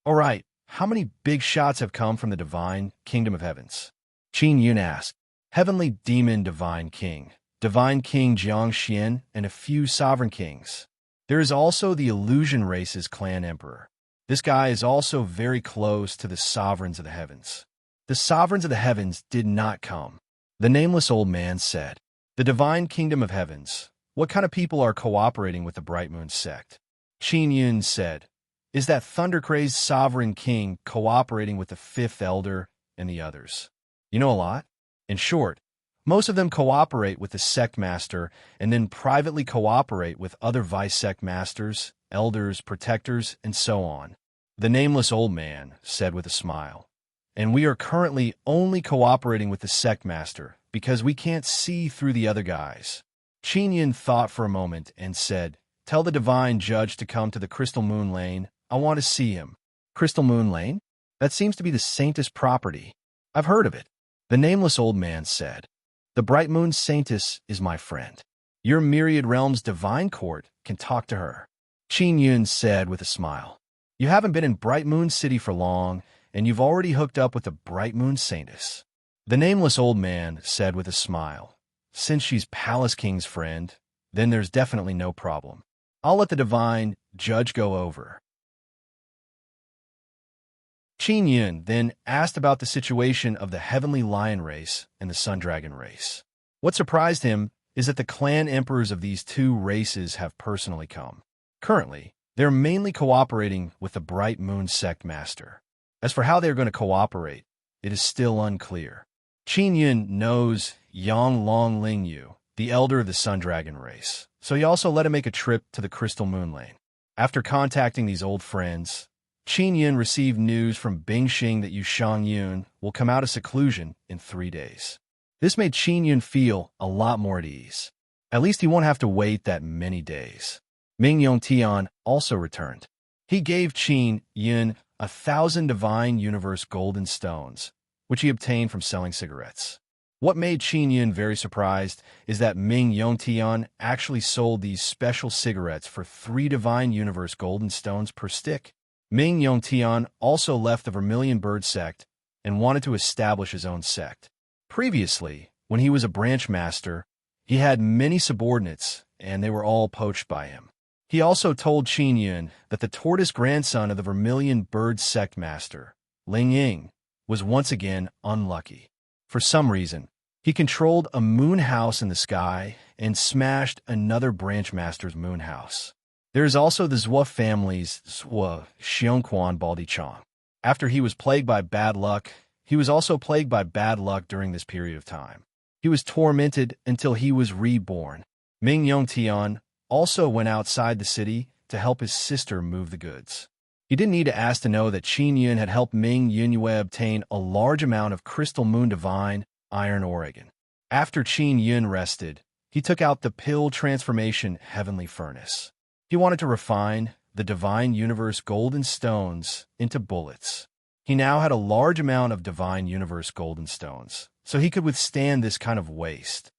All right, how many big shots have come from the Divine Kingdom of Heavens? Qin Yun asked. Heavenly Demon Divine King, Divine King Jiang Xian, and a few Sovereign Kings. There is also the Illusion Race's Clan Emperor. This guy is also very close to the Sovereigns of the Heavens. The Sovereigns of the Heavens did not come, the nameless old man said. The Divine Kingdom of Heavens. What kind of people are cooperating with the Bright Moon Sect? Qin Yun said. Is that thunder-crazed Sovereign King cooperating with the Fifth Elder and the others? You know a lot? In short, most of them cooperate with the Sect Master and then privately cooperate with other Vice Sect Masters, Elders, Protectors, and so on, the nameless old man said with a smile. And we are currently only cooperating with the Sect Master because we can't see through the other guys. Qin Yin thought for a moment and said, Tell the Divine Judge to come to the Crystal Moon Lane. I want to see him. Crystal Moon Lane? That seems to be the Saintess property. I've heard of it. The nameless old man said, The Bright Moon Saintess is my friend. Your Myriad Realms Divine Court can talk to her. Qin Yun said with a smile. You haven't been in Bright Moon City for long, and you've already hooked up with the Bright Moon Saintess. The nameless old man said with a smile. Since she's Palace King's friend, then there's definitely no problem. I'll let the Divine Judge go over. Qin Yun then asked about the situation of the Heavenly Lion race and the Sun Dragon race. What surprised him is that the clan emperors of these two races have personally come. Currently, they're mainly cooperating with the Bright Moon Sect Master. As for how they're going to cooperate, it is still unclear. Qin Yun knows Yang Long Lingyu, the elder of the Sun Dragon race, so he also let him make a trip to the Crystal Moon Lane. After contacting these old friends, Qin Yin received news from Bingxing that Yu Shangyun will come out of seclusion in 3 days. This made Qin Yin feel a lot more at ease. At least he won't have to wait that many days. Ming Yongtian also returned. He gave Qin Yin 1,000 Divine Universe golden stones, which he obtained from selling cigarettes. What made Qin Yun very surprised is that Ming Yongtian actually sold these special cigarettes for 3 Divine Universe golden stones per stick. Ming Yongtian also left the Vermilion Bird sect and wanted to establish his own sect. Previously, when he was a branch master, he had many subordinates, and they were all poached by him. He also told Qin Yun that the tortoise grandson of the Vermilion Bird sect master, Ling Ying, was once again unlucky. For some reason, he controlled a moon house in the sky and smashed another branch master's moon house. There is also the Zhua family's Zhua Xiongquan Baldichong. After he was plagued by bad luck, he was also plagued by bad luck during this period of time. He was tormented until he was reborn. Ming Yongtian also went outside the city to help his sister move the goods. He didn't need to ask to know that Qin Yun had helped Ming Yunyue obtain a large amount of Crystal Moon Divine Iron Oregon. After Qin Yun rested, he took out the Pill Transformation Heavenly Furnace. He wanted to refine the Divine Universe Golden Stones into bullets. He now had a large amount of Divine Universe Golden Stones, so he could withstand this kind of waste.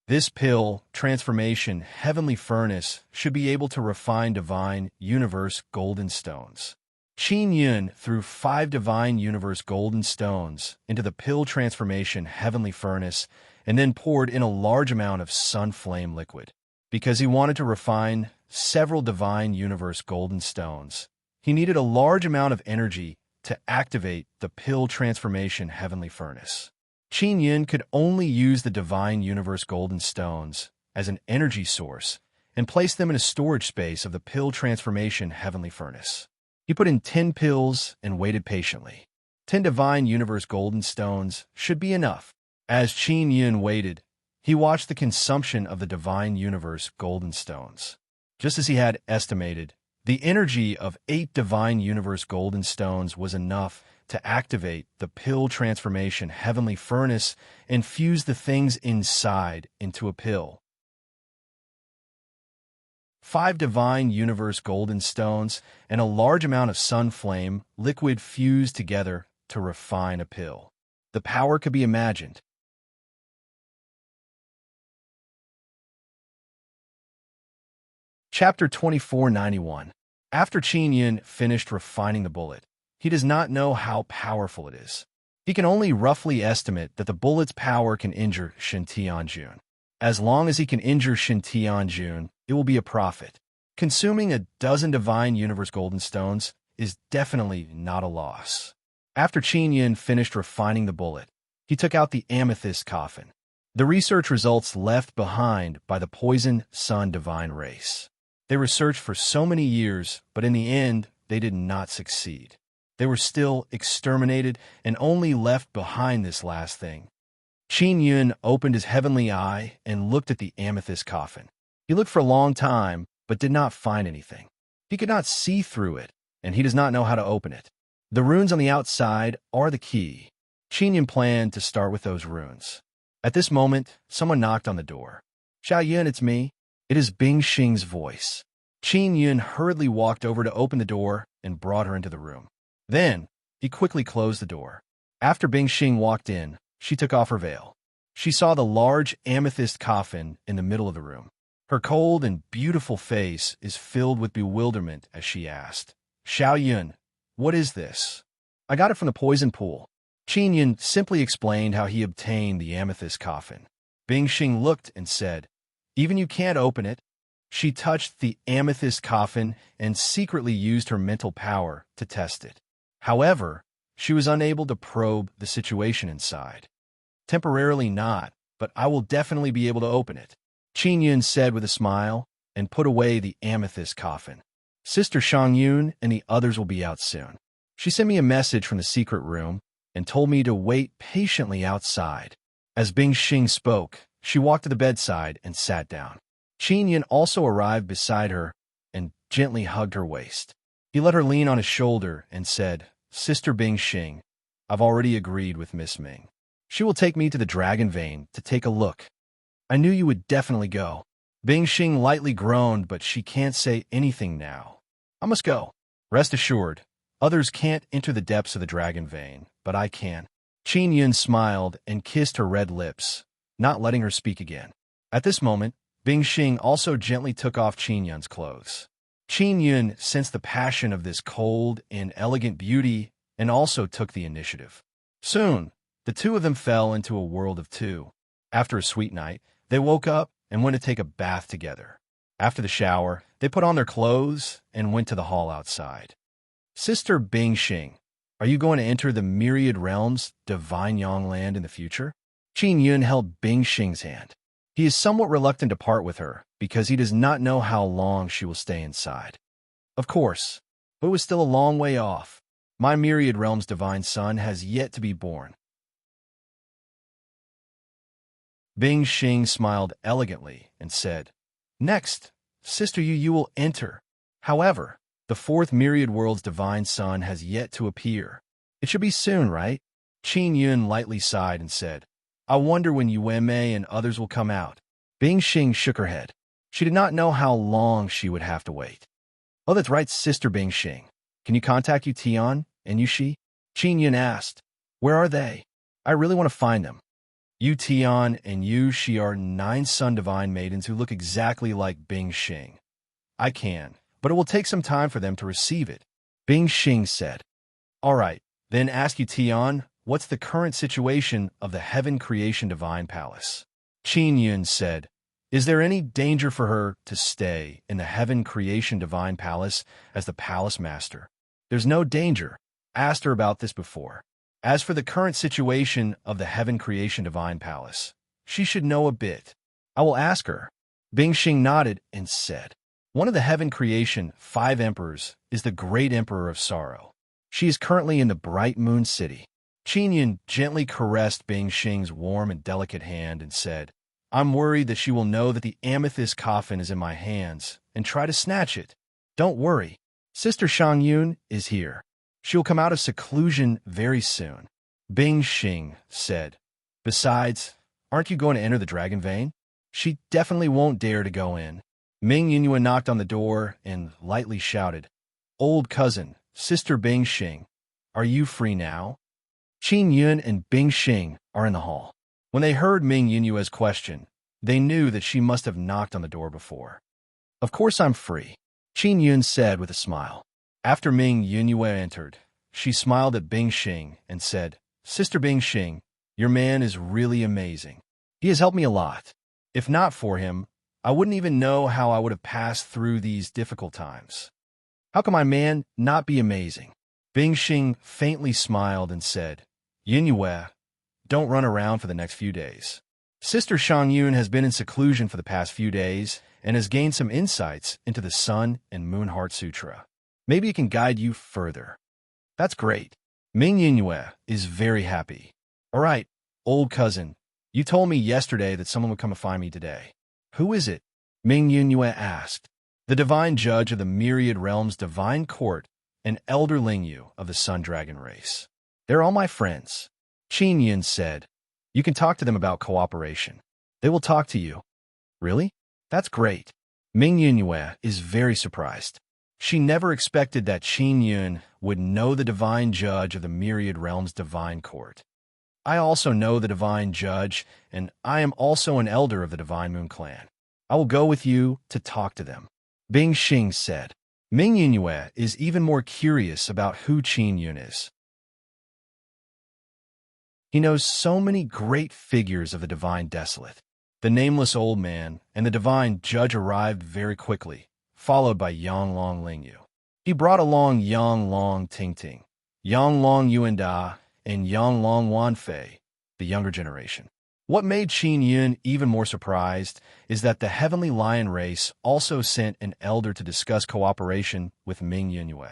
This Pill Transformation Heavenly Furnace should be able to refine Divine Universe Golden Stones. Qin Yun threw 5 Divine Universe Golden Stones into the Pill Transformation Heavenly Furnace and then poured in a large amount of Sun Flame liquid. Because he wanted to refine several Divine Universe Golden Stones, he needed a large amount of energy to activate the Pill Transformation Heavenly Furnace. Qin Yun could only use the Divine Universe Golden Stones as an energy source and place them in a storage space of the Pill Transformation Heavenly Furnace. He put in 10 pills and waited patiently. 10 Divine Universe Golden Stones should be enough. As Qin Yun waited, he watched the consumption of the Divine Universe Golden Stones. Just as he had estimated, the energy of 8 Divine Universe Golden Stones was enough to activate the Pill Transformation Heavenly Furnace and fuse the things inside into a pill. 5 Divine Universe Golden Stones and a large amount of Sun Flame liquid fused together to refine a pill. The power could be imagined. Chapter 2491. After Qin Yun finished refining the bullet, he does not know how powerful it is. He can only roughly estimate that the bullet's power can injure Shen Tianjun. As long as he can injure Shen Tianjun, it will be a profit. Consuming a dozen Divine Universe Golden Stones is definitely not a loss. After Qin Yun finished refining the bullet, he took out the amethyst coffin. The research results left behind by the Poison Sun Divine race. They researched for so many years, but in the end, they did not succeed. They were still exterminated and only left behind this last thing. Qin Yun opened his heavenly eye and looked at the amethyst coffin. He looked for a long time, but did not find anything. He could not see through it, and he does not know how to open it. The runes on the outside are the key. Qin Yun planned to start with those runes. At this moment, someone knocked on the door. "Xiao Yun, it's me." It is Bing Xing's voice. Qin Yun hurriedly walked over to open the door and brought her into the room. Then, he quickly closed the door. After Bing Xing walked in, she took off her veil. She saw the large amethyst coffin in the middle of the room. Her cold and beautiful face is filled with bewilderment as she asked, "Xiao Yun, what is this?" "I got it from the poison pool." Qin Yun simply explained how he obtained the amethyst coffin. Bing Xing looked and said, "Even you can't open it." She touched the amethyst coffin and secretly used her mental power to test it. However, she was unable to probe the situation inside. "Temporarily not, but I will definitely be able to open it," Qin Yun said with a smile and put away the amethyst coffin. "Sister Shang Yun and the others will be out soon. She sent me a message from the secret room and told me to wait patiently outside." As Bing Xing spoke, she walked to the bedside and sat down. Qin Yun also arrived beside her and gently hugged her waist. He let her lean on his shoulder and said, "Sister Bing Xing, I've already agreed with Miss Ming. She will take me to the Dragon Vein to take a look. I knew you would definitely go." Bing Xing lightly groaned, but she can't say anything now. "I must go. Rest assured, others can't enter the depths of the Dragon Vein, but I can." Qin Yun smiled and kissed her red lips, not letting her speak again. At this moment, Bing Xing also gently took off Qin Yun's clothes. Qin Yun sensed the passion of this cold and elegant beauty and also took the initiative. Soon, the two of them fell into a world of two. After a sweet night, they woke up and went to take a bath together. After the shower, they put on their clothes and went to the hall outside. Sister Bing Xing, are you going to enter the myriad realms, divine Yangland in the future? Qin Yun held Bing Xing's hand. He is somewhat reluctant to part with her because he does not know how long she will stay inside. Of course, but it was still a long way off. My myriad realm's divine son has yet to be born. Bing Xing smiled elegantly and said, Next, Sister Yu will enter. However, the fourth myriad world's divine son has yet to appear. It should be soon, right? Qin Yun lightly sighed and said, I wonder when Yueme and others will come out. Bing Xing shook her head. She did not know how long she would have to wait. Oh, that's right, Sister Bing Xing. Can you contact Yu Tian and Yuxi? Qin Yun asked. Where are they? I really want to find them. Yu Tian and Yuxi are 9 Sun Divine Maidens who look exactly like Bing Xing. I can, but it will take some time for them to receive it. Bing Xing said. All right, then ask Yu Tian, what's the current situation of the Heaven Creation Divine Palace? Qin Yun said, Is there any danger for her to stay in the Heaven Creation Divine Palace as the Palace Master? There's no danger. Asked her about this before. As for the current situation of the Heaven Creation Divine Palace, she should know a bit. I will ask her. Bing Xing nodded and said, One of the Heaven Creation 5 Emperors is the Great Emperor of Sorrow. She is currently in the Bright Moon City. Qin Yun gently caressed Bing Xing's warm and delicate hand and said, I'm worried that she will know that the amethyst coffin is in my hands and try to snatch it. Don't worry. Sister Shang Yun is here. She will come out of seclusion very soon. Bing Xing said, Besides, aren't you going to enter the dragon vein? She definitely won't dare to go in. Ming Yunyue knocked on the door and lightly shouted, Old cousin, Sister Bing Xing, are you free now? Qin Yun and Bing Xing are in the hall. When they heard Ming Yunyue's question, they knew that she must have knocked on the door before. Of course I'm free, Qin Yun said with a smile. After Ming Yunyue entered, she smiled at Bing Xing and said, Sister Bing Xing, your man is really amazing. He has helped me a lot. If not for him, I wouldn't even know how I would have passed through these difficult times. How can my man not be amazing? Bing Xing faintly smiled and said, Yunyue, don't run around for the next few days. Sister Shang Yun has been in seclusion for the past few days and has gained some insights into the Sun and Moon Heart Sutra. Maybe it can guide you further. That's great. Ming Yunyue is very happy. All right, old cousin, you told me yesterday that someone would come to find me today. Who is it? Ming Yunyue asked. The divine judge of the myriad realms divine court and elder Lingyu of the Sun Dragon race. They're all my friends. Qin Yun said. You can talk to them about cooperation. They will talk to you. Really? That's great. Ming Yunyue is very surprised. She never expected that Qin Yun would know the divine judge of the myriad realms divine court. I also know the divine judge, and I am also an elder of the divine moon clan. I will go with you to talk to them. Bing Xing said. Ming Yunyue is even more curious about who Qin Yun is. He knows so many great figures of the divine desolate. The nameless old man and the divine judge arrived very quickly, followed by Yanglong Lingyu. He brought along Yanglong Tingting, Yanglong Yuanda, and Yanglong Wanfei, the younger generation. What made Qin Yun even more surprised is that the Heavenly Lion race also sent an elder to discuss cooperation with Ming Yunyue.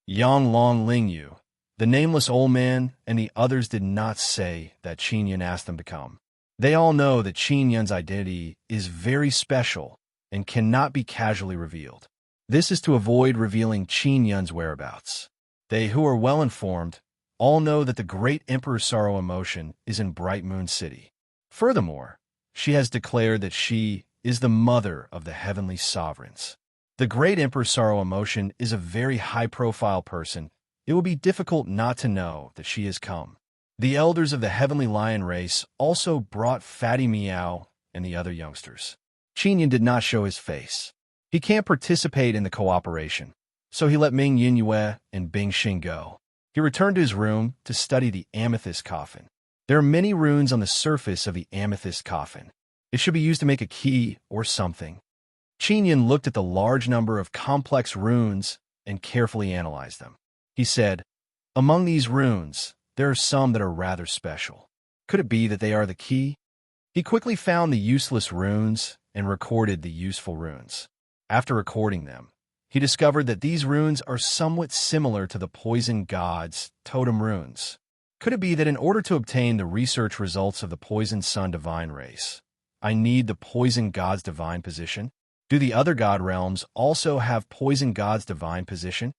Yanglong Lingyu, the nameless old man, and the others did not say that Qin Yun asked them to come. They all know that Qin Yun's identity is very special and cannot be casually revealed. This is to avoid revealing Qin Yun's whereabouts. They who are well informed all know that the great Emperor Sorrow Emotion is in Bright Moon City. Furthermore, she has declared that she is the mother of the heavenly sovereigns. The great Emperor Sorrow Emotion is a very high-profile person. It will be difficult not to know that she has come. The elders of the heavenly lion race also brought Fatty Meow and the other youngsters. Qinyan did not show his face. He can't participate in the cooperation, so he let Ming Yinyue and Bing Xing go. He returned to his room to study the amethyst coffin. There are many runes on the surface of the amethyst coffin. It should be used to make a key or something. Qinyan looked at the large number of complex runes and carefully analyzed them. He said, "Among these runes, there are some that are rather special. Could it be that they are the key?" He quickly found the useless runes and recorded the useful runes. After recording them, he discovered that these runes are somewhat similar to the poison god's totem runes. Could it be that in order to obtain the research results of the poison sun divine race, I need the poison god's divine position? Do the other god realms also have poison god's divine position?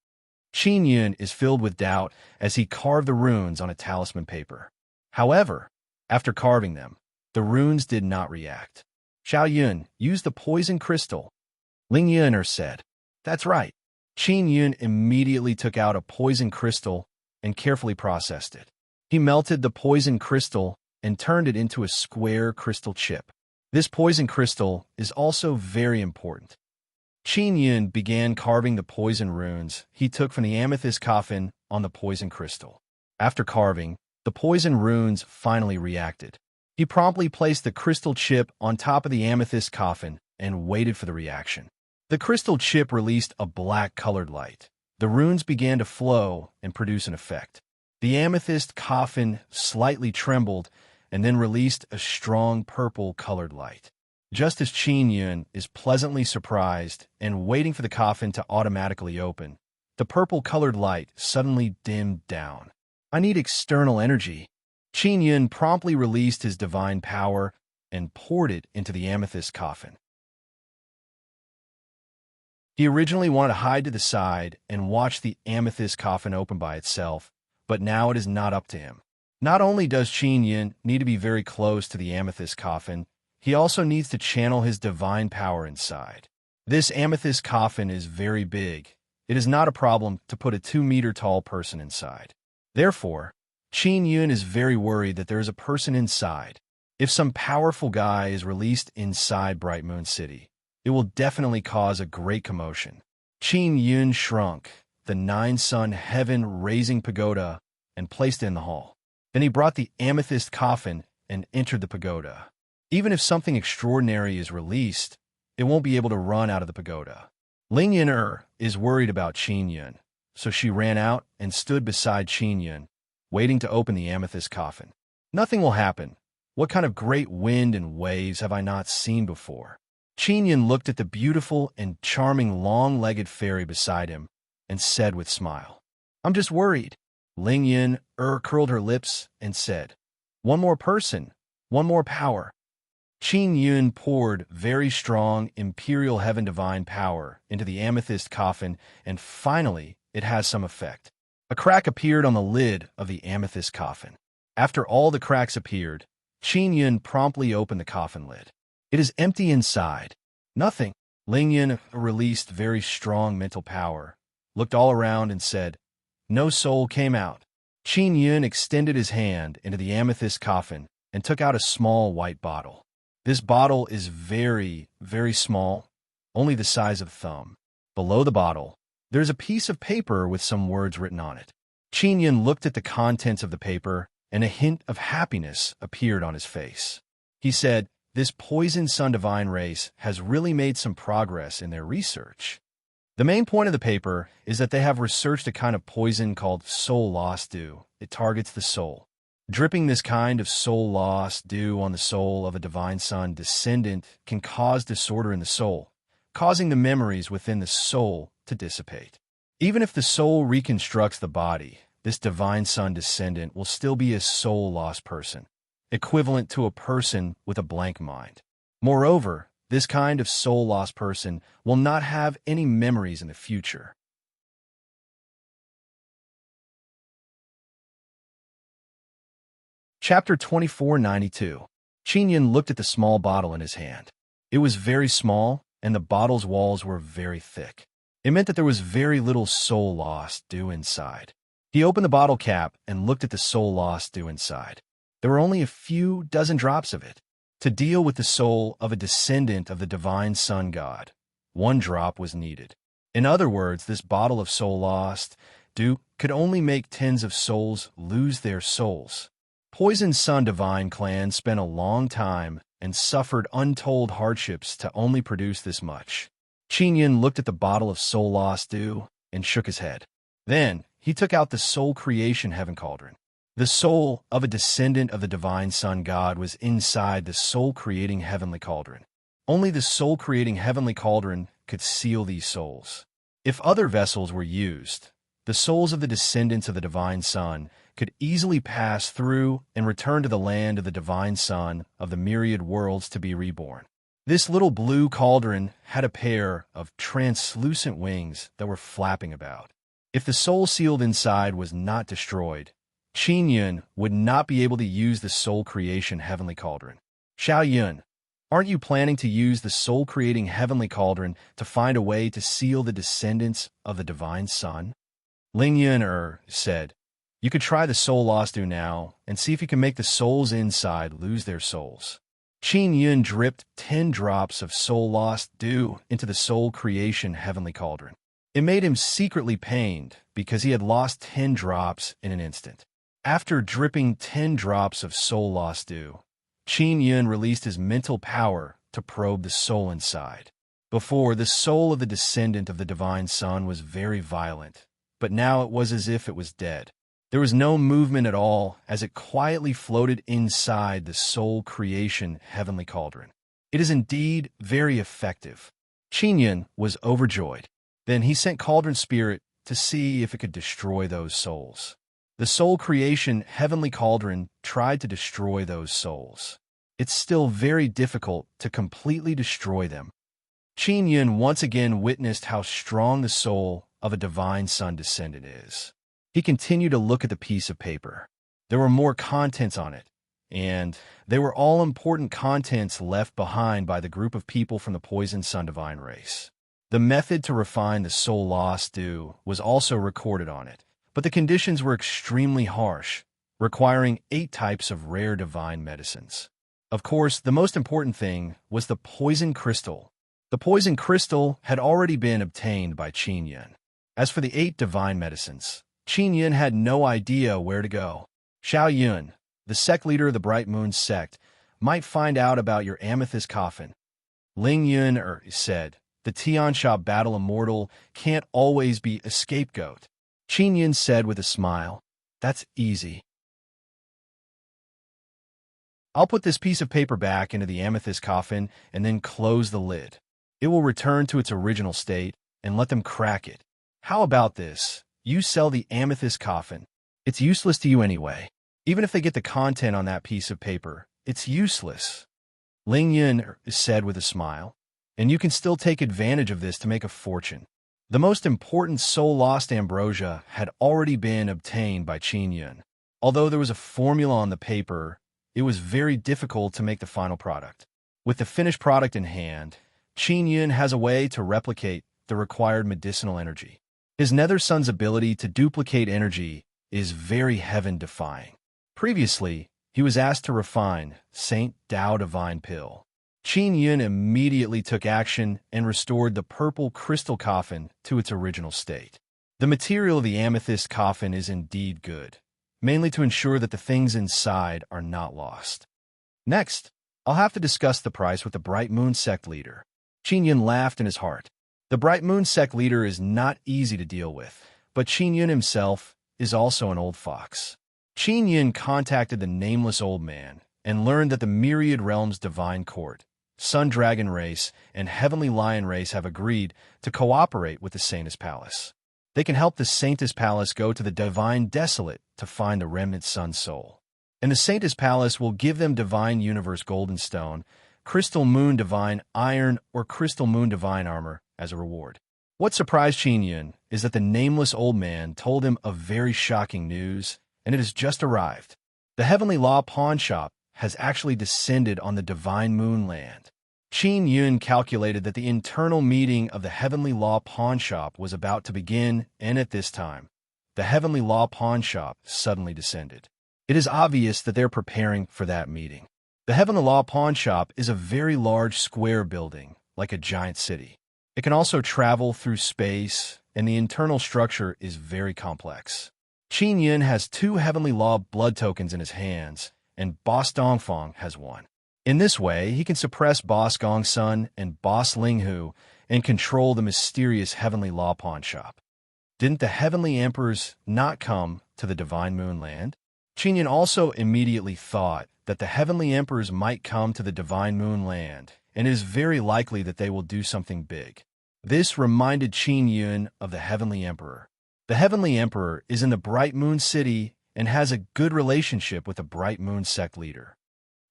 Qinyan is filled with doubt as he carved the runes on a talisman paper. However, after carving them, the runes did not react. Xiao Yun used the poison crystal. Ling Yuner said, "That's right." Qinyan immediately took out a poison crystal and carefully processed it. He melted the poison crystal and turned it into a square crystal chip. This poison crystal is also very important. Qinyan began carving the poison runes he took from the amethyst coffin on the poison crystal. After carving, the poison runes finally reacted. He promptly placed the crystal chip on top of the amethyst coffin and waited for the reaction. The crystal chip released a black-colored light. The runes began to flow and produce an effect. The amethyst coffin slightly trembled and then released a strong purple-colored light. Just as Qinyan is pleasantly surprised and waiting for the coffin to automatically open, the purple-colored light suddenly dimmed down. "I need external energy." Qinyan promptly released his divine power and poured it into the amethyst coffin. He originally wanted to hide to the side and watch the amethyst coffin open by itself, but now it is not up to him. Not only does Qinyan need to be very close to the amethyst coffin, he also needs to channel his divine power inside. This amethyst coffin is very big. It is not a problem to put a 2-meter-tall person inside. Therefore, Qinyan is very worried that there is a person inside. If some powerful guy is released inside Bright Moon City, it will definitely cause a great commotion. Qinyan shrunk the 9-sun heaven-raising pagoda and placed it in the hall. Then he brought the amethyst coffin and entered the pagoda. Even if something extraordinary is released, it won't be able to run out of the pagoda. Ling Yuner is worried about Qinyan, so she ran out and stood beside Qinyan, waiting to open the amethyst coffin. Nothing will happen. What kind of great wind and waves have I not seen before? Qinyan looked at the beautiful and charming long-legged fairy beside him and said with a smile, "I'm just worried." Ling Yin curled her lips and said, "One more person, one more power." Qinyan poured very strong imperial heaven divine power into the amethyst coffin, and finally it has some effect. A crack appeared on the lid of the amethyst coffin. After all the cracks appeared, Qinyan promptly opened the coffin lid. It is empty inside. Nothing. Ling Yin released very strong mental power, looked all around and said, "No soul came out." Qinyan extended his hand into the amethyst coffin and took out a small white bottle. This bottle is very, very small, only the size of a thumb. Below the bottle, there is a piece of paper with some words written on it. Qinyan looked at the contents of the paper, and a hint of happiness appeared on his face. He said, "This poison sun divine race has really made some progress in their research." The main point of the paper is that they have researched a kind of poison called soul loss dew. It targets the soul. Dripping this kind of soul loss dew on the soul of a divine sun descendant can cause disorder in the soul, causing the memories within the soul to dissipate. Even if the soul reconstructs the body, this divine sun descendant will still be a soul lost person, equivalent to a person with a blank mind. Moreover, this kind of soul-lost person will not have any memories in the future. Chapter 2492. Qinyan looked at the small bottle in his hand. It was very small, and the bottle's walls were very thick. It meant that there was very little soul loss dew inside. He opened the bottle cap and looked at the soul lost dew inside. There were only a few dozen drops of it. To deal with the soul of a descendant of the divine sun god, 1 drop was needed. In other words, this bottle of soul lost dew could only make tens of souls lose their souls. Poison Sun Divine clan spent a long time and suffered untold hardships to only produce this much. Qin Yun looked at the bottle of soul lost dew and shook his head. Then he took out the soul creation heaven cauldron. The soul of a descendant of the divine sun god was inside the soul-creating heavenly cauldron. Only the soul-creating heavenly cauldron could seal these souls. If other vessels were used, the souls of the descendants of the divine sun could easily pass through and return to the land of the divine sun of the myriad worlds to be reborn. This little blue cauldron had a pair of translucent wings that were flapping about. If the soul sealed inside was not destroyed, Qin Yun would not be able to use the soul creation heavenly cauldron. Xiao Yun, aren't you planning to use the soul-creating heavenly cauldron to find a way to seal the descendants of the divine sun? Ling Yun said, you could try the soul lost dew now and see if you can make the souls inside lose their souls. Qin Yun dripped 10 drops of soul lost dew into the soul creation heavenly cauldron. It made him secretly pained because he had lost 10 drops in an instant. After dripping 10 drops of soul lost dew, Qin Yun released his mental power to probe the soul inside. Before, the soul of the descendant of the divine sun was very violent, but now it was as if it was dead. There was no movement at all as it quietly floated inside the soul creation heavenly cauldron. It is indeed very effective. Qin Yun was overjoyed. Then he sent Cauldron Spirit to see if it could destroy those souls. The soul creation heavenly cauldron tried to destroy those souls. It's still very difficult to completely destroy them. Qin Yun once again witnessed how strong the soul of a divine sun descendant is. He continued to look at the piece of paper. There were more contents on it, and they were all important contents left behind by the group of people from the Poison Sun Divine race. The method to refine the soul lost dew was also recorded on it, but the conditions were extremely harsh, requiring 8 types of rare divine medicines. Of course, the most important thing was the poison crystal. The poison crystal had already been obtained by Qin Yun. As for the 8 divine medicines, Qin Yun had no idea where to go. Xiao Yun, the sect leader of the Bright Moon sect, might find out about your amethyst coffin. Ling Yun said, the Tiansha battle immortal can't always be a scapegoat. Qin Yun said with a smile, that's easy. I'll put this piece of paper back into the amethyst coffin and then close the lid. It will return to its original state and let them crack it. How about this? You sell the amethyst coffin. It's useless to you anyway. Even if they get the content on that piece of paper, it's useless. Ling Yun said with a smile, and you can still take advantage of this to make a fortune. The most important soul-lost ambrosia had already been obtained by Qin Yun. Although there was a formula on the paper, it was very difficult to make the final product. With the finished product in hand, Qin Yun has a way to replicate the required medicinal energy. His Nether Sun's ability to duplicate energy is very heaven-defying. Previously, he was asked to refine Saint Dao Divine Pill. Qin Yun immediately took action and restored the purple crystal coffin to its original state. The material of the amethyst coffin is indeed good, mainly to ensure that the things inside are not lost. Next, I'll have to discuss the price with the Bright Moon sect leader. Qin Yun laughed in his heart. The Bright Moon sect leader is not easy to deal with, but Qin Yun himself is also an old fox. Qin Yun contacted the nameless old man and learned that the Myriad Realms Divine Court, Sun Dragon race, and Heavenly Lion race have agreed to cooperate with the Saintess Palace. They can help the Saintess Palace go to the Divine Desolate to find the remnant Sun Soul. And the Saintess Palace will give them Divine Universe Golden Stone, Crystal Moon Divine Iron, or Crystal Moon Divine Armor as a reward. What surprised Qin Yun is that the nameless old man told him of very shocking news, and it has just arrived. The Heavenly Law Pawn Shop has actually descended on the Divine Moon Land. Qin Yun calculated that the internal meeting of the Heavenly Law Pawn Shop was about to begin, and at this time, the Heavenly Law pawn shop suddenly descended. It is obvious that they're preparing for that meeting. The Heavenly Law pawn shop is a very large square building, like a giant city. It can also travel through space, and the internal structure is very complex. Qin Yun has 2 Heavenly Law blood tokens in his hands, and Boss Dongfang has 1. In this way, he can suppress Boss Gongsun and Boss Linghu and control the mysterious Heavenly Law pawn shop. Didn't the Heavenly Emperors not come to the Divine Moon Land? Qin Yun also immediately thought that the Heavenly Emperors might come to the Divine Moon Land, and it is very likely that they will do something big. This reminded Qin Yun of the Heavenly Emperor. The Heavenly Emperor is in the Bright Moon City and has a good relationship with the Bright Moon sect leader.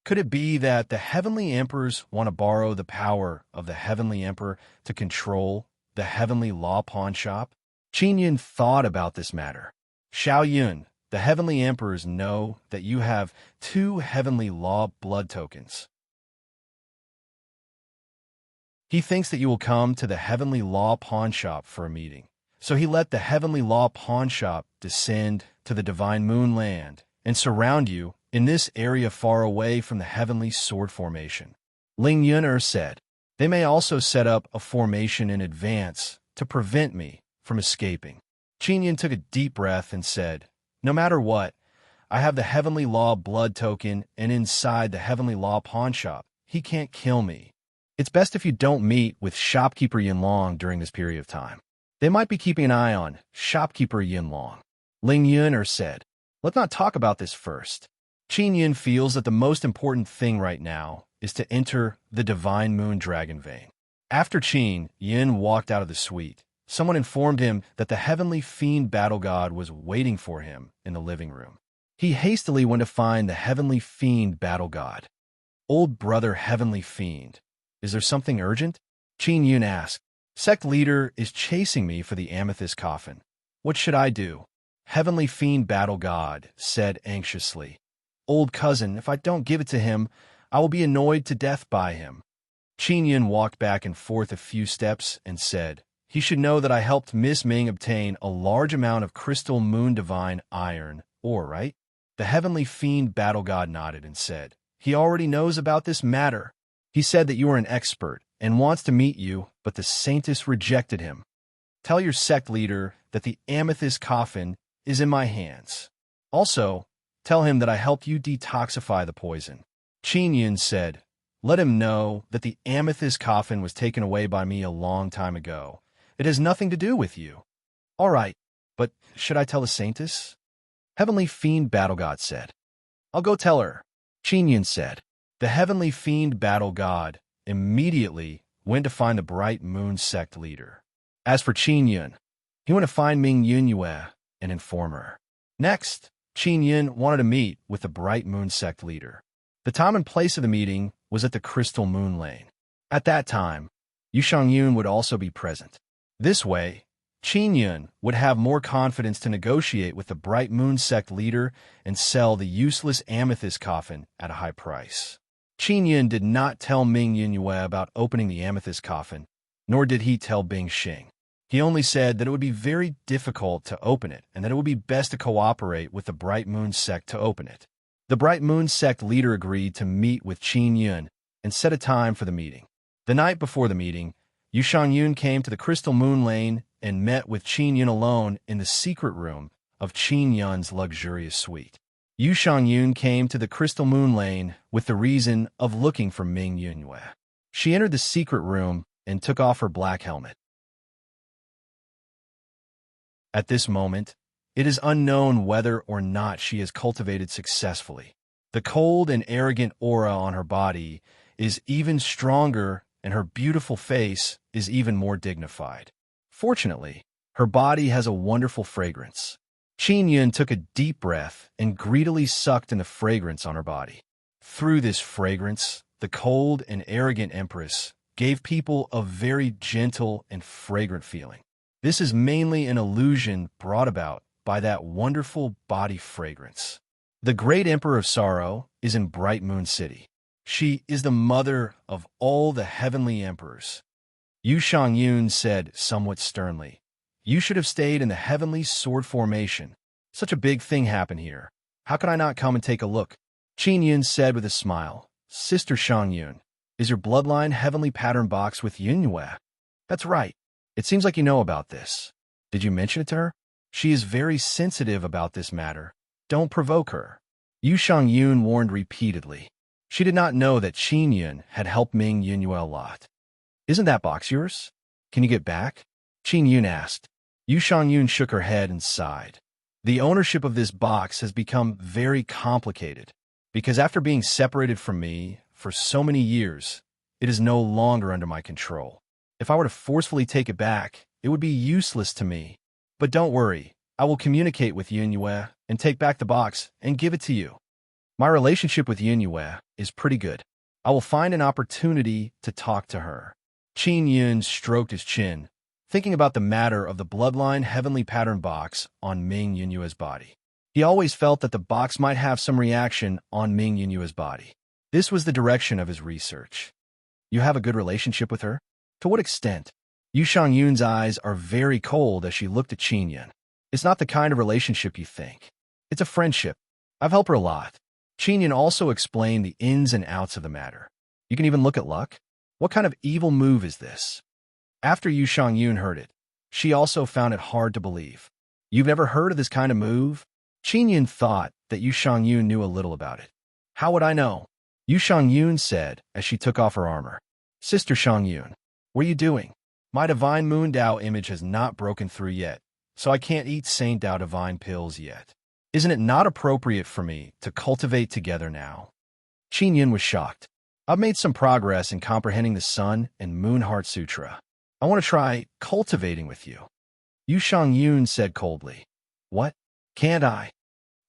Could it be that the Heavenly Emperors want to borrow the power of the Heavenly Emperor to control the Heavenly Law pawn shop? Qin Yun thought about this matter. Xiao Yun, the Heavenly Emperors know that you have 2 Heavenly Law blood tokens. He thinks that you will come to the Heavenly Law pawn shop for a meeting. So he let the Heavenly Law pawn shop descend to the Divine Moon Land and surround you in this area far away from the Heavenly Sword Formation. Ling Yuner said, they may also set up a formation in advance to prevent me from escaping. Qin Yun took a deep breath and said, no matter what, I have the Heavenly Law blood token, and inside the Heavenly Law pawn shop, he can't kill me. It's best if you don't meet with shopkeeper Yinlong during this period of time. They might be keeping an eye on shopkeeper Yinlong. Ling Yuner said, let's not talk about this first. Qin Yun feels that the most important thing right now is to enter the Divine Moon Dragon Vein. After Qin Yun walked out of the suite, someone informed him that the Heavenly Fiend Battle God was waiting for him in the living room. He hastily went to find the Heavenly Fiend Battle God. Old brother Heavenly Fiend, is there something urgent? Qin Yun asked. Sect leader is chasing me for the amethyst coffin. What should I do? Heavenly Fiend Battle God said anxiously. Old cousin, if I don't give it to him, I will be annoyed to death by him. Qin Yun walked back and forth a few steps and said, he should know that I helped Miss Ming obtain a large amount of crystal moon divine iron ore, right? The Heavenly Fiend Battle God nodded and said, he already knows about this matter. He said that you are an expert and wants to meet you, but the Saintess rejected him. Tell your sect leader that the amethyst coffin is in my hands. Also, tell him that I helped you detoxify the poison. Qin Yun said, let him know that the amethyst coffin was taken away by me a long time ago. It has nothing to do with you. All right, but should I tell the Saintess? Heavenly Fiend Battle God said. I'll go tell her. Qin Yun said. The Heavenly Fiend Battle God immediately went to find the Bright Moon sect leader. As for Qin Yun, he went to find Ming Yunyue and inform her. Next, Qin Yun wanted to meet with the Bright Moon sect leader. The time and place of the meeting was at the Crystal Moon Lane. At that time, Yu Shangyun would also be present. This way, Qin Yun would have more confidence to negotiate with the Bright Moon sect leader and sell the useless amethyst coffin at a high price. Qin Yun did not tell Ming Yunyue about opening the amethyst coffin, nor did he tell Bing Xing. He only said that it would be very difficult to open it and that it would be best to cooperate with the Bright Moon sect to open it. The Bright Moon sect leader agreed to meet with Qin Yun and set a time for the meeting. The night before the meeting, Yu Shangyun came to the Crystal Moon Lane and met with Qin Yun alone in the secret room of Qin Yun's luxurious suite. Yu Shangyun came to the Crystal Moon Lane with the reason of looking for Ming Yunyue. She entered the secret room and took off her black helmet. At this moment, it is unknown whether or not she has cultivated successfully. The cold and arrogant aura on her body is even stronger, and her beautiful face is even more dignified. Fortunately, her body has a wonderful fragrance. Qin Yun took a deep breath and greedily sucked in the fragrance on her body. Through this fragrance, the cold and arrogant empress gave people a very gentle and fragrant feeling. This is mainly an illusion brought about by that wonderful body fragrance. The great Emperor of Sorrow is in Bright Moon City. She is the mother of all the heavenly emperors. Yu Shangyun said somewhat sternly, You should have stayed in the heavenly sword formation. Such a big thing happened here. How could I not come and take a look? Qin Yun said with a smile. Sister Shang Yun, is your bloodline heavenly pattern box with Yunyue? That's right. It seems like you know about this. Did you mention it to her? She is very sensitive about this matter. Don't provoke her. Yu Shangyun warned repeatedly. She did not know that Qin Yun had helped Ming Yunyue a lot. Isn't that box yours? Can you get back? Qin Yun asked. Yu Shangyun shook her head and sighed. The ownership of this box has become very complicated, because after being separated from me for so many years, it is no longer under my control. If I were to forcefully take it back, it would be useless to me. But don't worry, I will communicate with Yunyue and take back the box and give it to you. My relationship with Yunyue is pretty good. I will find an opportunity to talk to her. Qin Yun stroked his chin, thinking about the matter of the bloodline heavenly pattern box on Ming Yunyue's body. He always felt that the box might have some reaction on Ming Yunyue's body. This was the direction of his research. You have a good relationship with her? To what extent? Yu Shangyun's eyes are very cold as she looked at Qin Yun. It's not the kind of relationship you think. It's a friendship. I've helped her a lot. Qin Yun also explained the ins and outs of the matter. You can even look at luck? What kind of evil move is this? After Yu Shangyun heard it, she also found it hard to believe. You've never heard of this kind of move? Qin Yun thought that Yu Shangyun knew a little about it. How would I know? Yu Shangyun said as she took off her armor. Sister Shangyun, what are you doing? My divine moon Dao image has not broken through yet, so I can't eat Saint Dao divine pills yet. Isn't it not appropriate for me to cultivate together now? Qin Yun was shocked. I've made some progress in comprehending the Sun and Moon Heart Sutra. I want to try cultivating with you. Yu Shangyun said coldly. What? Can't I?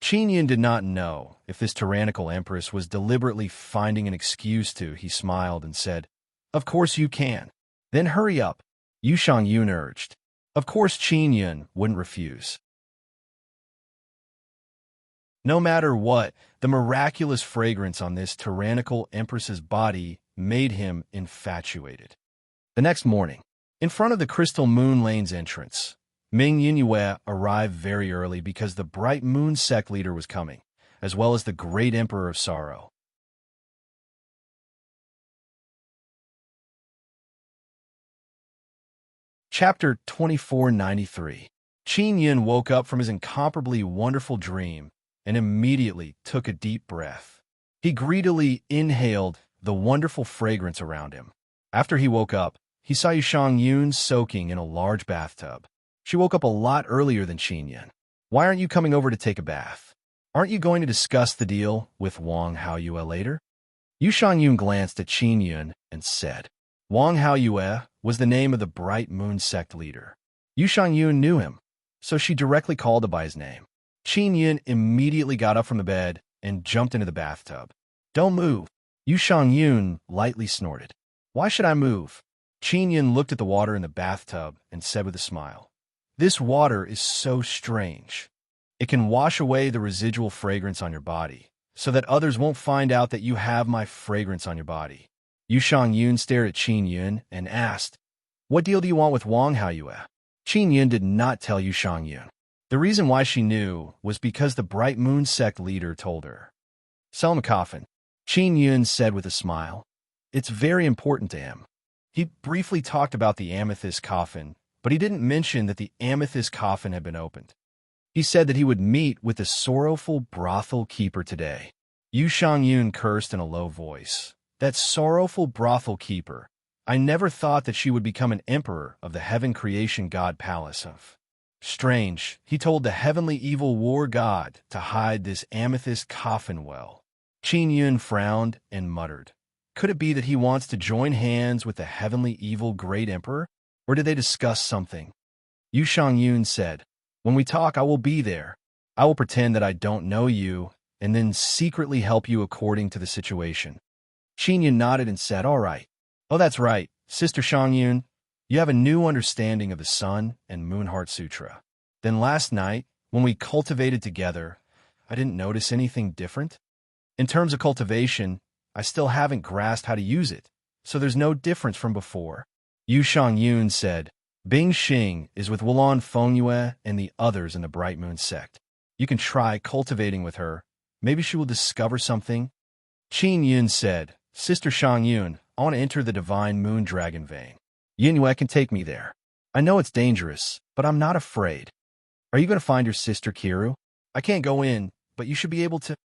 Qin Yun did not know if this tyrannical empress was deliberately finding an excuse to. He smiled and said, Of course you can. Then hurry up, Yu Shangyun urged. Of course Qin Yun wouldn't refuse. No matter what, the miraculous fragrance on this tyrannical empress's body made him infatuated. The next morning, in front of the Crystal Moon Lane's entrance, Ming Yunyue arrived very early because the Bright Moon sect leader was coming, as well as the Great Emperor of Sorrow. Chapter 2493. Qin Yun woke up from his incomparably wonderful dream and immediately took a deep breath. He greedily inhaled the wonderful fragrance around him. After he woke up, he saw Yu Shangyun soaking in a large bathtub. She woke up a lot earlier than Qin Yun. Why aren't you coming over to take a bath? Aren't you going to discuss the deal with Wang Haoyue later? Yu Shangyun glanced at Qin Yun and said, Wang Haoyue was the name of the Bright Moon sect leader. Yu Shangyun knew him, so she directly called him by his name. Qin Yun immediately got up from the bed and jumped into the bathtub. Don't move. Yu Shangyun lightly snorted. Why should I move? Qin Yun looked at the water in the bathtub and said with a smile, This water is so strange. It can wash away the residual fragrance on your body, so that others won't find out that you have my fragrance on your body. Yu Shangyun stared at Qin Yun and asked, What deal do you want with Wang Haoyue? Qin Yun did not tell Yu Shangyun. The reason why she knew was because the Bright Moon sect leader told her. Sell him a coffin, Qin Yun said with a smile. It's very important to him. He briefly talked about the amethyst coffin, but he didn't mention that the amethyst coffin had been opened. He said that he would meet with the sorrowful brothel keeper today. Yu Shangyun cursed in a low voice. That sorrowful brothel keeper. I never thought that she would become an emperor of the heaven creation god palace of. Strange, he told the heavenly evil war god to hide this amethyst coffin well. Qin Yun frowned and muttered. Could it be that he wants to join hands with the heavenly evil great emperor? Or did they discuss something? Yu Shangyun said, When we talk, I will be there. I will pretend that I don't know you, and then secretly help you according to the situation. Qin Yun nodded and said, All right. Oh, that's right, Sister Shangyun. You have a new understanding of the Sun and Moon Heart Sutra. Then last night, when we cultivated together, I didn't notice anything different. In terms of cultivation, I still haven't grasped how to use it, so there's no difference from before. Yu Shangyun said, Bing Xing is with Wulan Fengyue and the others in the Bright Moon sect. You can try cultivating with her. Maybe she will discover something. Qin Yun said, Sister Shang Yun, I want to enter the divine moon dragon vein. Yingyue can take me there. I know it's dangerous, but I'm not afraid. Are you going to find your sister Kiru? I can't go in, but you should be able to.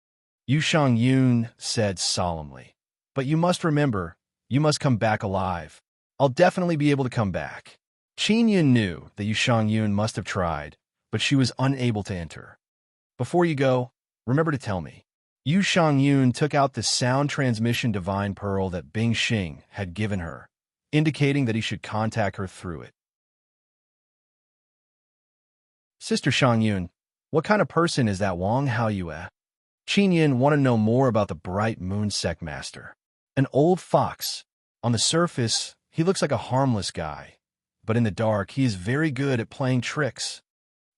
Yu Shang Yun said solemnly. But you must remember, you must come back alive. I'll definitely be able to come back. Qin Yun knew that Yu Shang Yun must have tried, but she was unable to enter. Before you go, remember to tell me. Yu Shang Yun took out the sound transmission divine pearl that Bing Xing had given her, indicating that he should contact her through it. Sister Shang Yun, what kind of person is that Wang Haoyue? Qin Yin wanted to know more about the Bright Moon Sect Master. An old fox. On the surface, he looks like a harmless guy, but in the dark, he is very good at playing tricks.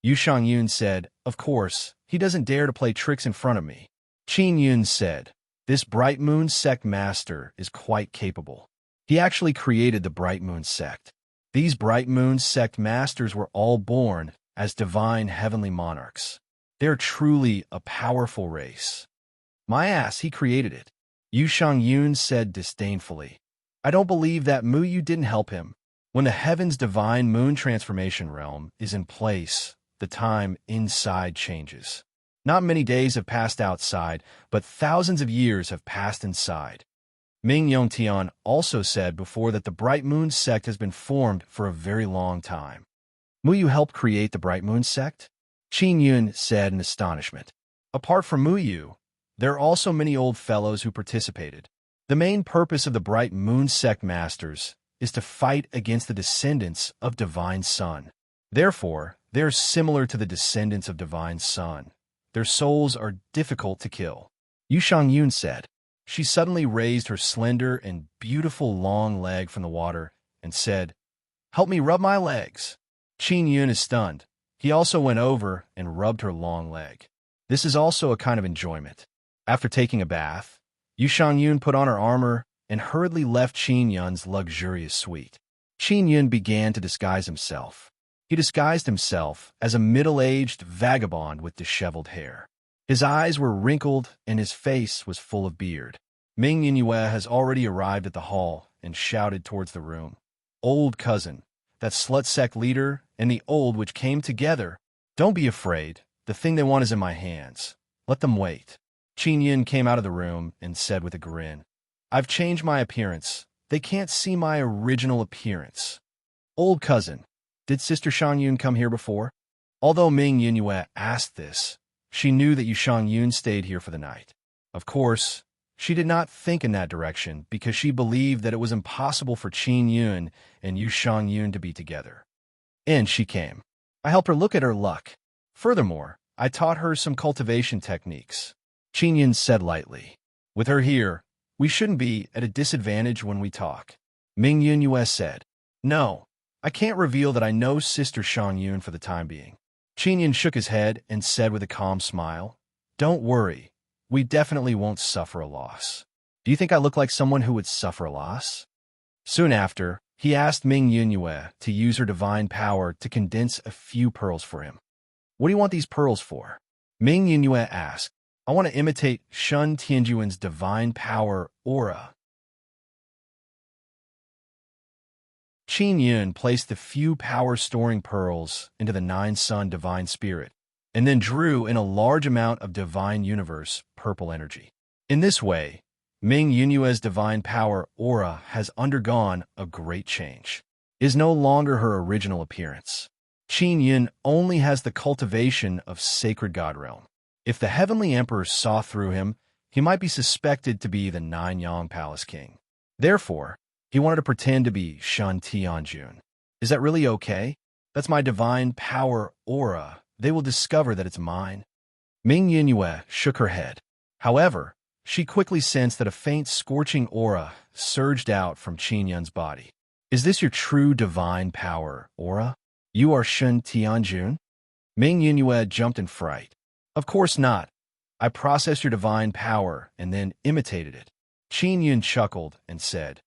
Yu Shang Yun said, Of course, he doesn't dare to play tricks in front of me. Qin Yun said, This Bright Moon Sect Master is quite capable. He actually created the Bright Moon Sect. These Bright Moon Sect Masters were all born as divine heavenly monarchs. They are truly a powerful race. My ass, he created it. Yu Shang Yun said disdainfully. I don't believe that Mu Yu didn't help him. When the heaven's divine moon transformation realm is in place, the time inside changes. Not many days have passed outside, but thousands of years have passed inside. Ming Yongtian also said before that the Bright Moon Sect has been formed for a very long time. Mu Yu helped create the Bright Moon Sect? Qin Yun said in astonishment. Apart from Mu Yu, there are also many old fellows who participated. The main purpose of the Bright Moon Sect Masters is to fight against the descendants of Divine Sun. Therefore, they are similar to the descendants of Divine Sun. Their souls are difficult to kill. Yu Shang Yun said. She suddenly raised her slender and beautiful long leg from the water and said, Help me rub my legs. Qin Yun is stunned. He also went over and rubbed her long leg. This is also a kind of enjoyment. After taking a bath, Yu Shang Yun put on her armor and hurriedly left Qin Yun's luxurious suite. Qin Yun began to disguise himself. He disguised himself as a middle-aged vagabond with disheveled hair. His eyes were wrinkled and his face was full of beard. Ming Yingyue has already arrived at the hall and shouted towards the room. Old cousin, that slut sect leader and the old which came together. Don't be afraid. The thing they want is in my hands. Let them wait. Qin Yin came out of the room and said with a grin, I've changed my appearance. They can't see my original appearance. Old cousin, did Sister Shang Yun come here before? Although Ming Yingyue asked this, she knew that Yu Shang Yun stayed here for the night. Of course, she did not think in that direction because she believed that it was impossible for Qin Yun and Yu Shang Yun to be together. And she came. I helped her look at her luck. Furthermore, I taught her some cultivation techniques. Qin Yun said lightly. With her here, we shouldn't be at a disadvantage when we talk. Ming Yingyue said. No, I can't reveal that I know Sister Shang Yun for the time being. Qin Yun shook his head and said with a calm smile, Don't worry, we definitely won't suffer a loss. Do you think I look like someone who would suffer a loss? Soon after, he asked Ming Yingyue to use her divine power to condense a few pearls for him. What do you want these pearls for? Ming Yingyue asked. I want to imitate Shun Tianjuan's divine power aura. Qin Yun placed the few power-storing pearls into the Nine-Sun Divine Spirit, and then drew in a large amount of Divine Universe purple energy. In this way, Ming Yunyue's divine power aura has undergone a great change. It is no longer her original appearance. Qin Yun only has the cultivation of sacred God realm. If the Heavenly Emperor saw through him, he might be suspected to be the Nine-Yang Palace King. Therefore, he wanted to pretend to be Shun Tianjun. Is that really okay? That's my divine power aura. They will discover that it's mine. Ming Yingyue shook her head. However, she quickly sensed that a faint scorching aura surged out from Qin Yun's body. Is this your true divine power aura? You are Shun Tianjun? Ming Yingyue jumped in fright. Of course not. I processed your divine power and then imitated it. Qin Yun chuckled and said,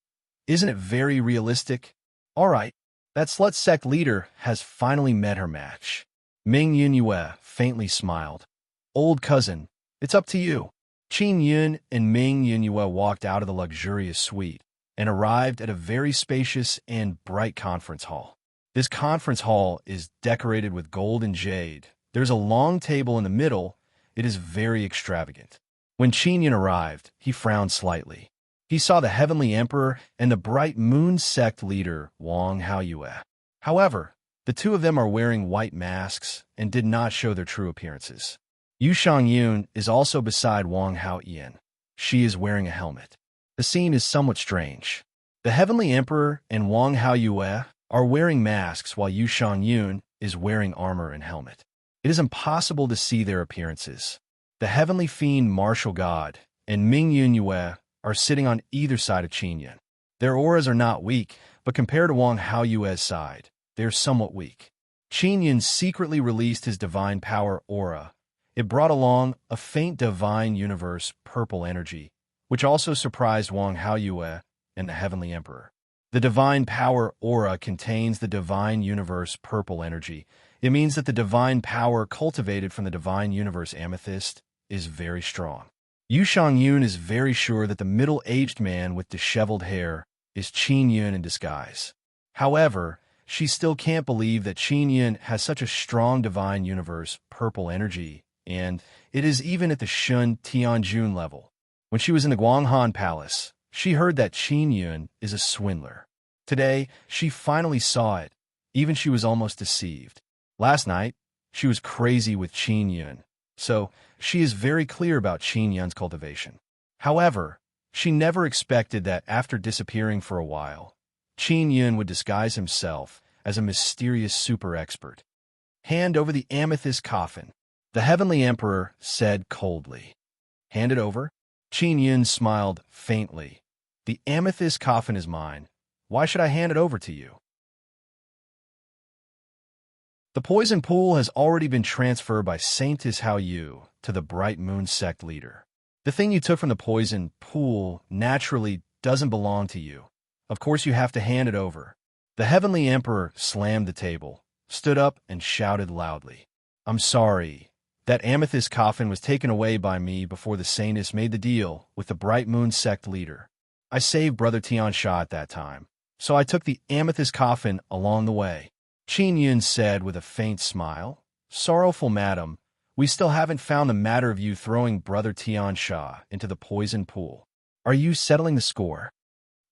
Isn't it very realistic? All right, That slut sect leader has finally met her match. Ming Yunyue faintly smiled. Old cousin, it's up to you. Qin Yun and Ming Yunyue walked out of the luxurious suite and arrived at a very spacious and bright conference hall. This conference hall is decorated with gold and jade. There's a long table in the middle. It is very extravagant. When Qin Yun arrived, he frowned slightly. He saw the Heavenly Emperor and the bright moon sect leader, Wang Haoyue. However, the two of them are wearing white masks and did not show their true appearances. Yu Shangyun is also beside Wang Haoyan. She is wearing a helmet. The scene is somewhat strange. The Heavenly Emperor and Wang Haoyue are wearing masks while Yu Shangyun is wearing armor and helmet. It is impossible to see their appearances. The Heavenly Fiend Martial God and Ming Yunyue are sitting on either side of Qin Yun. Their auras are not weak, but compared to Wang Haoyue's side, they are somewhat weak. Qin Yun secretly released his divine power aura. It brought along a faint divine universe purple energy, which also surprised Wang Haoyue and the Heavenly Emperor. The divine power aura contains the divine universe purple energy. It means that the divine power cultivated from the divine universe amethyst is very strong. Yu Shangyun is very sure that the middle-aged man with disheveled hair is Qin Yun in disguise. However, she still can't believe that Qin Yun has such a strong divine universe purple energy, and it is even at the Shun Tianjun level. When she was in the Guanghan Palace, she heard that Qin Yun is a swindler. Today, she finally saw it. Even she was almost deceived. Last night, she was crazy with Qin Yun, so she is very clear about Qin Yun's cultivation. However, she never expected that after disappearing for a while, Qin Yun would disguise himself as a mysterious super expert. Hand over the amethyst coffin, the Heavenly Emperor said coldly. Hand it over? Qin Yun smiled faintly. The amethyst coffin is mine. Why should I hand it over to you? The poison pool has already been transferred by Saintess Hao Yu to the Bright Moon sect leader. The thing you took from the poison pool naturally doesn't belong to you. Of course you have to hand it over. The Heavenly Emperor slammed the table, stood up, and shouted loudly. I'm sorry. That amethyst coffin was taken away by me before the Saintess made the deal with the Bright Moon sect leader. I saved Brother Tian Sha at that time, so I took the amethyst coffin along the way. Qin Yun said with a faint smile, Sorrowful madam, we still haven't found the matter of you throwing Brother Tian Sha into the poison pool. Are you settling the score?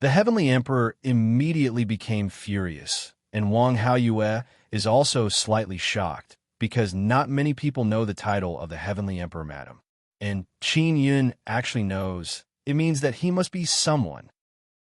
The Heavenly Emperor immediately became furious, and Wang Haoyue is also slightly shocked, because not many people know the title of the Heavenly Emperor, madam. And Qin Yun actually knows. It means that he must be someone.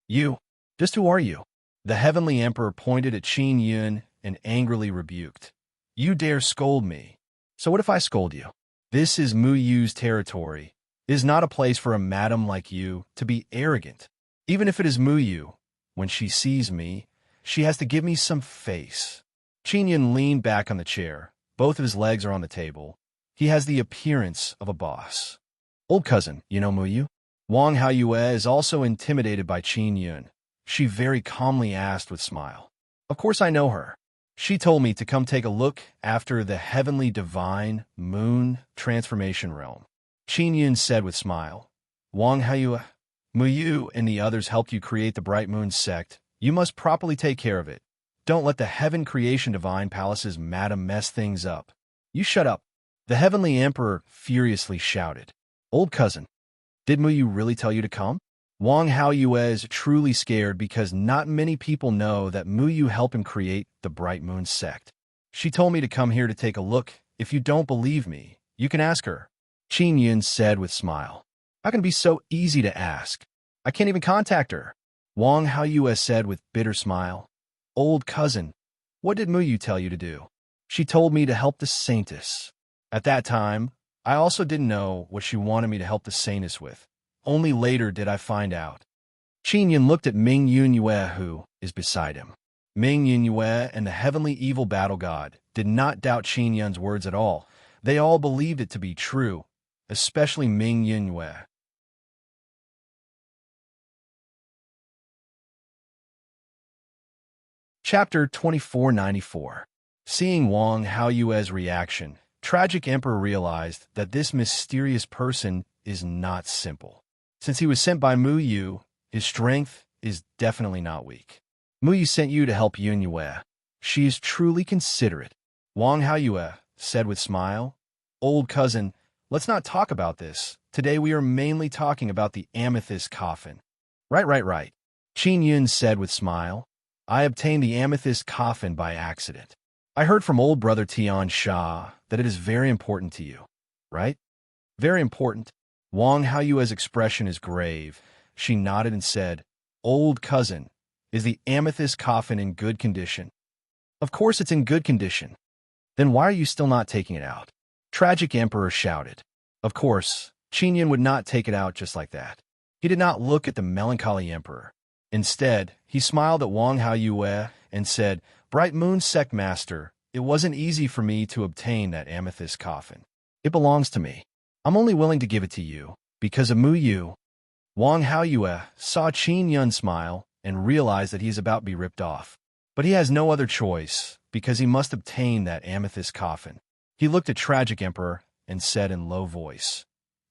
You. Just who are you? The Heavenly Emperor pointed at Qin Yun and angrily rebuked. You dare scold me. So what if I scold you? This is Mu Yu's territory. It is not a place for a madam like you to be arrogant. Even if it is Mu Yu, when she sees me, she has to give me some face. Qin Yun leaned back on the chair. Both of his legs are on the table. He has the appearance of a boss. Old cousin, you know Mu Yu? Wang Haoyue is also intimidated by Qin Yun. She very calmly asked with smile. Of course I know her. She told me to come take a look after the heavenly divine moon transformation realm. Qin Yun said with smile. Wang Haoyue, Mu Yu and the others helped you create the Bright Moon sect. You must properly take care of it. Don't let the Heaven Creation Divine Palace's madam mess things up. You shut up. The Heavenly Emperor furiously shouted. Old cousin, did Mu Yu really tell you to come? Wang Haoyue is truly scared because not many people know that Mu Yu helped him create the Bright Moon sect. She told me to come here to take a look. If you don't believe me, you can ask her. Qin Yun said with smile. How can it be so easy to ask? I can't even contact her. Wang Haoyue said with bitter smile. Old cousin, what did Mu Yu tell you to do? She told me to help the Saintess. At that time, I also didn't know what she wanted me to help the Saintess with. Only later did I find out. Qin Yun looked at Ming Yunyue, who is beside him. Ming Yunyue and the heavenly evil battle god did not doubt Qin Yun's words at all. They all believed it to be true, especially Ming Yunyue. Chapter 2494. Seeing Wang Haoyue's reaction, Tragic Emperor realized that this mysterious person is not simple. Since he was sent by Mu Yu, his strength is definitely not weak. Mu Yu sent you to help Yun Yue. She is truly considerate. Wang Haoyue said with smile. Old cousin, let's not talk about this. Today we are mainly talking about the amethyst coffin. Right. Qin Yun said with smile. I obtained the amethyst coffin by accident. I heard from old brother Tian Sha that it is very important to you, right? Very important. Wang Haoyue's expression is grave. She nodded and said, Old cousin, is the amethyst coffin in good condition? Of course it's in good condition. Then why are you still not taking it out? Tragic Emperor shouted. Of course, Qin Yun would not take it out just like that. He did not look at the melancholy emperor. Instead, he smiled at Wang Haoyue and said, Bright Moon Sect Master, it wasn't easy for me to obtain that amethyst coffin. It belongs to me. I'm only willing to give it to you because of Mu Yu. Wang Haoyue saw Qin Yun smile and realized that he is about to be ripped off. But he has no other choice because he must obtain that amethyst coffin. He looked at Tragic Emperor and said in low voice,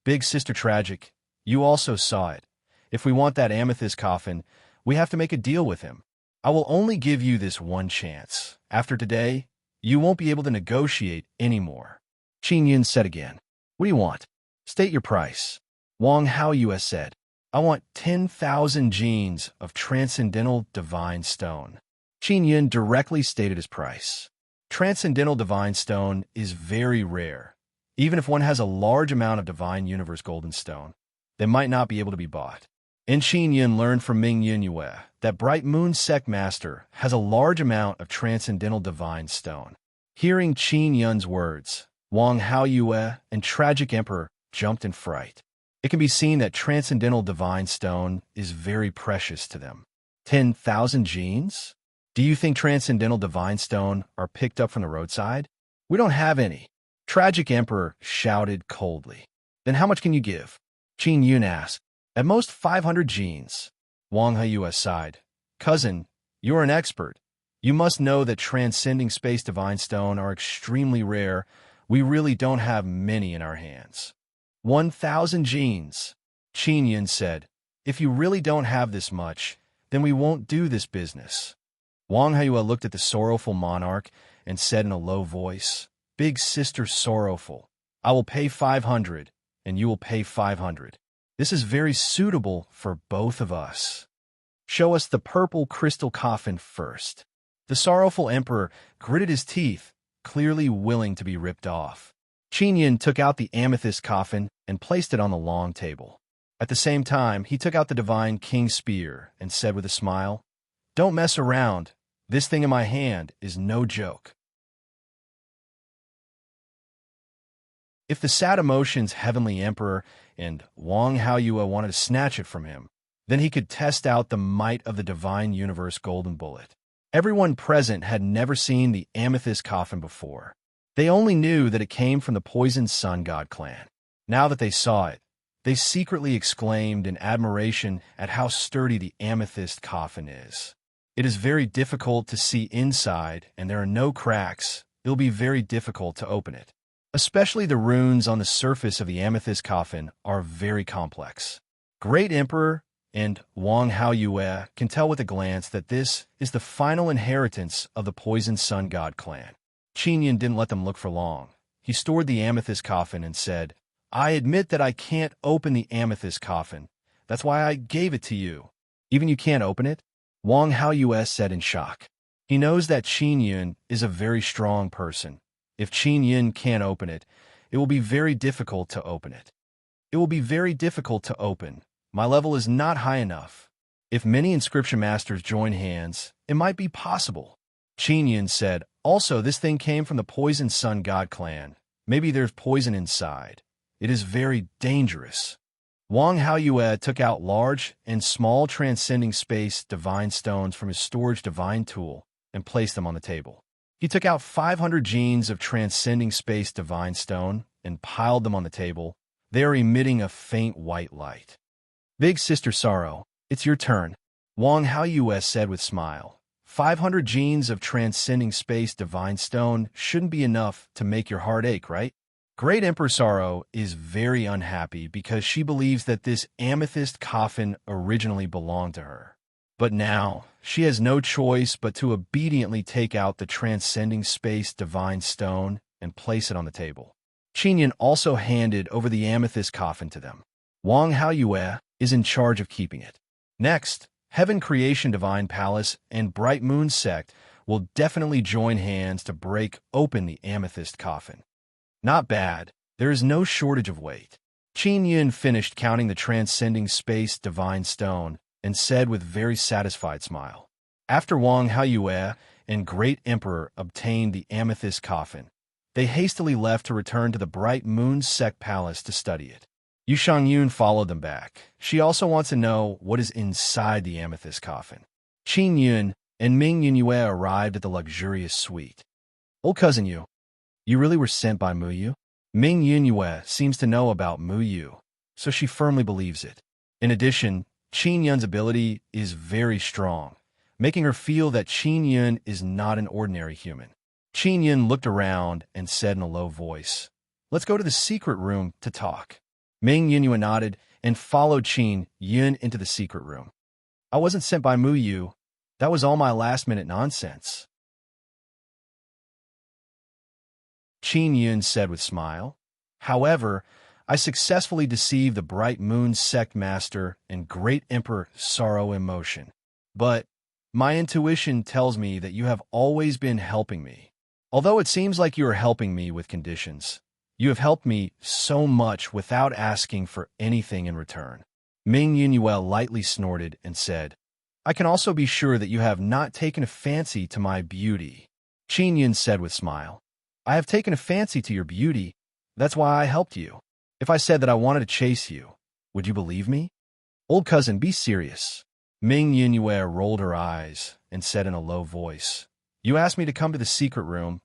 Big Sister Tragic, you also saw it. If we want that amethyst coffin, we have to make a deal with him. I will only give you this one chance. After today, you won't be able to negotiate anymore. Qin Yun said again, What do you want? State your price. Wang Haoyue said, I want 10,000 genes of transcendental divine stone. Qin Yun directly stated his price. Transcendental divine stone is very rare. Even if one has a large amount of divine universe golden stone, they might not be able to be bought. And Qin Yun learned from Ming Yunyue that Bright Moon Sect Master has a large amount of transcendental divine stone. Hearing Qin Yun's words, Wang Haoyue and Tragic Emperor jumped in fright. It can be seen that transcendental divine stone is very precious to them. 10,000 genes? Do you think transcendental divine stone are picked up from the roadside? We don't have any. Tragic Emperor shouted coldly. Then how much can you give? Qin Yun asked. At most 500 genes. Wang Haoyue sighed. Cousin, you are an expert. You must know that transcending space divine stone are extremely rare. We really don't have many in our hands. 1,000 genes. Qin Yun said. If you really don't have this much, then we won't do this business. Wang Haoyue looked at the sorrowful monarch and said in a low voice, Big Sister Sorrowful, I will pay 500, and you will pay 500. This is very suitable for both of us. Show us the purple crystal coffin first. The sorrowful emperor gritted his teeth, clearly willing to be ripped off. Qin Yun took out the amethyst coffin and placed it on the long table. At the same time, he took out the divine king's spear and said with a smile, Don't mess around. This thing in my hand is no joke. If the sad emotions heavenly emperor and Wang Haoyue wanted to snatch it from him, then he could test out the might of the divine universe golden bullet. Everyone present had never seen the amethyst coffin before. They only knew that it came from the poisoned sun god clan. Now that they saw it, they secretly exclaimed in admiration at how sturdy the amethyst coffin is. It is very difficult to see inside, and there are no cracks. It will be very difficult to open it. Especially the runes on the surface of the amethyst coffin are very complex. Great Emperor and Wang Haoyue can tell with a glance that this is the final inheritance of the poisoned sun god clan. Qin Yun didn't let them look for long. He stored the amethyst coffin and said, I admit that I can't open the amethyst coffin. That's why I gave it to you. Even you can't open it? Wang Haoyue said in shock. He knows that Qin Yun is a very strong person. If Qin Yun can't open it, it will be very difficult to open it. It will be very difficult to open. My level is not high enough. If many inscription masters join hands, it might be possible. Qin Yun said, Also, this thing came from the poisoned sun god clan. Maybe there's poison inside. It is very dangerous. Wang Haoyue took out large and small transcending space divine stones from his storage divine tool and placed them on the table. He took out 500 genes of transcending space divine stone and piled them on the table. They are emitting a faint white light. Big Sister Sorrow, it's your turn, Wang Haoyue said with smile. 500 genes of transcending space divine stone shouldn't be enough to make your heart ache, right? Great Emperor Sorrow is very unhappy because she believes that this amethyst coffin originally belonged to her. But now, she has no choice but to obediently take out the transcending space divine stone and place it on the table. Qinyan also handed over the amethyst coffin to them. Wang Haoyue is in charge of keeping it. Next, Heaven Creation Divine Palace and Bright Moon Sect will definitely join hands to break open the amethyst coffin. Not bad. There is no shortage of weight. Qin Yun finished counting the transcending space divine stone and said with very satisfied smile. After Wang Haoyue and Great Emperor obtained the amethyst coffin, they hastily left to return to the Bright Moon Sect Palace to study it. Yu Shangyun followed them back. She also wants to know what is inside the amethyst coffin. Qin Yun and Ming Yunyue arrived at the luxurious suite. Old cousin Yu, you really were sent by Mu Yu? Ming Yunyue seems to know about Mu Yu, so she firmly believes it. In addition, Qin Yun's ability is very strong, making her feel that Qin Yun is not an ordinary human. Qin Yun looked around and said in a low voice, "Let's go to the secret room to talk." Ming Yunyue nodded and followed Qin Yun into the secret room. I wasn't sent by Mu Yu. That was all my last-minute nonsense, Qin Yun said with a smile. However, I successfully deceived the Bright Moon Sect Master and Great Emperor Sorrow Emotion. But my intuition tells me that you have always been helping me. Although it seems like you are helping me with conditions, you have helped me so much without asking for anything in return. Ming Yunyue lightly snorted and said, I can also be sure that you have not taken a fancy to my beauty. Qin Yun said with a smile, I have taken a fancy to your beauty. That's why I helped you. If I said that I wanted to chase you, would you believe me? Old cousin, be serious. Ming Yunyue rolled her eyes and said in a low voice, You asked me to come to the secret room.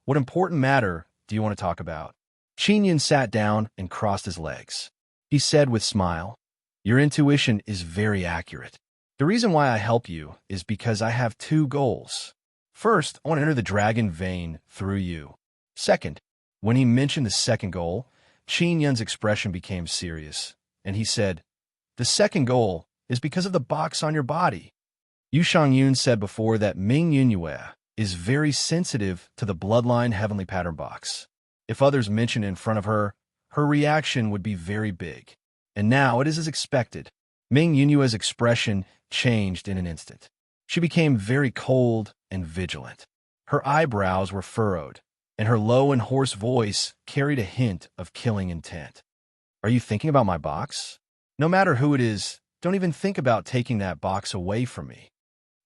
What important matter do you want to talk about? Qin Yun sat down and crossed his legs. He said with a smile, Your intuition is very accurate. The reason why I help you is because I have two goals. First, I want to enter the dragon vein through you. Second, when he mentioned the second goal, Qin Yun's expression became serious, and he said, The second goal is because of the box on your body. Yu Shangyun said before that Ming Yunyue is very sensitive to the bloodline heavenly pattern box. If others mention it in front of her, her reaction would be very big. And now it is as expected. Ming Yunyue's expression changed in an instant. She became very cold and vigilant. Her eyebrows were furrowed, and her low and hoarse voice carried a hint of killing intent. Are you thinking about my box? No matter who it is, don't even think about taking that box away from me.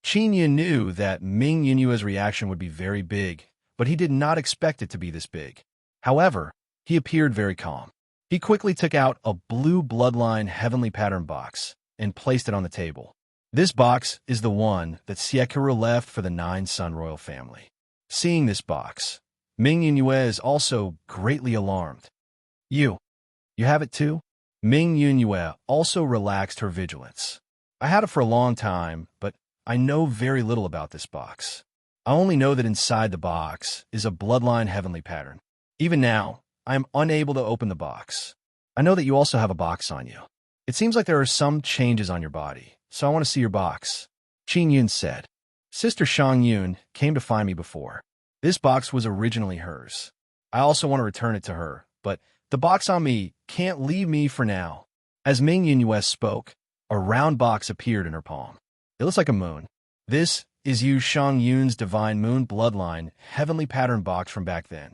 Qin Yun knew that Ming Yunyue's reaction would be very big, but he did not expect it to be this big. However, he appeared very calm. He quickly took out a blue bloodline heavenly pattern box and placed it on the table. This box is the one that Siekuru left for the Nine Sun royal family. Seeing this box, Ming Yunyue is also greatly alarmed. You have it too? Ming Yunyue also relaxed her vigilance. I had it for a long time, but I know very little about this box. I only know that inside the box is a bloodline heavenly pattern. Even now, I am unable to open the box. I know that you also have a box on you. It seems like there are some changes on your body, so I want to see your box. Qin Yun said. Sister Shang Yun came to find me before. This box was originally hers. I also want to return it to her, but the box on me can't leave me for now. As Ming Yunyue spoke, a round box appeared in her palm. It looks like a moon. This is Yu Shangyun's Divine Moon Bloodline Heavenly Pattern box from back then.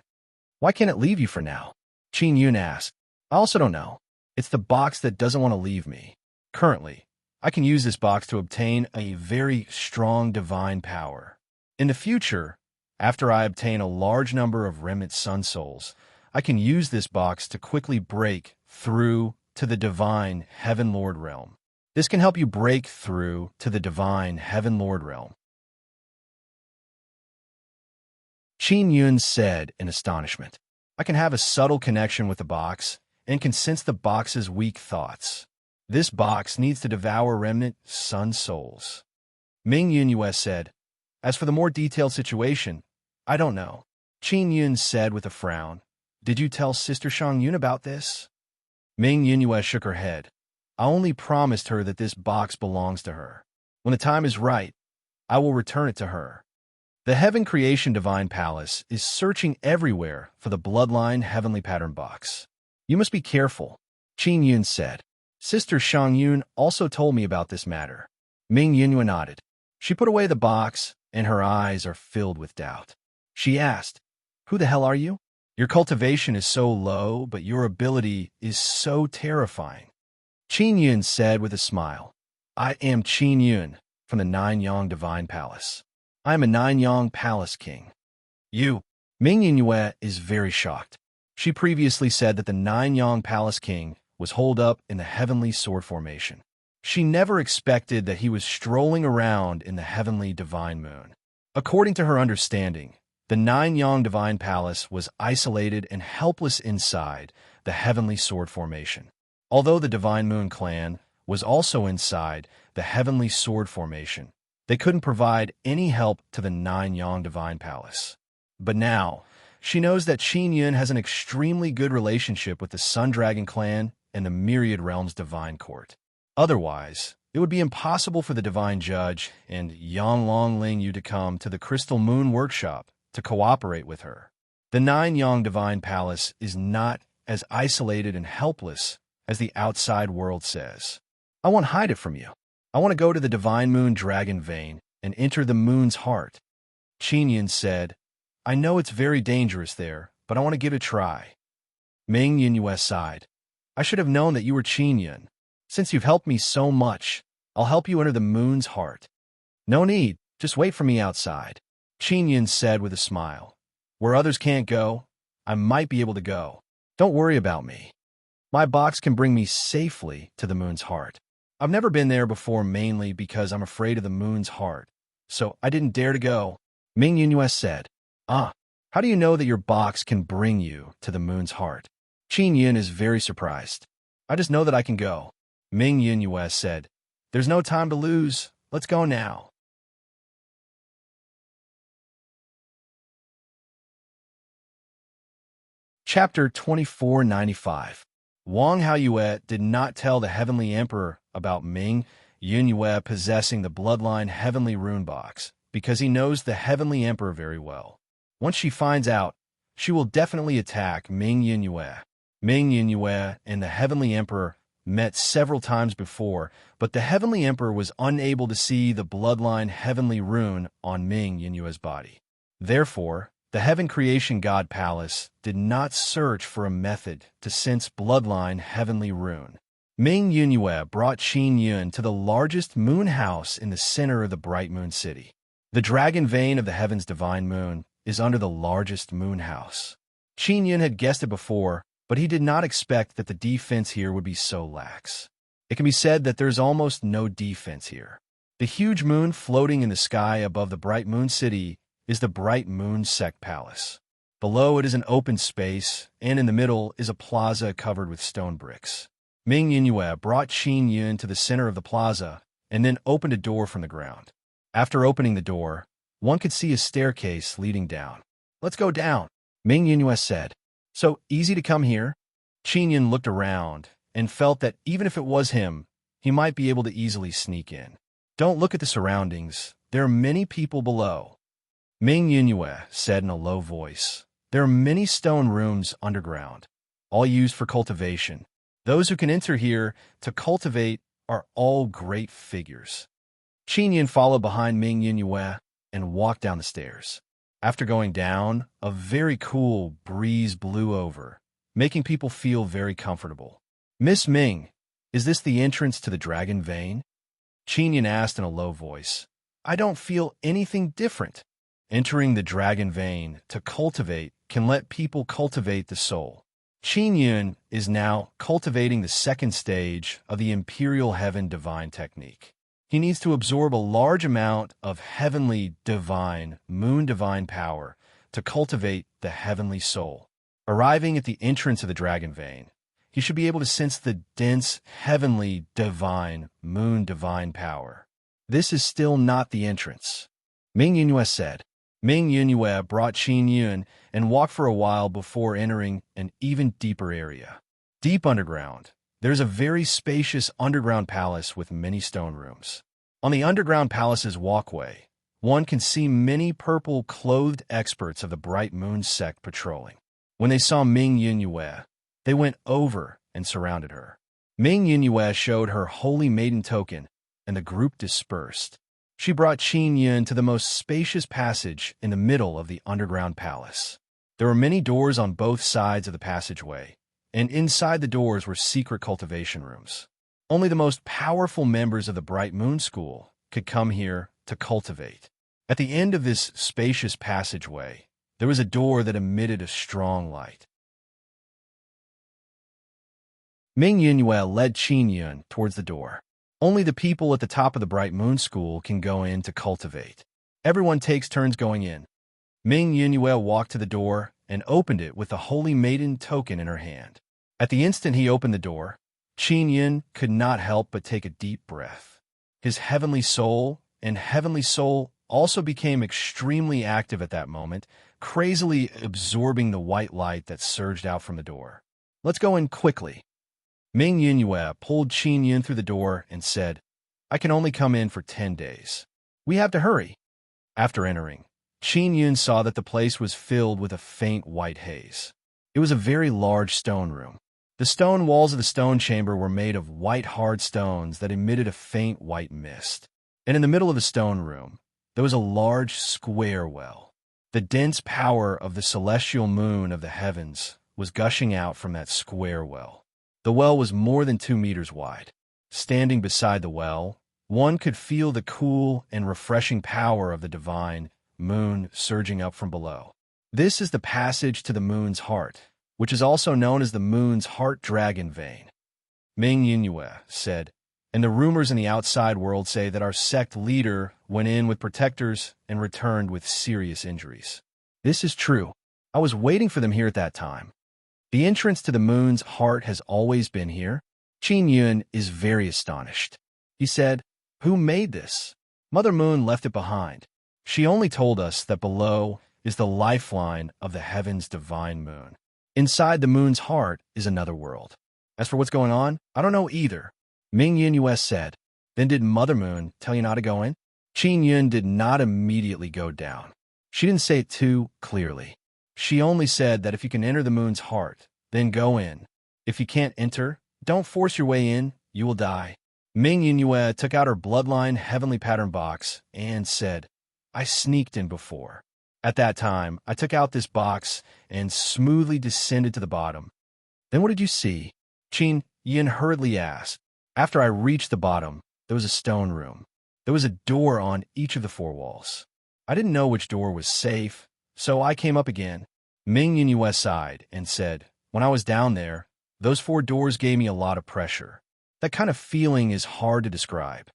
Why can't it leave you for now? Qin Yun asked. I also don't know. It's the box that doesn't want to leave me. Currently, I can use this box to obtain a very strong divine power. In the future, after I obtain a large number of remnant sun souls, I can use this box to quickly break through to the divine Heaven Lord realm. This can help you break through to the divine Heaven Lord realm. Qin Yun said in astonishment, I can have a subtle connection with the box and can sense the box's weak thoughts. This box needs to devour remnant sun souls. Ming Yunyue said, As for the more detailed situation, I don't know. Qin Yun said with a frown. Did you tell Sister Shang Yun about this? Ming Yunyue shook her head. I only promised her that this box belongs to her. When the time is right, I will return it to her. The Heaven Creation Divine Palace is searching everywhere for the Bloodline Heavenly Pattern box. You must be careful, Qin Yun said. Sister Shang Yun also told me about this matter. Ming Yunyue nodded. She put away the box, and her eyes are filled with doubt. She asked, Who the hell are you? Your cultivation is so low, but your ability is so terrifying. Qin Yun said with a smile. I am Qin Yun from the Nine-Yang Divine Palace. I am a Nine-Yang Palace King. You, Ming Yunyue is very shocked. She previously said that the Nine-Yang Palace King was holed up in the Heavenly Sword Formation. She never expected that he was strolling around in the Heavenly Divine Moon. According to her understanding, the Nine-Yang Divine Palace was isolated and helpless inside the Heavenly Sword Formation. Although the Divine Moon Clan was also inside the Heavenly Sword Formation, they couldn't provide any help to the Nine-Yang Divine Palace. But now, she knows that Qin Yun has an extremely good relationship with the Sun Dragon Clan and the Myriad Realms Divine Court. Otherwise, it would be impossible for the Divine Judge and Yang Longling Yu to come to the Crystal Moon Workshop to cooperate with her. The Nine-Yang Divine Palace is not as isolated and helpless as the outside world says. I won't hide it from you. I want to go to the Divine Moon Dragon Vein and enter the moon's heart. Qin Yun said, I know it's very dangerous there, but I want to give it a try. Ming Yunyue sighed. I should have known that you were Qin Yun. Since you've helped me so much, I'll help you enter the moon's heart. No need, just wait for me outside. Qin Yun said with a smile. Where others can't go, I might be able to go. Don't worry about me. My box can bring me safely to the moon's heart. I've never been there before mainly because I'm afraid of the moon's heart, so I didn't dare to go. Ming Yunyue said, how do you know that your box can bring you to the moon's heart? Qin Yun is very surprised. I just know that I can go. Ming Yunyue said, There's no time to lose. Let's go now. Chapter 2495. Wang Haoyue did not tell the Heavenly Emperor about Ming Yunyue possessing the Bloodline Heavenly Rune Box because he knows the Heavenly Emperor very well. Once she finds out, she will definitely attack Ming Yunyue. Ming Yunyue and the Heavenly Emperor met several times before, but the Heavenly Emperor was unable to see the Bloodline Heavenly Rune on Ming Yunyue's body. Therefore, the Heaven Creation God Palace did not search for a method to sense Bloodline Heavenly Rune. Ming Yunyue brought Qin Yun to the largest moon house in the center of the Bright Moon City. The Dragon Vein of the Heaven's Divine Moon is under the largest moon house. Qin Yun had guessed it before, but he did not expect that the defense here would be so lax. It can be said that there's almost no defense here. The huge moon floating in the sky above the Bright Moon City is the Bright Moon Sect Palace. Below it is an open space, and in the middle is a plaza covered with stone bricks. Ming Yunyue brought Qin Yun to the center of the plaza and then opened a door from the ground. After opening the door, one could see a staircase leading down. Let's go down, Ming Yunyue said. So easy to come here? Qin Yun looked around and felt that even if it was him, he might be able to easily sneak in. Don't look at the surroundings. There are many people below. Ming Yunyue said in a low voice. There are many stone rooms underground, all used for cultivation. Those who can enter here to cultivate are all great figures. Qin Yun followed behind Ming Yunyue and walked down the stairs. After going down, a very cool breeze blew over, making people feel very comfortable. Miss Ming, is this the entrance to the Dragon Vein? Qin Yun asked in a low voice. I don't feel anything different. Entering the Dragon Vein to cultivate can let people cultivate the soul. Qin Yun is now cultivating the second stage of the Imperial Heaven Divine Technique. He needs to absorb a large amount of heavenly divine, moon divine power to cultivate the heavenly soul. Arriving at the entrance of the Dragon Vein, he should be able to sense the dense, heavenly, divine, moon divine power. This is still not the entrance. Ming Yunhua said. Ming Yunhua brought Qin Yun and walked for a while before entering an even deeper area. Deep underground, there's a very spacious underground palace with many stone rooms. On the underground palace's walkway, one can see many purple-clothed experts of the Bright Moon sect patrolling. When they saw Ming Yunhua, they went over and surrounded her. Ming Yunhua showed her holy maiden token, and the group dispersed. She brought Qin Yun to the most spacious passage in the middle of the underground palace. There were many doors on both sides of the passageway, and inside the doors were secret cultivation rooms. Only the most powerful members of the Bright Moon School could come here to cultivate. At the end of this spacious passageway, there was a door that emitted a strong light. Ming Yunhua led Qin Yun towards the door. Only the people at the top of the Bright Moon School can go in to cultivate. Everyone takes turns going in. Ming Yunhua walked to the door and opened it with the Holy Maiden token in her hand. At the instant he opened the door, Qin Yun could not help but take a deep breath. His heavenly soul also became extremely active at that moment, crazily absorbing the white light that surged out from the door. Let's go in quickly. Ming Yunhua pulled Qin Yun through the door and said, I can only come in for 10 days. We have to hurry. After entering, Qin Yun saw that the place was filled with a faint white haze. It was a very large stone room. The stone walls of the stone chamber were made of white hard stones that emitted a faint white mist. And in the middle of the stone room, there was a large square well. The dense power of the celestial moon of the heavens was gushing out from that square well. The well was more than 2 meters wide. Standing beside the well, one could feel the cool and refreshing power of the divine moon surging up from below. This is the passage to the moon's heart, which is also known as the moon's heart dragon vein. Ming Yunhua said, and the rumors in the outside world say that our sect leader went in with protectors and returned with serious injuries. This is true. I was waiting for them here at that time. The entrance to the moon's heart has always been here. Qin Yun is very astonished. He said, Who made this? Mother Moon left it behind. She only told us that below is the lifeline of the heaven's divine moon. Inside the moon's heart is another world. As for what's going on, I don't know either. Ming Yunhua said, Then did Mother Moon tell you not to go in? Qin Yun did not immediately go down. She didn't say it too clearly. She only said that if you can enter the moon's heart, then go in. If you can't enter, don't force your way in, you will die. Ming Yunhua took out her bloodline heavenly pattern box and said, I sneaked in before. At that time, I took out this box and smoothly descended to the bottom. Then what did you see? Qin Yun hurriedly asked. After I reached the bottom, there was a stone room. There was a door on each of the 4 walls. I didn't know which door was safe, so I came up again. Ming Yunhua sighed and said, When I was down there, those 4 doors gave me a lot of pressure. That kind of feeling is hard to describe.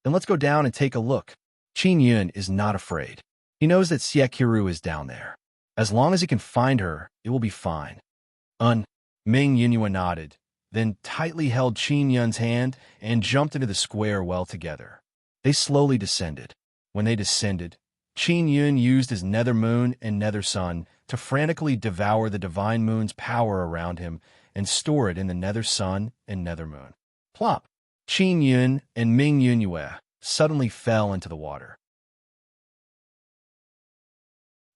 Then let's go down and take a look. Qin Yun is not afraid. He knows that Xie is down there. As long as he can find her, it will be fine. Ming Yunhua nodded, then tightly held Qin Yun's hand and jumped into the square well together. They slowly descended. When they descended, Qin Yun used his nether moon and nether sun to frantically devour the divine moon's power around him and store it in the nether sun and nether moon. Plop! Qin Yun and Ming Yunhua suddenly fell into the water.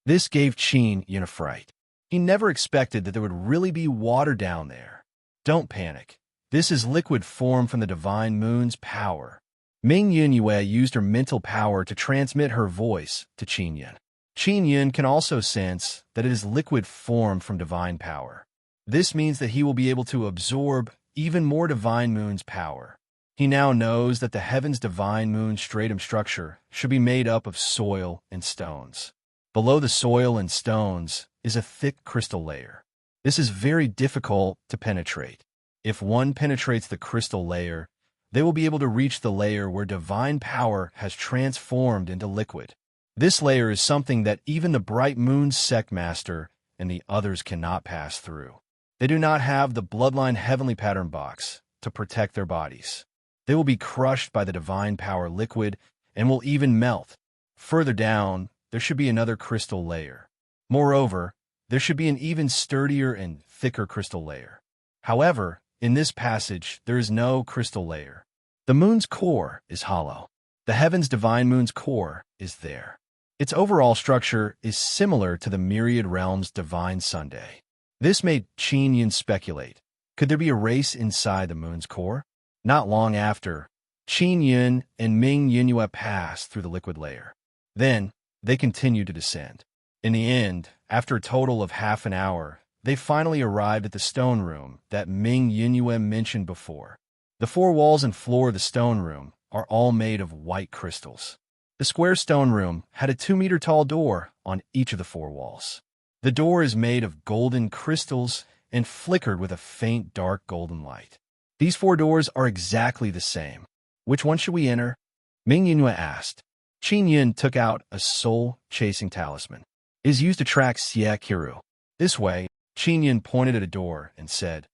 This gave Qin Yun a fright. He never expected that there would really be water down there. Don't panic. This is liquid form from the divine moon's power. Ming Yunhua used her mental power to transmit her voice to Qin Yun. Qin Yun can also sense that it is liquid form from divine power. This means that he will be able to absorb even more divine moon's power. He now knows that the heaven's divine moon stratum structure should be made up of soil and stones. Below the soil and stones is a thick crystal layer. This is very difficult to penetrate. If one penetrates the crystal layer, they will be able to reach the layer where divine power has transformed into liquid. This layer is something that even the Bright Moon sect master and the others cannot pass through. They do not have the bloodline heavenly pattern box to protect their bodies. They will be crushed by the divine power liquid and will even melt. Further down, there should be another crystal layer. Moreover, there should be an even sturdier and thicker crystal layer. However, in this passage, there is no crystal layer. The moon's core is hollow. The heaven's divine moon's core is there. Its overall structure is similar to the myriad realms' divine Sunday. This made Qin Yun speculate. Could there be a race inside the moon's core? Not long after, Qin Yun and Ming Yunyue passed through the liquid layer. Then, they continued to descend. In the end, after a total of half an hour, they finally arrived at the stone room that Ming Yunyue mentioned before. The four walls and floor of the stone room are all made of white crystals. The square stone room had a 2-meter-tall door on each of the four walls. The door is made of golden crystals and flickered with a faint dark golden light. These 4 doors are exactly the same. Which one should we enter? Ming Yunyue asked. Qin Yun took out a soul-chasing talisman. It is used to track Xie Qiru. This way, Qin Yun pointed at a door and said,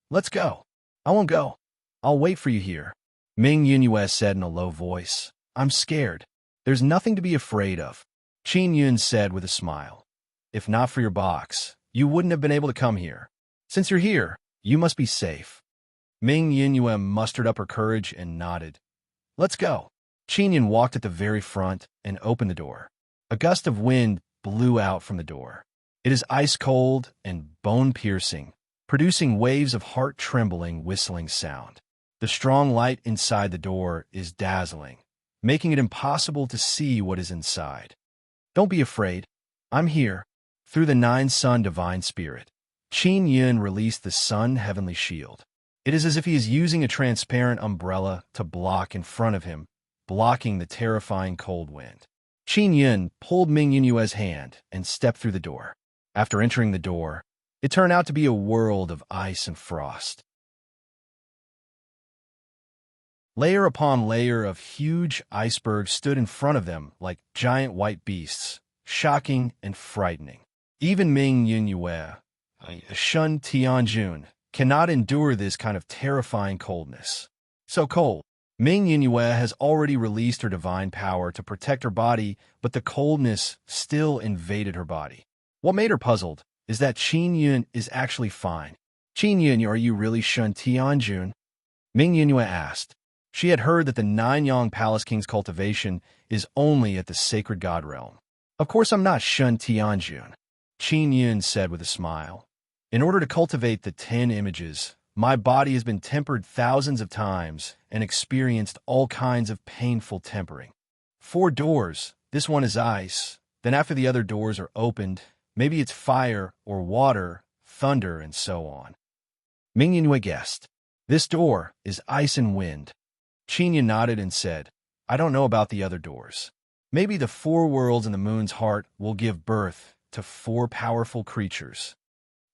"Let's go." "I won't go. I'll wait for you here." Ming Yunyue said in a low voice, "I'm scared." "There's nothing to be afraid of," Qin Yun said with a smile. "If not for your box, you wouldn't have been able to come here. Since you're here, you must be safe." Ming Yunyue mustered up her courage and nodded. "Let's go." Qin Yun walked at the very front and opened the door. A gust of wind blew out from the door. It is ice-cold and bone-piercing, producing waves of heart-trembling, whistling sound. The strong light inside the door is dazzling, making it impossible to see what is inside. "Don't be afraid. I'm here." Through the 9-sun divine spirit, Qin Yun released the sun heavenly shield. It is as if he is using a transparent umbrella to block in front of him, blocking the terrifying cold wind. Qin Yun pulled Ming Yunyue's hand and stepped through the door. After entering the door, it turned out to be a world of ice and frost. Layer upon layer of huge icebergs stood in front of them like giant white beasts, shocking and frightening. Even Ming Yunyue, Shun Tianjun, cannot endure this kind of terrifying coldness. So cold. Ming Yunyue has already released her divine power to protect her body, but the coldness still invaded her body. What made her puzzled is that Qin Yun is actually fine. "Qin Yun, are you really Shun Tianjun?" Ming Yunyue asked. She had heard that the Nanyang Palace King's cultivation is only at the sacred god realm. "Of course I'm not Shun Tianjun," Qin Yun said with a smile. "In order to cultivate the 10 images, my body has been tempered thousands of times and experienced all kinds of painful tempering. 4 doors, this one is ice, then after the other doors are opened, maybe it's fire or water, thunder, and so on." Ming Yunyue guessed. "This door is ice and wind." Qin Yun nodded and said, "I don't know about the other doors. Maybe the 4 worlds in the moon's heart will give birth to 4 powerful creatures.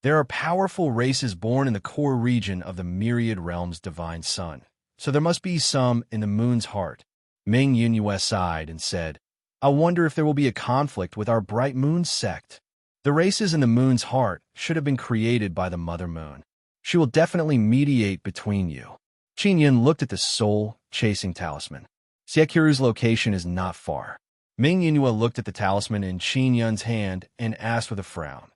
There are powerful races born in the core region of the myriad realms' divine sun, so there must be some in the moon's heart." Ming Yunyue sighed and said, "I wonder if there will be a conflict with our bright moon sect. The races in the moon's heart should have been created by the mother moon. She will definitely mediate between you." Qin Yun looked at the soul-chasing talisman. Xie Qiru's location is not far. Ming Yunyue looked at the talisman in Qin Yun's hand and asked with a frown,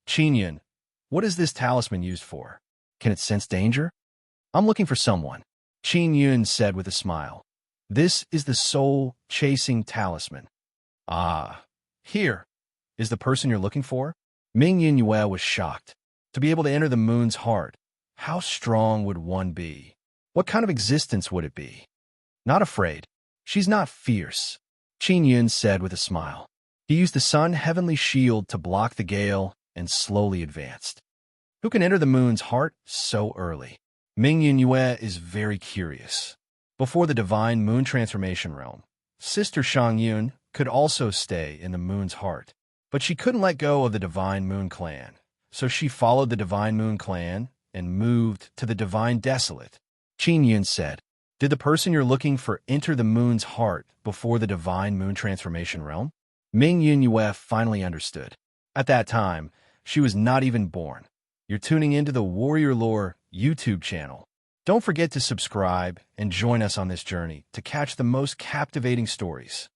"Qin Yun, what is this talisman used for? Can it sense danger?" "I'm looking for someone," Qin Yun said with a smile. "This is the soul-chasing talisman." "Ah, here is the person you're looking for?" Ming Yunyue was shocked. To be able to enter the moon's heart, how strong would one be? What kind of existence would it be? "Not afraid. She's not fierce," Qin Yun said with a smile. He used the sun heavenly shield to block the gale and slowly advanced. Who can enter the moon's heart so early? Ming Yunyue is very curious. Before the divine moon transformation realm, Sister Shang Yun could also stay in the moon's heart, but she couldn't let go of the divine moon clan, so she followed the divine moon clan and moved to the divine desolate. Qin Yun said, "Did the person you're looking for enter the moon's heart before the divine moon transformation realm?" Ming Yunyue finally understood. At that time, she was not even born. You're tuning into the Warrior Lore YouTube channel. Don't forget to subscribe and join us on this journey to catch the most captivating stories.